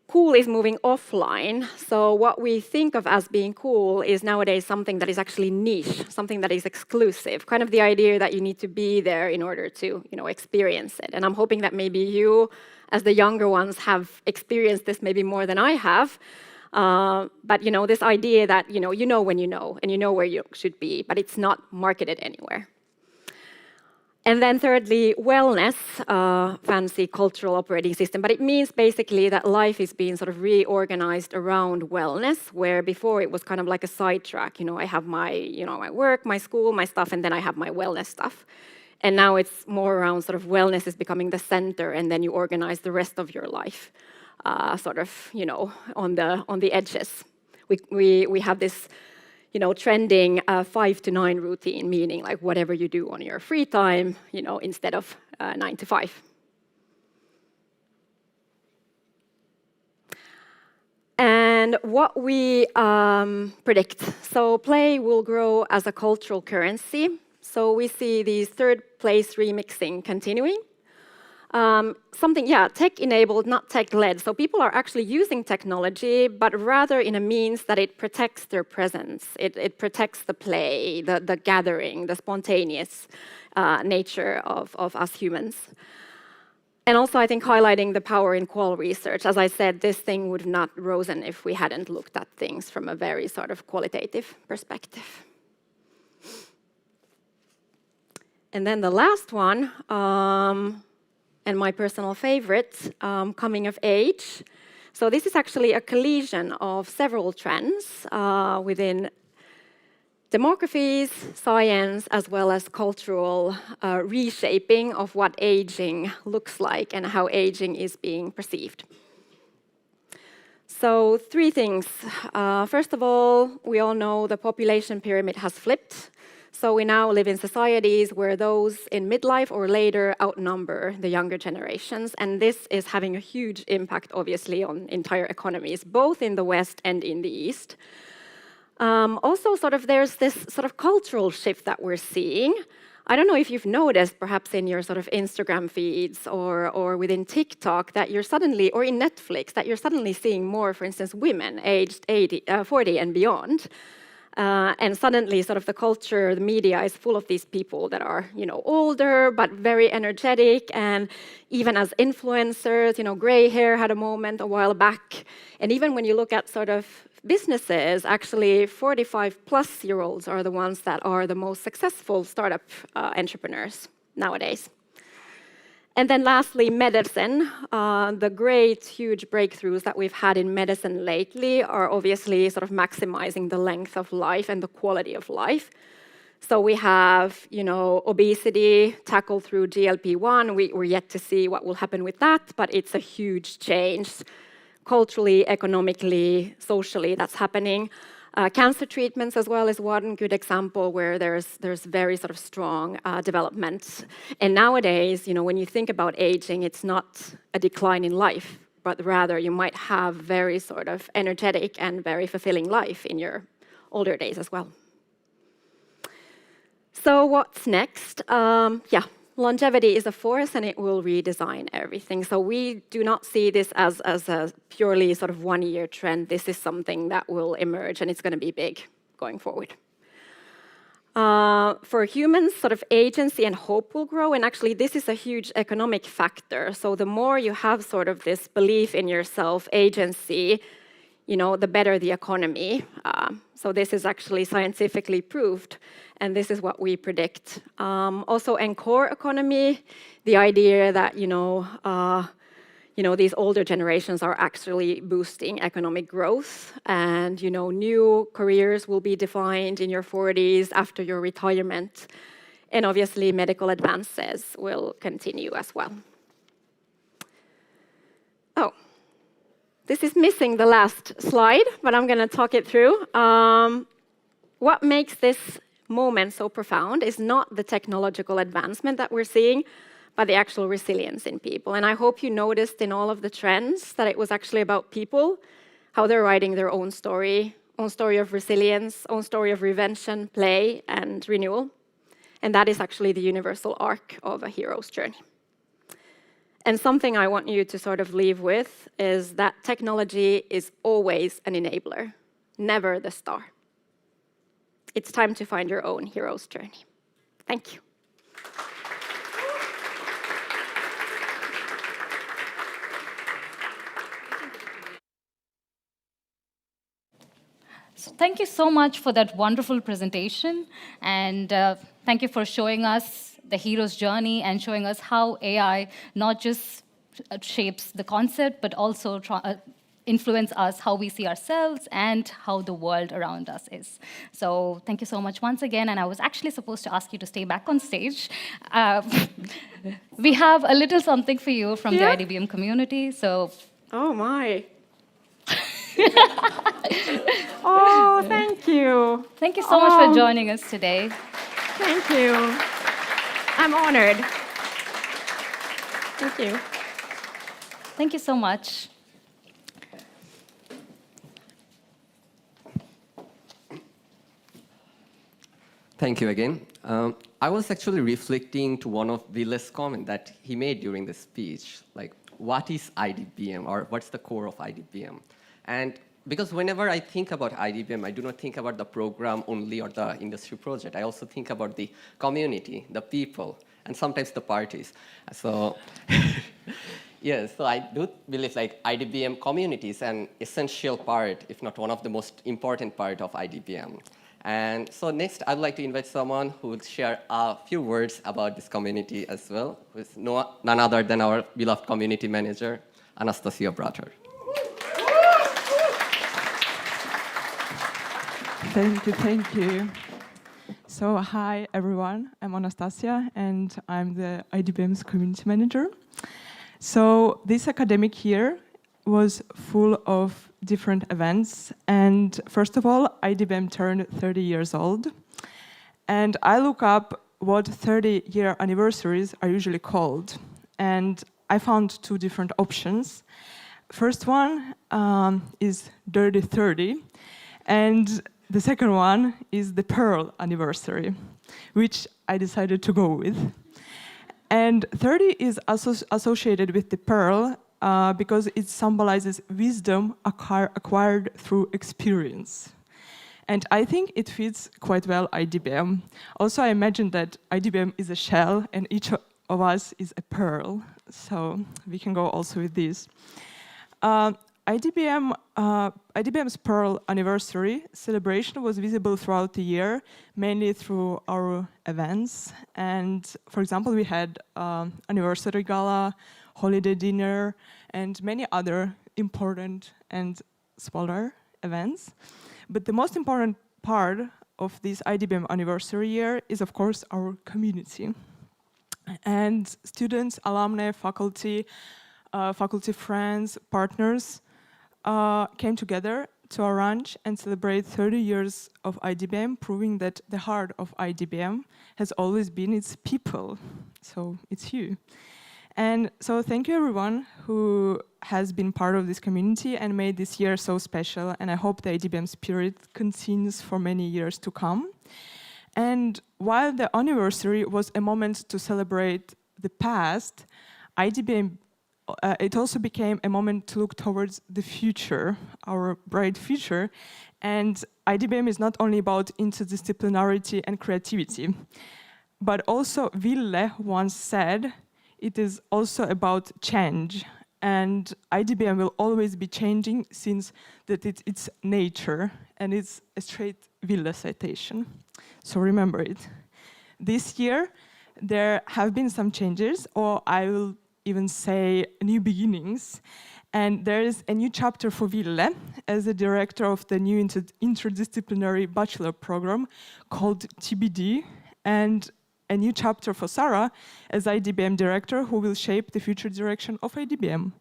Cool is moving offline. So what we think of as being cool is nowadays something that is actually niche, something that is exclusive, kind of the idea that you need to be there in order to, you know, experience it. And I'm hoping that maybe you, as the younger ones, have experienced this maybe more than I have. But, you know, this idea that, you know when you know, and you know where you should be, but it's not marketed anywhere. And then thirdly, wellness, fancy cultural operating system, but it means basically that life is being sort of reorganized around wellness, where before it was kind of like a sidetrack. You know, I have my, you know, my work, my school, my stuff, and then I have my wellness stuff. And now it's more around sort of wellness is becoming the center, and then you organize the rest of your life, sort of, you know, on the edges. We have this, you know, trending 5 to 9 routine, meaning like whatever you do on your free time, you know, instead of 9 to 5. And what we predict, so play will grow as a cultural currency. So we see these third place remixing continuing. Something, yeah, tech-enabled, not tech-led. So people are actually using technology, but rather in a means that it protects their presence. It protects the play, the gathering, the spontaneous nature of us humans. And also, I think, highlighting the power in qual research. As I said, this thing would have not risen if we hadn't looked at things from a very sort of qualitative perspective. And then the last one, and my personal favorite, coming of age. So this is actually a collision of several trends within demographies, science, as well as cultural reshaping of what aging looks like and how aging is being perceived. So 3 things. First of all, we all know the population pyramid has flipped. So we now live in societies where those in midlife or later outnumber the younger generations. And this is having a huge impact, obviously, on entire economies, both in the West and in the East. Also, sort of there's this sort of cultural shift that we're seeing. I don't know if you've noticed, perhaps in your sort of Instagram feeds or within TikTok, that you're suddenly, or in Netflix, that you're suddenly seeing more, for instance, women aged 40 and beyond. And suddenly, sort of the culture, the media is full of these people that are, you know, older but very energetic, and even as influencers, you know, gray hair had a moment a while back. And even when you look at sort of businesses, actually 45-plus-year-olds are the ones that are the most successful startup entrepreneurs nowadays. And then lastly, medicine. The great, huge breakthroughs that we've had in medicine lately are obviously sort of maximizing the length of life and the quality of life. So we have, obesity tackled through GLP-1. We're yet to see what will happen with that, but it's a huge change culturally, economically, socially that's happening. Cancer treatments as well is one good example where there's very sort of strong development. And nowadays, when you think about aging, it's not a decline in life, but rather you might have very sort of energetic and very fulfilling life in your older days as well. So what's next? Longevity is a force and it will redesign everything. So we do not see this as a purely sort of one-year trend. This is something that will emerge and it's going to be big going forward. For humans, sort of agency and hope will grow, and actually this is a huge economic factor. So the more you have sort of this belief in yourself, agency, the better the economy. So this is actually scientifically proved, and this is what we predict. Also, encore economy, the idea that these older generations are actually boosting economic growth, and new careers will be defined in your 40s after your retirement, and obviously medical advances will continue as well. Oh. This is missing the last slide, but I'm going to talk it through. What makes this moment so profound is not the technological advancement that we're seeing, but the actual resilience in people. And I hope you noticed in all of the trends that it was actually about people, how they're writing their own story of resilience, own story of reinvention, play, and renewal. And that is actually the universal arc of a hero's journey. And something I want you to sort of leave with is that technology is always an enabler, never the star. It's time to find your own hero's journey. Thank you. So thank you so much for that wonderful presentation, and thank you for showing us the hero's journey and showing us how AI not just shapes the concept, but also influence us, how we see ourselves and how the world around us is. So thank you so much once again, and I was actually supposed to ask you to stay back on stage. We have a little something for you from the IDBM community, so... Oh my. Oh, thank you. Thank you so much for joining us today. Thank you. I'm honored. Thank you. Thank you so much. Thank you again. I was actually reflecting to one of Ville's comments that he made during the speech, like, what is IDBM, or what's the core of IDBM? And because whenever I think about IDBM, I do not think about the program only or the industry project. I also think about the community, the people, and sometimes the parties. So, yes, so I do believe like IDBM community is an essential part, if not one of the most important part of IDBM. And so next, I'd like to invite someone who will share a few words about this community as well, who is none other than our beloved community manager, Anastasia Bratter. Thank you. So hi, everyone. I'm Anastasia, and I'm the IDBM's community manager. So this academic year was full of different events. And first of all, IDBM turned 30 years old. And I look up what 30-year anniversaries are usually called. And I found two different options. First one is Dirty 30. And the second one is the Pearl anniversary, which I decided to go with. And 30 is associated with the Pearl because it symbolizes wisdom acquired through experience. And I think it fits quite well IDBM. Also, I imagine that IDBM is a shell and each of us is a pearl. So we can go also with this. IDBM's Pearl anniversary celebration was visible throughout the year, mainly through our events. And for example, we had anniversary gala, holiday dinner, and many other important and smaller events. But the most important part of this IDBM anniversary year is, of course, our community. And students, alumni, faculty, faculty friends, partners came together to arrange and celebrate 30 years of IDBM, proving that the heart of IDBM has always been its people. So it's you. And so thank you everyone who has been part of this community and made this year so special. And I hope the IDBM spirit continues for many years to come. And while the anniversary was a moment to celebrate the past, IDBM, it also became a moment to look towards the future, our bright future. And IDBM is not only about interdisciplinarity and creativity, but also Ville once said, it is also about change. And IDBM will always be changing since that it's its nature, and it's a straight Ville citation. So remember it. This year, there have been some changes, or I will even say new beginnings. And there is a new chapter for Ville as the director of the new interdisciplinary bachelor program called TBD, and a new chapter for Sarah as IDBM director who will shape the future direction of IDBM.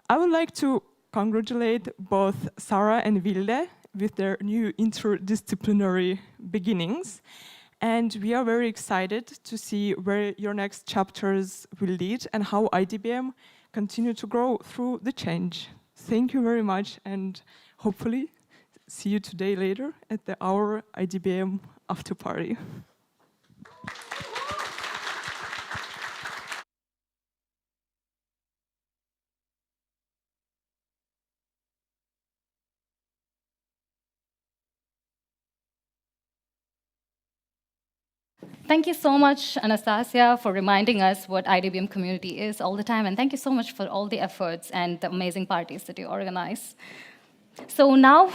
I would like to congratulate both Sarah and Ville with their new interdisciplinary beginnings. And we are very excited to see where your next chapters will lead and how IDBM continue to grow through the change. Thank you very much, and hopefully see you today later at our IDBM after party. Thank you so much, Anastasia, for reminding us what IDBM community is all the time. And thank you so much for all the efforts and the amazing parties that you organize. So now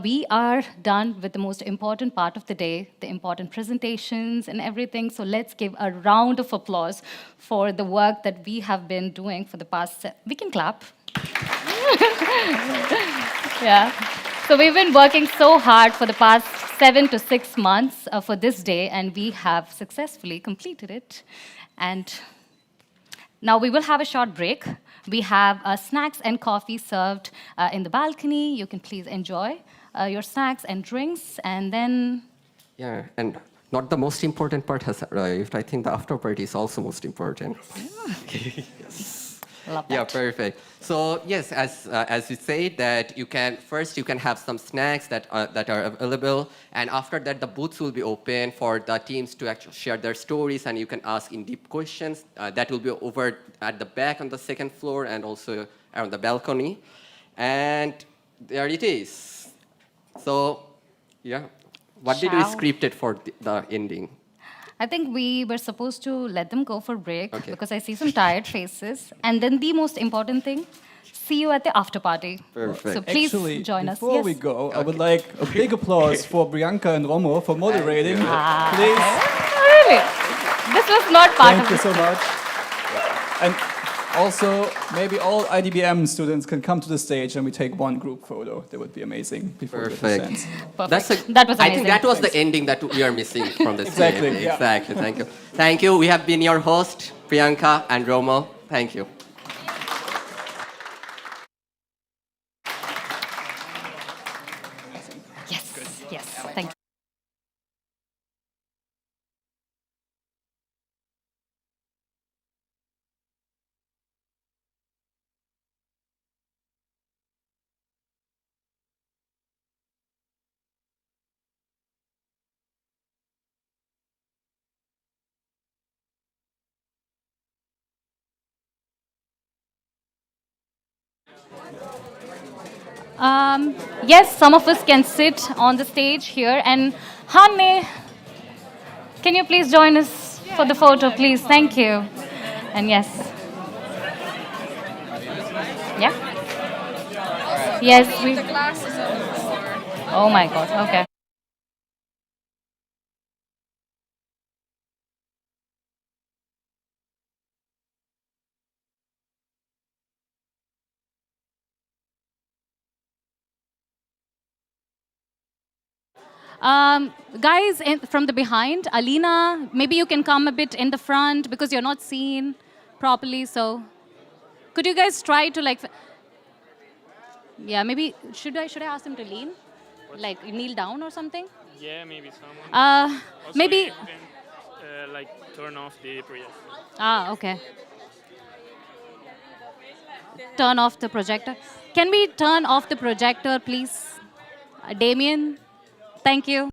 we are done with the most important part of the day, the important presentations and everything. So let's give a round of applause for the work that we have been doing for the past, we can clap. Yeah. So we've been working so hard for the past 7 to 6 months for this day, and we have successfully completed it. And now we will have a short break. We have snacks and coffee served in the balcony. You can please enjoy your snacks and drinks, and then... Yeah, and not the most important part has arrived. I think the after party is also most important. Yes. Love that. Yeah, perfect. So yes, as you said, that you can have some snacks that are available, and after that the booths will be open for the teams to actually share their stories, and you can ask in-depth questions. That will be over at the back on the second floor and also around the balcony. And there it is. So yeah, what did we script it for the ending? I think we were supposed to let them go for break because I see some tired faces. And then the most important thing, see you at the after party. Perfect. So please Actually, join us. Before we go, I would like a big applause for Bianca and Romo for moderating. Please. Really? This was not part of Thank you so much. And also, maybe all IDBM students can come to the stage and we take one group photo. That would be amazing before we Perfect. That was amazing. I think that was the ending that we are missing from this. Exactly. day. Yeah. Exactly. Thank you. Thank you. We have been your host, Priyanka and Romo. Thank you. Yes. Yes. Thank you. Yes, some of us can sit on the stage here. And Hanne, can you please join us for the photo, please? Thank you. And yes. Yeah. Yes, we. The glass is on the floor. Oh my God. Okay. Guys from the behind, Alina, maybe you can come a bit in the front because you're not seen properly. So, could you guys try to like, yeah, maybe should I ask them to lean, like kneel down or something? Yeah, maybe someone. Also, Maybe. you can, like turn off the projector. Ah, okay. Turn off the projector. Can we turn off the projector, please? Damien, thank you.